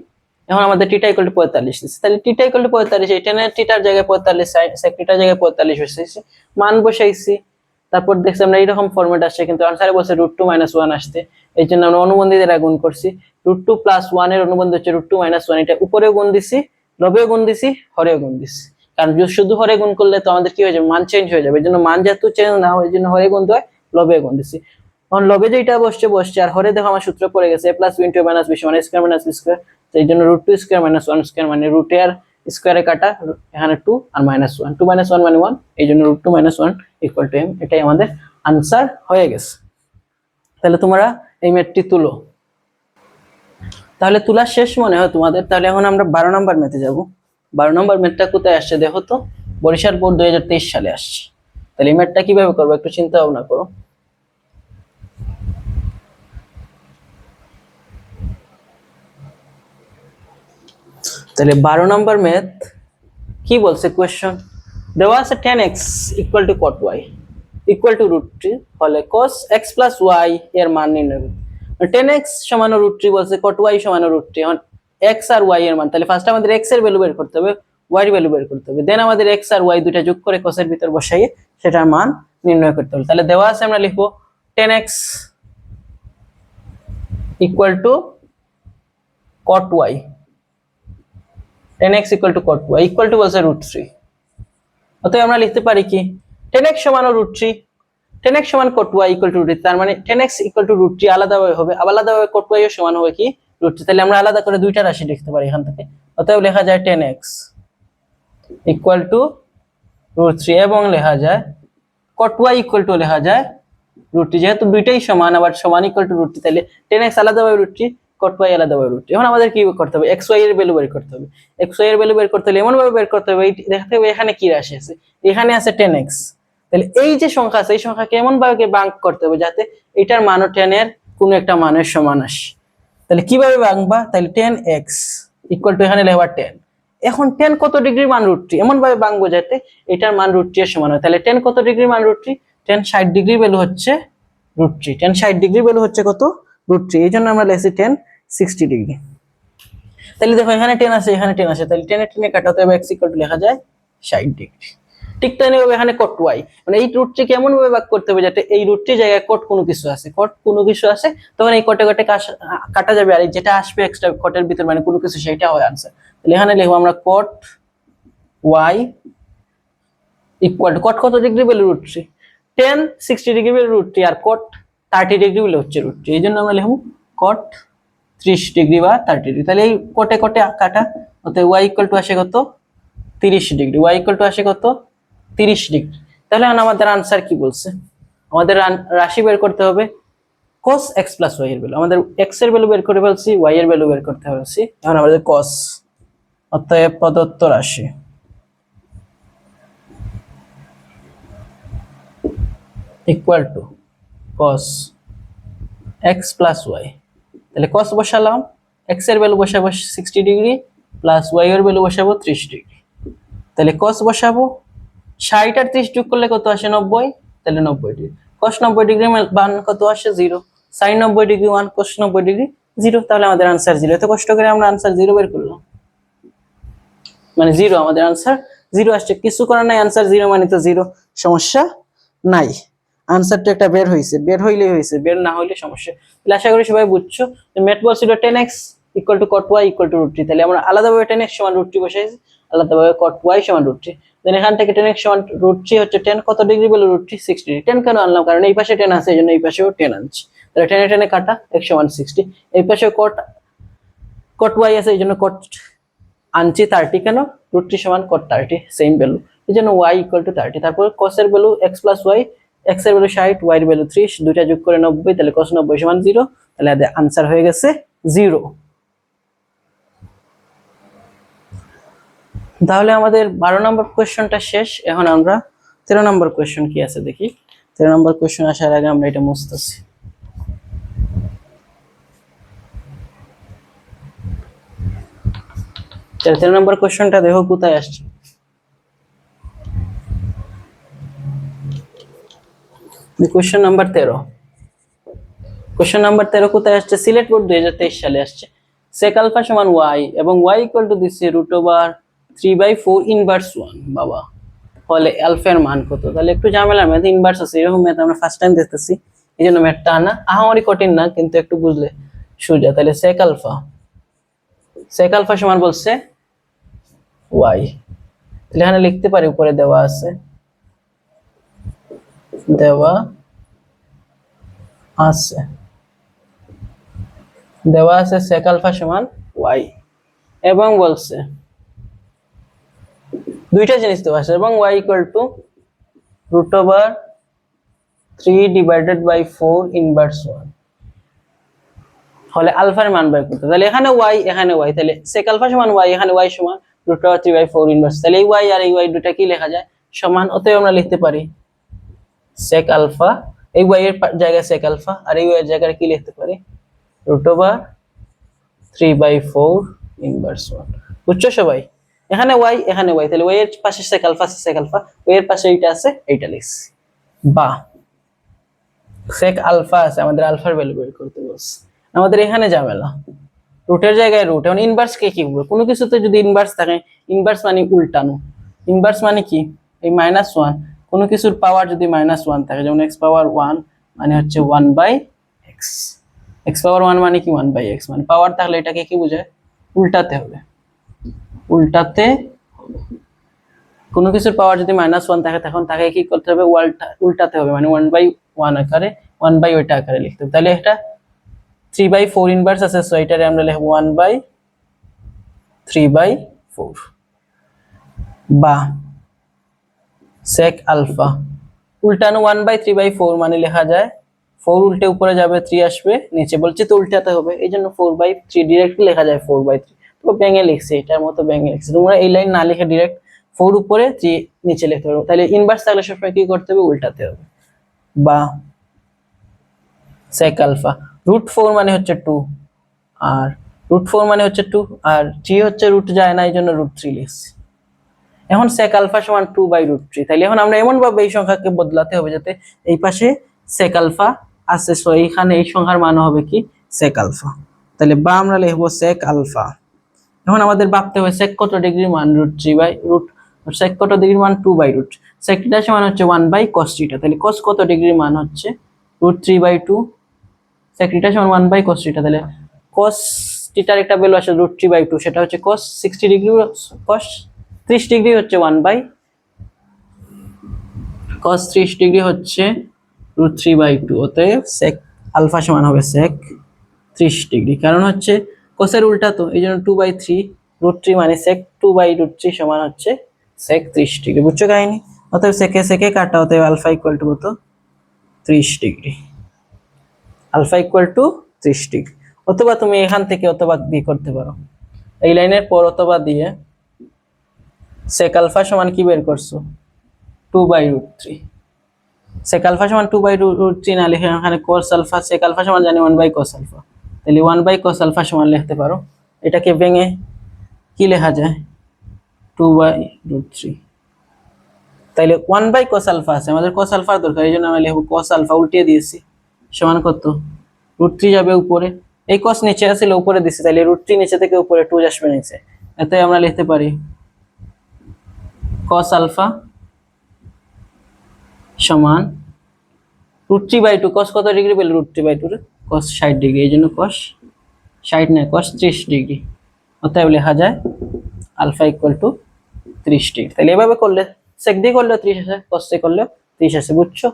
এখন আমাদের θ ইকুয়াল টু 45 দিচ্ছে, তাহলে θ ইকুয়াল টু 45, এই tan θ এর জায়গায় 45, sec θ এর জায়গায় 45 বসাইছি, মান বসাইছি। তারপর দেখছি আমরা এইরকম ফরম্যাট আসছে, কিন্তু আনসারে বলছে √2 - 1 আসতে, এই জন্য আমরা অনুবন্ধী দ্বারা গুণ করছি। √2 + 1 এর অনুবন্ধী হচ্ছে √2 - 1, এটা উপরেও গুণ দিছি, লবেও গুণ দিছি, হরেও গুণ দিছি। কারণ শুধু হরে গুণ করলে তো আমাদের কি হয়ে যাবে? মান চেঞ্জ হয়ে যাবে। এই জন্য মান যেহেতু চেঞ্জ না হয়, এই জন্য হরে গুণ হয়, লবে গুণ দিছি। এখন লবে যেটা বসছে, আর হরে দেখো আমার সূত্র পড়ে গেছে a + b * a - b সমান a square minus b square. তো এই জন্য √2 স্কয়ার মাইনাস 1 স্কয়ার, মানে রুটে আর স্কয়ারে কাটা, এখানে 2 আর -1, 2 - 1 মানে 1, এই জন্য √2 - 1 ইকুয়াল টু m। এটাই আমাদের আনসার হয়ে গেছে। তাহলে তোমরা এই ম্যাথটি তুলো। তাহলে তোলা শেষ মনে হয় তোমাদের। তাহলে এখন আমরা 12 নম্বর ম্যাথে যাব। 12 নম্বর ম্যাথটা কোথায় আসছে দেখো তো? বরিশাল বোর্ড 2023 সালে আসছে। তাহলে এই ম্যাথটা কিভাবে করবো একটু চিন্তা ভাবনা করো। তাহলে 12 নম্বর ম্যাথ কি বলছে কোশ্চেন? দেওয়া আছে tan x equal to cot y equal to √3 হলে cos x + y এর মান নির্ণয় করতে। tan x সমান √3 বলছে, cot y সমান √3। এখন x আর y এর মান, তাহলে ফার্স্ট আমাদের x এর ভ্যালু বের করতে হবে, y এর ভ্যালু বের করতে হবে, দেন আমাদের x আর y দুইটা যোগ করে cos এর ভিতর বসাইয়ে সেটার মান নির্ণয় করতে হবে। তাহলে দেওয়া আছে, আমরা লিখবো tan x equal to cot y, tan x equal to cot y equal to বলছে √3। অতএব আমরা লিখতে পারি কি tan x সমান √3, tan x সমান cot y ইকুয়াল টু √3, তার মানে tan x ইকুয়াল টু √3 আলাদাভাবে হবে, আলাদাভাবে cot y এর সমান হবে কি √3। তাহলে আমরা আলাদা করে দুইটা রাশি লিখতে পারি এখান থেকে। অতএব লেখা যায় tan x ইকুয়াল টু √3 এবং লেখা যায় cot y ইকুয়াল টু লেখা যায় √3, যেহেতু দুইটাই সমান আবার সমান ইকুয়াল টু √3, তাহলে tan x আলাদাভাবে √3, cot y আলাদাভাবে √3। এখন আমাদের কি করতে হবে? x y এর ভ্যালু বের করতে হবে। x y এর ভ্যালু বের করতে হলে এমন ভাবে বের করতে হবে, দেখতে হবে এখানে কি রাশি আছে, এখানে আছে tan x, তাহলে এই যে সংখ্যা আছে এই সংখ্যাকে এমন ভাবে ভাগ করতে হবে যাতে এটার মানও tan এর কোনো একটা মানের সমান আসে। তাহলে কিভাবে ভাঙবা? তাহলে tan x ইকুয়াল টু এখানে লেখবা 10। এখন tan কত ডিগ্রি মান √3, এমন ভাবে ভাঙবো যাতে এটার মান √3 এর সমান হয়। তাহলে tan কত ডিগ্রি মান √3? tan 60 ডিগ্রি ভ্যালু হচ্ছে √3, tan 60 ডিগ্রি ভ্যালু হচ্ছে কত? √3, এই জন্য আমরা লিখছি tan 60 ডিগ্রি। তাহলে দেখো এখানে tan আছে, এখানে tan আছে, তাহলে tan এ tan এ কাটাতে হবে, x ইকুয়াল টু লেখা যায় 60 ডিগ্রি। ঠিক তাই হবে এখানে cot y, মানে এই √3 কে এমন ভাবে ভাগ করতে হবে যাতে এই √3 জায়গায় cot কোনো কিছু আছে, cot কোনো কিছু আছে, তখন এই cot এ কাটা যাবে, আর যেটা আসবে এক্সট্রা cot এর ভিতর মানে কোনো কিছু, সেটা হয় आंसर। তাহলে এখানে লিখব আমরা cot y equal to, cot কত degree value √3, tan 60 degree value √3, আর cot 30 ডিগ্রি ভ্যালু হচ্ছে √3, এই জন্য আমরা লিখব cot 30 ডিগ্রি বা 30 ডিগ্রি। তাহলে এই কোটে কাটা, অতএব y ইকুয়াল টু আসে কত? 30 ডিগ্রি, y ইকুয়াল টু আসে কত? 30 ডিগ্রি। তাহলে আমাদের আনসার কি বলছে? আমাদের রাশি বের করতে হবে cos x + y এর ভ্যালু। আমাদের x এর ভ্যালু বের করে ফেলছি, y এর ভ্যালু বের করতে ফেলছি, এখন আমাদের cos অতএব প্রদত্ত রাশি equal to cos x plus y. তাহলে cos বসালাম, x এর ভ্যালু বসাবো 60 ডিগ্রি প্লাস y এর ভ্যালু বসাবো 30 ডিগ্রি। তাহলে cos বসাবো, 60 আর 30 যোগ করলে কত আসে 90, তাহলে 90 ডিগ্রি। cos 90 ডিগ্রি মান কত আসে 0, sin 90 ডিগ্রি 1, cos 90 ডিগ্রি 0। তাহলে আমাদের आंसर 0। এত কষ্ট করে আমরা आंसर 0 বের করলাম, মানে 0, আমাদের आंसर 0 আসছে। কিছু করার নাই, आंसर 0 মানে তো 0, সমস্যা নাই। আনসারটা একটা বের হইছে, বের হইলেই হইছে, বের না হইলে সমস্যা। তাহলে আশা করি সবাই বুঝছো। ম্যাথ বলছিল 10x = cot y = √3। তাহলে আমরা আলাদাভাবে 10x = √3 বসাইছি, আলাদাভাবে cot y = √3। দেন এখান থেকে 10x = √3 হচ্ছে 10, কত ডিগ্রি বলে √3 60 ডিগ্রি। 10 কেন আনলাম, কারণ এই পাশে 10 আছে, এজন্য এই পাশেও 10 আনছি। তাহলে 10 এ 10 এ কাটা, x = 60, এই পাশে cot y আছে, এজন্য cot আনছি 30। কেন, √3 = cot 30, সেম ভ্যালু, এজন্য y = 30। তারপর cos এর ভ্যালু x + y, x এর ভ্যালু 60, y এর ভ্যালু 30, দুইটা যোগ করে 90, তাহলে cos 90 = 0। তাহলে आंसर হয়ে গেছে 0। তাহলে আমাদের 12 নম্বর কোশ্চেনটা শেষ। এখন আমরা 13 নম্বর কোশ্চেন কি আছে দেখি। 13 নম্বর কোশ্চেন আসার আগে আমরা এটা মুছতেছি। তাহলে 13 নম্বর কোশ্চেনটা দেখো কোথায় আসছে। কোশ্চেন নাম্বার 13, কোশ্চেন নাম্বার 13 কোথায় আসছে, সিলেট বোর্ড 2023 সালে আসছে। sec আলফা সমান y এবং y = দিচ্ছে √3/4 ইনভার্স 1। বাবা, তাহলে আলফা এর মান কত? তাহলে একটু ঝামেলা, ম্যাথ ইনভার্স আছে, এরকম ম্যাথ আমরা ফার্স্ট টাইম দেখতেছি, এইজন্য ম্যাথটা আনা আহামরি কঠিন না, কিন্তু একটু বুঝলে সোজা। তাহলে sec আলফা সমান বলছে y। তাহলে এখানে লিখতে পারি, উপরে দেওয়া আছে sec আলফা সমান y, এবং বলছে দুইটা জিনিস দেওয়া আছে, এবং y = √3/4 ইনভার্স 1। তাহলে আলফার মান বের করতে, তাহলে এখানে y এখানে y, তাহলে sec আলফা সমান y, এখানে y সমান √3/4 ইনভার্স। তাহলে এই y আর এই y দুটো কি লেখা যায়, সমান। অতএব আমরা লিখতে পারি sec আলফা, এই y এর জায়গায় sec আলফা, আর এই y এর জায়গায় কি লিখতে পারি √3/4 ইনভার্স 1। বুঝছো সবাই? এখানে y এখানে y, তাহলে y এর পাশে sec আলফা আছে, sec আলফা, y এর পাশে এইটা আছে, এইটা লিখছি। বা sec আলফা আছে, আমাদের আলফার ভ্যালু বের করতে বলছে। আমাদের এখানে ঝামেলা, রুটের জায়গায় রুট। এখন ইনভার্স কে কি বলবো, কোনো কিছুতে যদি ইনভার্স থাকে, ইনভার্স মানে উল্টানো। ইনভার্স মানে কি, এই -1, কোনো কিছুর পাওয়ার যদি -1 থাকে, যেমন x পাওয়ার 1 মানে হচ্ছে 1/x, x পাওয়ার 1 মানে কি 1/x, মানে পাওয়ার থাকলে এটাকে কি বোঝায়, উল্টাতে হবে। কোনো কিছুর পাওয়ার যদি -1 থাকে, তখন তাকে কি করতে হবে, উল্টাতে হবে, মানে 1/1 আকারে, 1/ ওইটা আকারে লিখতে হবে। তাহলে এটা 3/4 ইনভার্স আছে, সো এটারে আমরা লিখব 1/3/4। বা sec আলফা উল্টানো 1/3/4 মানে লেখা যায় 4 উল্টে উপরে যাবে, 3 আসবে নিচে, বলছে তো উল্টাতে হবে, এইজন্য 4/3 ডাইরেক্টলি লেখা যায় 4/3। তো ব্যাঙে লিখছি, এটার মতো ব্যাঙে লিখছি। তোমরা এই লাইন না লিখে ডাইরেক্ট 4 উপরে 3 নিচে লিখতে পারো। তাহলে ইনভার্স থাকলে সবসময় কি করতে হবে, উল্টাতে হবে। বা sec আলফা √4 মানে হচ্ছে 2, আর √4 মানে হচ্ছে 2, আর 3 হচ্ছে রুট যায় না, এইজন্য √3 লিখছি। এখন sec আলফা সমান 2/√3। তাহলে এখন আমরা এমন ভাবে এই সংখ্যাকে বদলাতে হবে যাতে এই পাশে sec আলফা আছে, সো এইখানে এই সংখ্যার মান হবে কি sec আলফা। তাহলে বা আমরা লিখব sec আলফা। এখন আমাদের ভাবতে হবে sec কত ডিগ্রি মান, sec কত ডিগ্রি মান 2/√, sec থিটা সমান হচ্ছে 1/cos থিটা। তাহলে cos কত ডিগ্রি মান হচ্ছে √3/2, sec থিটা সমান 1/cos থিটা। তাহলে cos থিটার একটা ভ্যালু আসে √3/2, সেটা হচ্ছে cos 60 ডিগ্রি, cos 30 ডিগ্রি হচ্ছে 1/cos 30 ডিগ্রি হচ্ছে √3/2। অতএব sec আলফা সমান হবে sec 30 ডিগ্রি, কারণ হচ্ছে cos এর উল্টা, তো এইজন্য 2/3, √3 মানে sec 2/√3 সমান হচ্ছে sec 30 ডিগ্রি। বুঝছো কাহিনী? অতএব sec কাটা, অতএব আলফা ইকুয়াল টু কত, 30 degree. Alpha equal to 30 degree. অথবা তুমি এখান থেকে অথবা দিয়ে করতে পারো, এই লাইনের পর অথবা দিয়ে sec আলফা সমান কি বের করছো 2/√3। sec আলফা সমান 2/√3 না লিখে এখানে cos আলফা sec আলফা সমান জানি 1/cos আলফা, তাহলে 1/cos আলফা সমান লিখতে পারো, এটাকে ভেঙে কি লেখা যায় 2/√3। তাইলে 1/cos আলফা আছে, আমাদের cos আলফার দরকার, এই জন্য আমি লিখব cos আলফা উল্টিয়ে দিয়েছি সমান কত √3 যাবে উপরে, এই cos নিচে আসলে উপরে দিছি, তাহলে √3 নিচে থেকে উপরে 2 আসবে নিচে, এতে আমরা লিখতে পারি cos আলফা সমান √3/2, cos কত ডিগ্রি পেলে √3/2 রে cos 60 ডিগ্রি, এই জন্য cos 60 না cos 30 ডিগ্রি, অতএব লেখা যায় আলফা ইকুয়াল টু 30 ডিগ্রি। তাহলে এভাবে করলে sec দিয়ে করলে 30 আসে, cos দিয়ে করলে 30 আসে, বুঝছো?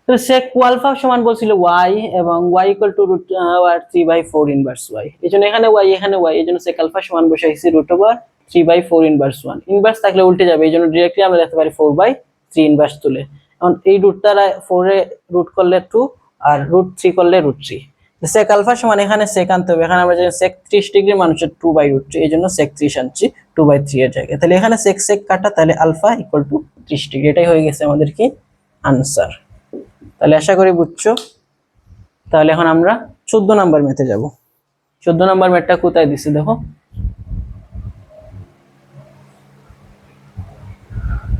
তো sec আলফা সমান বলছিল y এবং y equal to √3/4 inverse y, এইজন্য এখানে y, এইজন্য sec আলফা সমান বসাইছি √3/4 ইনভার্স 1, ইনভার্স থাকলে উল্টে যাবে, এইজন্য डायरेक्टली আমরা লিখতে পারি 4/3 ইনভার্স তুলে। এখন এই রুটটা 4 এ রুট করলে 2 আর √3 করলে √3, sec আলফা সমান এখানে sec আনতে হবে, এখানে আমরা জানি sec 30 ডিগ্রি মানে হচ্ছে 2/√3, এইজন্য sec 30 আনছি 2/3 এর জায়গায়, তাহলে এখানে sec কাটা, তাহলে আলফা ইকুয়াল টু 30 ডিগ্রি, এটাই হয়ে গেছে আমাদের কি আনসার। তাহলে আশা করি বুঝছো। তাহলে এখন আমরা 14 নাম্বার ম্যাথে যাব। 14 নাম্বার ম্যাথটা কোথায় দিছে দেখো,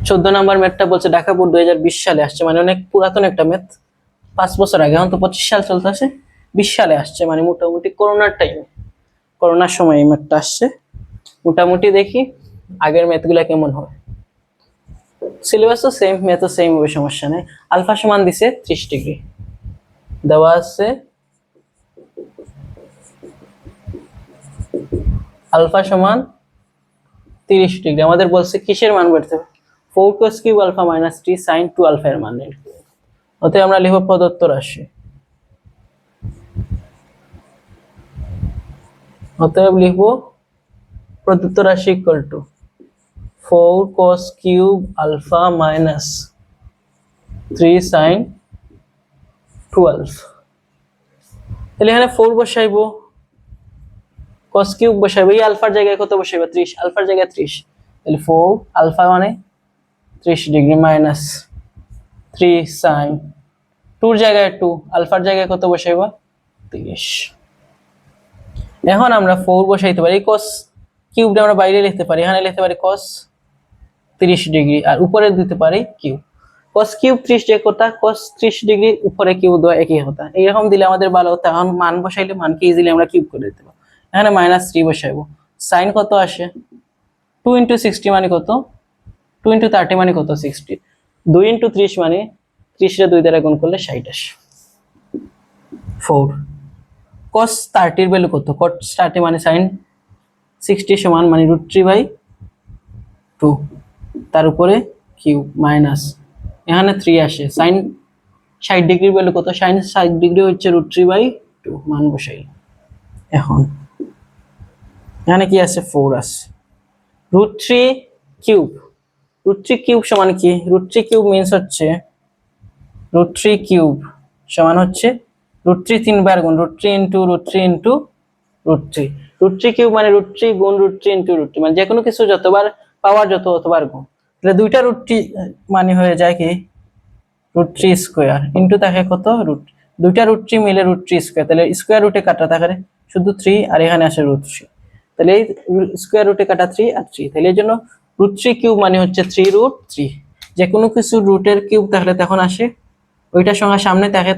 14 নাম্বার ম্যাথটা বলছে ঢাকা বোর্ড 2020 সালে আসছে, মানে অনেক পুরাতন একটা ম্যাথ, 5 বছর আগে, এখন তো 25 সাল চলতেছে, 20 সালে আসছে, মানে মোটামুটি করোনার টাইমে, করোনার সময় এই ম্যাথটা আসছে। মোটামুটি দেখি আগের ম্যাথগুলা কেমন হয়, সিলেবাস তো সেম, ম্যাথও সেম হবে, সমস্যা নেই। আলফা সমান দিছে 30 ডিগ্রি দেওয়া আছে, আলফা সমান 30 ডিগ্রি, আমাদের বলছে কিসের মান বের করতে হবে, 4 cos cube alpha minus 3 sin 2 alpha এর মান বের করতে হবে। অতএব আমরা লিখব প্রদত্ত রাশি, অতএব লিখব প্রদত্ত রাশি equal to 4 cos cube alpha minus 3 sin 12, তাহলে এখানে 4 বসাইবো, cos কিউব বসাইবো, এই আলফার জায়গায় কত বসাইবো 30, আলফার জায়গায় 30, তাহলে 4 আলফা মানে 30 ডিগ্রি মাইনাস 3 sin 2 এর জায়গায় 2, আলফার জায়গায় কত বসাইবো 30। এখন আমরা 4 বসাইতে পারি, cos কিউবটা আমরা বাইরে লিখতে পারি, এখানে লিখতে পারি cos 30 ডিগ্রি আর উপরে দিতে পারি কিউব, cos কিউব 30 ডিগ্রি কথা, cos 30 ডিগ্রি উপরে কিউব দেওয়া একই কথা, এইরকম দিলে আমাদের ভালো হতো। এখন মান বসাইলে মানকে ইজিলি আমরা কিউব করে দিতে পারবো, এখানে -3 বসাইবো, sin কত আসে 2 * 60 মানে কত, 2 * 30 মানে কত 60, 2 * 30 মানে 30 রে 2 দ্বারা গুণ করলে 60 আসে। 4 cos 30 এর ভ্যালু কত, cos 30 মানে sin 60 সমান মানে √3/2, তার উপরে কিউব মাইনাস এখানে 3 আসে, sin 60 ডিগ্রির ভ্যালু কত, sin 60 ডিগ্রি হচ্ছে √3/2, মান বসাই। এখন এখানে কি আছে 4 আছে, √3 কিউব, √3 কিউব সমান কি, √3 কিউব মিন্স হচ্ছে √3 কিউব সমান হচ্ছে √3 তিনবার গুণ, √3 * √3 * √3, √3 কিউব মানে √3 গুণ √3 * √3, মানে যে কোনো কিছু যতবার পাওয়ার যত অতবার গুণ, তাহলে দুইটা √3 মানে হয়ে যায় কি √3 স্কয়ার ইনটু থাকে কত দুইটা √3 মিলে √3 স্কয়ার, তাহলে স্কয়ার রুটে কাটা থাকে শুধু 3 আর এখানে আসে √3, তাহলে এই স্কয়ার রুটে কাটা 3 আর 3, তাহলে এর জন্য √3 কিউব মানে হচ্ছে 3√3, যে কোনো কিছু রুটের কিউব তাহলে তখন আসে ওইটার সঙ্গে সামনে থাকে,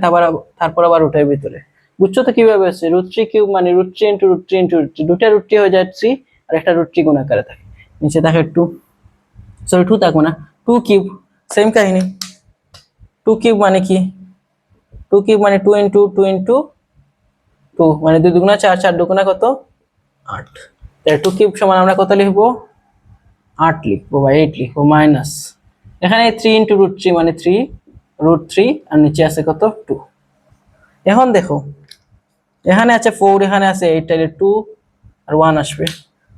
তারপর আবার রুটের ভিতরে, বুঝছো তো কিভাবে আছে, √3 কিউব মানে √3 * √3 * √3, দুইটা √3 হয়ে যায় 3 আর একটা √3 গুণ আকারে থাকে, নিচে থাকে 2, সরি 2 থাকবে না 2 কিউব, সেম কাহিনী 2 কিউব মানে কি, 2 কিউব মানে 2 * 2 * 2 মানে 2 দুগুণা 4, 4 দুগুণা কত 8, তাহলে 2 কিউব সমান আমরা কত লিখবো 8 লিখবো বা 8 লিখবো, মাইনাস এখানে 3 * √3 মানে 3√3 আর নিচে আছে কত 2। এখন দেখো এখানে আছে 4, এখানে আছে 8, তাহলে 2 আর 1 আসবে,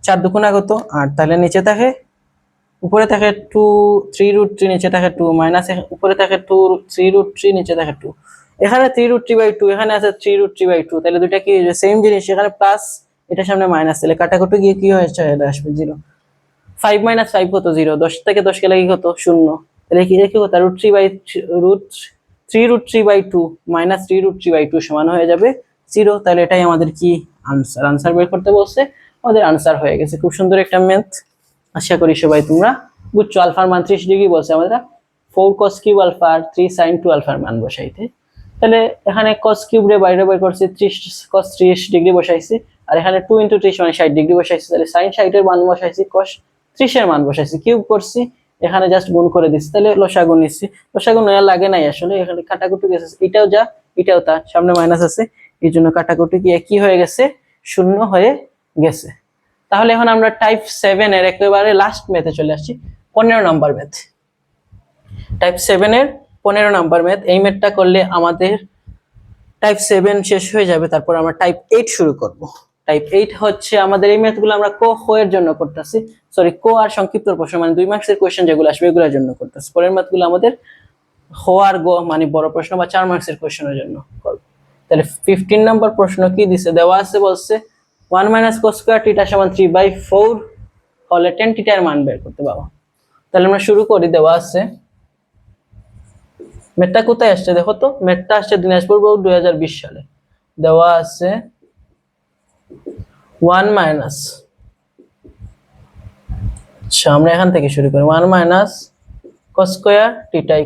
4 দুগুণা কত 8, তাহলে নিচে থাকে উপরে থাকে 2 3√3, নিচে থাকে 2 মাইনাস উপরে থাকে 2 3√3, নিচে থাকে 2, এখানে 3√3/2, এখানে আছে 3√3/2, তাহলে দুইটা কি সেম জিনিস, এখানে প্লাস এটা সামনে মাইনাস, তাহলে কাটাকুটি গিয়ে কি হয়ে চলে আসবে 0। 5 - 5 কত 0, 10 থেকে 10 গেলে কি কত 0, তাহলে কি কি হতো √3/2 মাইনাস 3√3/2 সমান হয়ে যাবে 0। তাহলে এটাই আমাদের কি আনসার বের করতে বলছে, আমাদের আনসার হয়ে গেছে। খুব সুন্দর একটা ম্যাথ, আশা করি সবাই তোমরা বুঝছো। আলফার মান 30 ডিগ্রি বলছে, আমরা 4 cos কিউব আলফা আর 3 sin 2 আলফার মান বসাইতে, তাহলে এখানে cos কিউব রে বাইরে বের করছি, 30 cos 30 ডিগ্রি বসাইছি, আর এখানে 2 * 30 মানে 60 ডিগ্রি বসাইছি, তাহলে sin 60 এর মান বসাইছি, cos 30 এর মান বসাইছি, কিউব করছি, এখানে জাস্ট গুণ করে দিচ্ছি, তাহলে লসাগু নিচ্ছি। লসাগু নেওয়া লাগে নাই আসলে, এখানে কাটাকুটি গেছে, এটাও যা এটাও তা, সামনে মাইনাস আছে, এই জন্য কাটাকুটি গিয়ে কি হয়ে গেছে 0 হয়ে গেছে। তাহলে এখন আমরা টাইপ 7 এর একেবারে লাস্ট ম্যাথে চলে আসছি, 15 নাম্বার ম্যাথ। টাইপ 7 এর 15 নাম্বার ম্যাথ, এই ম্যাথটা করলে আমাদের টাইপ 7 শেষ হয়ে যাবে, তারপর আমরা টাইপ 8 শুরু করব। টাইপ 8 হচ্ছে আমাদের এই ম্যাথগুলো আমরা কো এর জন্য করতেছি, সরি কো আর সংক্ষিপ্ত প্রশ্ন মানে 2 মার্কসের কোশ্চেন যেগুলো আসবে এগুলোর জন্য করতেছি। পরের ম্যাথগুলো আমাদের হো আর গো মানে বড় প্রশ্ন বা 4 মার্কসের কোশ্চেনের জন্য করব। তাহলে 15 নাম্বার প্রশ্ন কি দিছে, দেওয়া আছে, বলছে 1 - cos স্কয়ার থিটা = 3/4 হলে tan থিটা এর মান বের করতে পারবো। তাহলে আমরা শুরু করি, দেওয়া আছে, ম্যাথটা কোথায় আসছে দেখো তো, ম্যাথটা আসছে দিনাজপুর বোর্ড 2020 সালে। দেওয়া আছে 1 মাইনাস, আচ্ছা আমরা এখান থেকে শুরু করি, 1 - cos স্কয়ার থিটা =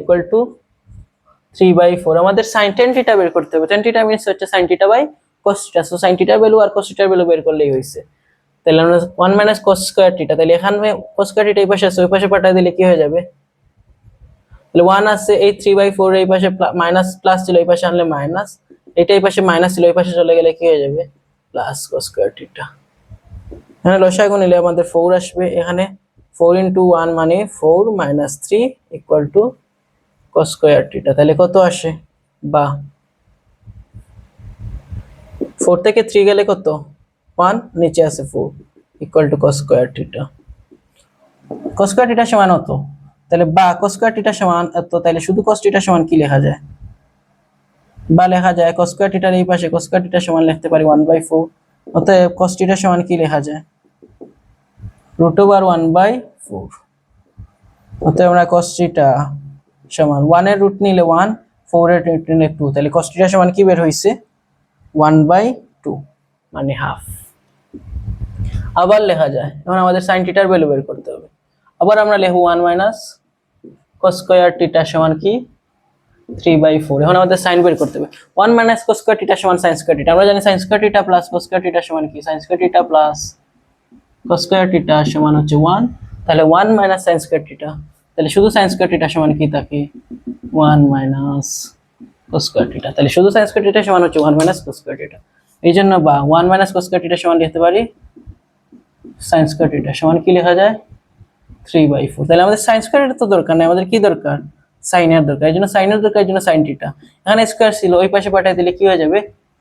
3/4। আমাদের sin tan থিটা বের করতে হবে, tan থিটা মিন্স হচ্ছে sin theta by cos theta, so sin থিটার ভ্যালু আর cos থিটার ভ্যালু বের করলেই হইছে। তাহলে আমরা 1 - cos স্কয়ার থিটা, তাহলে এখানে cos স্কয়ার থিটা এই পাশে আছে, ওই পাশে পাঠিয়ে দিলে কি হয়ে যাবে, তাহলে 1 আছে, এই 3/4 এই পাশে মাইনাস প্লাস ছিল, এই পাশে আনলে মাইনাস, এটা এই পাশে মাইনাস ছিল, এই পাশে চলে গেলে কি হয়ে যাবে প্লাস cos স্কয়ার থিটা। এখানে লসাগু নিলে আমাদের 4 আসবে, এখানে 4 * 1 মানে 4 - 3 = cos স্কয়ার থিটা। তাহলে কত আসে, বা 4 থেকে 3 গেলে কত 1, নিচে আছে 4 = cos square theta. cos square theta সমান কত, তাহলে বা cos স্কয়ার থিটা সমান এত, তাহলে শুধু cos থিটা সমান কি লেখা যায়, বা লেখা যায় cos স্কয়ার থিটার এই পাশে cos স্কয়ার থিটা সমান লিখতে পারি 1/4, অতএব cos থিটা সমান কি লেখা যায় √1/4। অতএব আমরা cos থিটা সমান 1 এর রুট নিলে 1, 4 এর রুট নিলে 2, তাহলে cos থিটা সমান কি বের হইছে 1/2 মানে হাফ। আবার লেখা যায়, এখন আমাদের sin থিটার ভ্যালু বের করতে হবে, আবার আমরা লিখব 1 - cos স্কয়ার থিটা সমান কি 3/4। এখন আমাদের sin বের করতে হবে, 1 - cos স্কয়ার থিটা সমান sin স্কয়ার থিটা, আমরা জানি sin square theta plus cos square theta সমান কি, sin square theta plus cos square theta সমান হচ্ছে 1, তাহলে 1 - sin স্কয়ার থিটা, তাহলে শুধু sin স্কয়ার থিটা সমান কি থাকে 1 - cos স্কয়ার থিটা, তাহলে শুধু sin স্কয়ার থিটা সমান হচ্ছে 1 - cos স্কয়ার থিটা। এইজন্য বা 1 - cos স্কয়ার থিটা সমান লিখতে পারি sin স্কয়ার থিটা সমান কি লেখা যায় 3/4। তাহলে আমাদের sin স্কয়ার থিটা তো দরকার নাই, আমাদের কি দরকার sin এর দরকার, এইজন্য sin এর দরকার, এইজন্য sin থিটা। এখানে স্কয়ার ছিল, ওই পাশে পাঠিয়ে দিলে কি হয়ে যাবে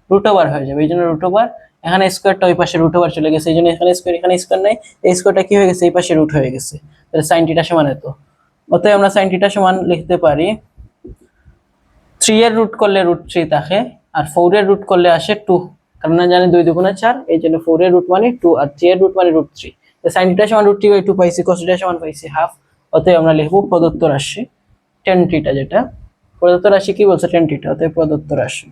√ওভার হয়ে যাবে, এইজন্য √ওভার, এখানে স্কয়ারটা ওই পাশে √ওভার চলে গেছে, এইজন্য এখানে স্কয়ার, এখানে স্কয়ার নাই, এই স্কয়ারটা কি হয়ে গেছে এই পাশে রুট হয়ে গেছে, তাহলে sin থিটা সমান এত। অতএব আমরা sin থিটা সমান লিখতে পারি 3 এর রুট করলে √3 থাকে, আর 4 এর রুট করলে আসে 2, কারণ আমরা জানি 2 × 2 = 4, এইজন্য 4 এর রুট মানে 2 আর 3 এর রুট মানে √3, তো sin থিটা সমান √3/2 পাইছি, cos থিটা সমান পাইছি হাফ। অতএব আমরা লিখব প্রদত্ত রাশি tan থিটা, যেটা প্রদত্ত রাশি কি বলছে tan থিটা, অতএব প্রদত্ত রাশি,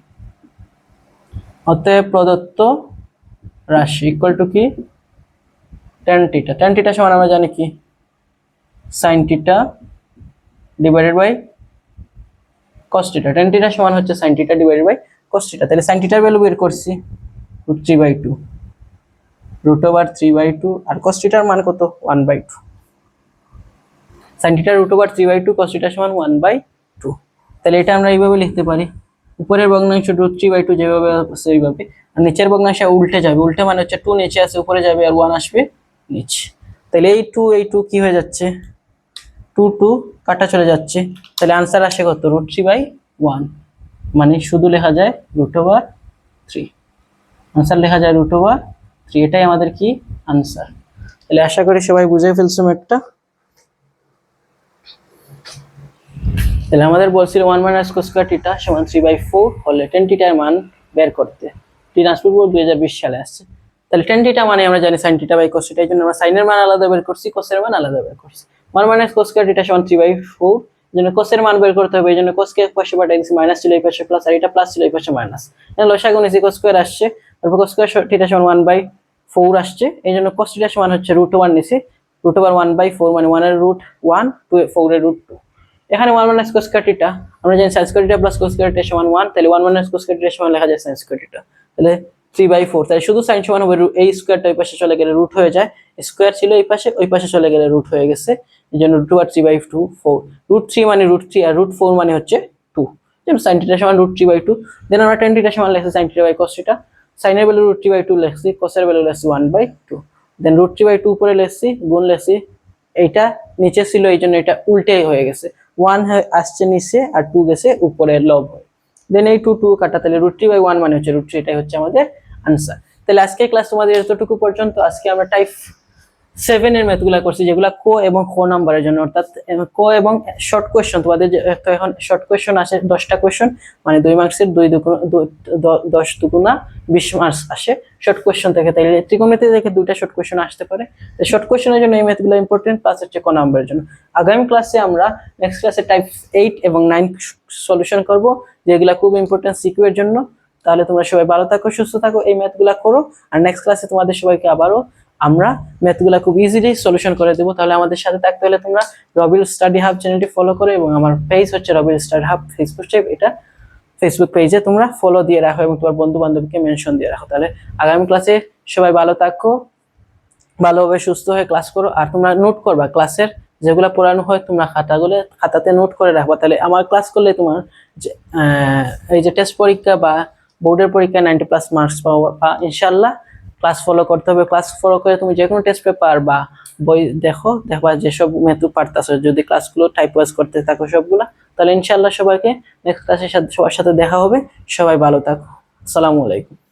অতএব প্রদত্ত রাশি = কি tan থিটা। tan থিটা সমান আমরা জানি কি sin theta divided by cos theta, tan theta সমান হচ্ছে sin theta divided by cos theta. তাহলে sin থিটার ভ্যালু বের করছি √3/2, √3/2, আর cos থিটার মান কত 1/2, sin থিটা √3/2, cos থিটা সমান 1/2। তাহলে এটা আমরা এইভাবে লিখতে পারি, উপরের ভগ্নাংশ √3/2 যেভাবে আছে এইভাবে, আর নিচের ভগ্নাংশ উল্টে যাবে, উল্টে মানে হচ্ছে 2 নিচে আছে উপরে যাবে আর 1 আসবে নিচে, তাহলে এই 2 কি হয়ে যাচ্ছে 2 কাটা চলে যাচ্ছে, তাহলে आंसर আসে কত √3/1, মানে শুধু লেখা যায় √3, आंसर লেখা যায় √3, এটাই আমাদের কি आंसर। তাহলে আশা করি সবাই বুঝে ফেলছো ম্যাথটা। তাহলে আমাদের বলছিল 1 - cos স্কয়ার থিটা = 3/4 হলে tan থিটার মান বের করতে, দিনাজপুর বোর্ড 2020 সালে আসছে। তাহলে tan থিটা মানে আমরা জানি sin theta by cos theta, এই জন্য আমরা sin এর মান আলাদা বের করছি, cos এর মান আলাদা বের করছি। 1 মাইনাস cos স্কয়ার থিটা সমান 3/4, এই জন্য cos এর মান বের করতে হবে, এই জন্য cos কে পাশে পাঠিয়ে দিয়েছি, মাইনাস ছিল এই পাশে প্লাস, আর এটা প্লাস ছিল এই পাশে মাইনাস, এখানে লসাগু নিয়েছি cos স্কয়ার আসছে, তারপর cos স্কয়ার থিটা সমান 1/4 আসছে, এই জন্য cos থিটা সমান হচ্ছে √1 নিয়েছি, √1/4 মানে 1 এর √1 4 এর √2। এখানে 1 মাইনাস cos স্কয়ার থিটা আমরা জানি sin square theta plus cos square theta সমান 1, তাহলে 1 মাইনাস cos স্কয়ার থিটা সমান লেখা যায় sin স্কয়ার থিটা, তাহলে 3/4, তাহলে শুধু sin সমান হবে এই স্কয়ারটা ওই পাশে চলে গেলে রুট হয়ে যায়, স্কয়ার ছিল এই পাশে, ওই পাশে চলে গেলে রুট হয়ে গেছে, এই জন্য √2 আর 3/2 4, √3 মানে √3 আর √4 মানে হচ্ছে 2, যেমন sin থিটা সমান √3/2। দেন আমরা tan থিটা সমান লিখছি sin theta by cos theta, sin এর ভ্যালু √3/2 লিখছি, cos এর ভ্যালু লিখছি 1/2, দেন √3/2 উপরে লিখছি, গুণ লিখছি, এইটা নিচে ছিল এই জন্য এটা উল্টে হয়ে গেছে, 1 আসছে নিচে আর 2 গেছে উপরে লব হয়ে, দেন এই 2 কাটা, তাহলে √3/1 মানে হচ্ছে √3, এটাই হচ্ছে আমাদের আনসার। তাহলে আজকে ক্লাস তোমাদের এতটুকু পর্যন্ত। আজকে আমরা টাইপ 7 এর ম্যাথগুলো করছি, যেগুলো কো এবং খ নাম্বারের জন্য, অর্থাৎ কো এবং শর্ট কোয়েশ্চন। তোমাদের তো এখন শর্ট কোয়েশ্চন আসে 10টা কোয়েশ্চন, মানে 2 মার্কসের 10 দুগুণা 20 মার্কস আসে শর্ট কোয়েশ্চন থেকে, তাই ত্রিকোণমিতি থেকে 2টা শর্ট কোয়েশ্চন আসতে পারে। শর্ট কোয়েশ্চনের জন্য এই ম্যাথগুলো ইম্পর্টেন্ট, প্লাস হচ্ছে ক নাম্বারের জন্য। আগামী ক্লাসে আমরা নেক্সট ক্লাসে টাইপ 8 এবং 9 সলিউশন করব, যেগুলো খুব ইম্পর্টেন্ট সিকিউ এর জন্য। তাহলে তোমরা সবাই ভালো থাকো, সুস্থ থাকো, এই ম্যাথগুলো করো, আর নেক্সট ক্লাসে তোমাদের সবাইকে আবারও আমরা ম্যাথগুলো খুব ইজিলি সলিউশন করে দেবো। তাহলে আমাদের সাথে থাকতে হলে তোমরা রবিল স্টাডি হাব চ্যানেলটি ফলো করো, এবং আমার পেজ হচ্ছে রবিল স্টাডি হাব ফেসবুক পেজ, এটা ফেসবুক পেজে তোমরা ফলো দিয়ে রাখো এবং তোমার বন্ধু বান্ধবকে মেনশন দিয়ে রাখো। তাহলে আগামী ক্লাসে সবাই ভালো থাকো, ভালোভাবে সুস্থ হয়ে ক্লাস করো, আর তোমরা নোট করবা ক্লাসের যেগুলো পড়ানো হয়, তোমরা খাতাতে নোট করে রাখবা। তাহলে আমার ক্লাস করলে তোমার এই যে টেস্ট পরীক্ষা বা বোর্ডের পরীক্ষা 90+ মার্কস পাওয়া ইনশাল্লাহ। ক্লাস ফলো করতে হবে, ক্লাস ফলো করে তুমি যে কোনো টেস্ট পেপার বা বই দেখবা যেসব মেথড পারতাছো, যদি ক্লাসগুলো টাইপ ওয়াইজ করতে থাকো সবগুলা, তাহলে ইনশাল্লাহ সবাইকে নেক্সট ক্লাসের সাথে সবার সাথে দেখা হবে। সবাই ভালো থাকো, আসসালামু আলাইকুম।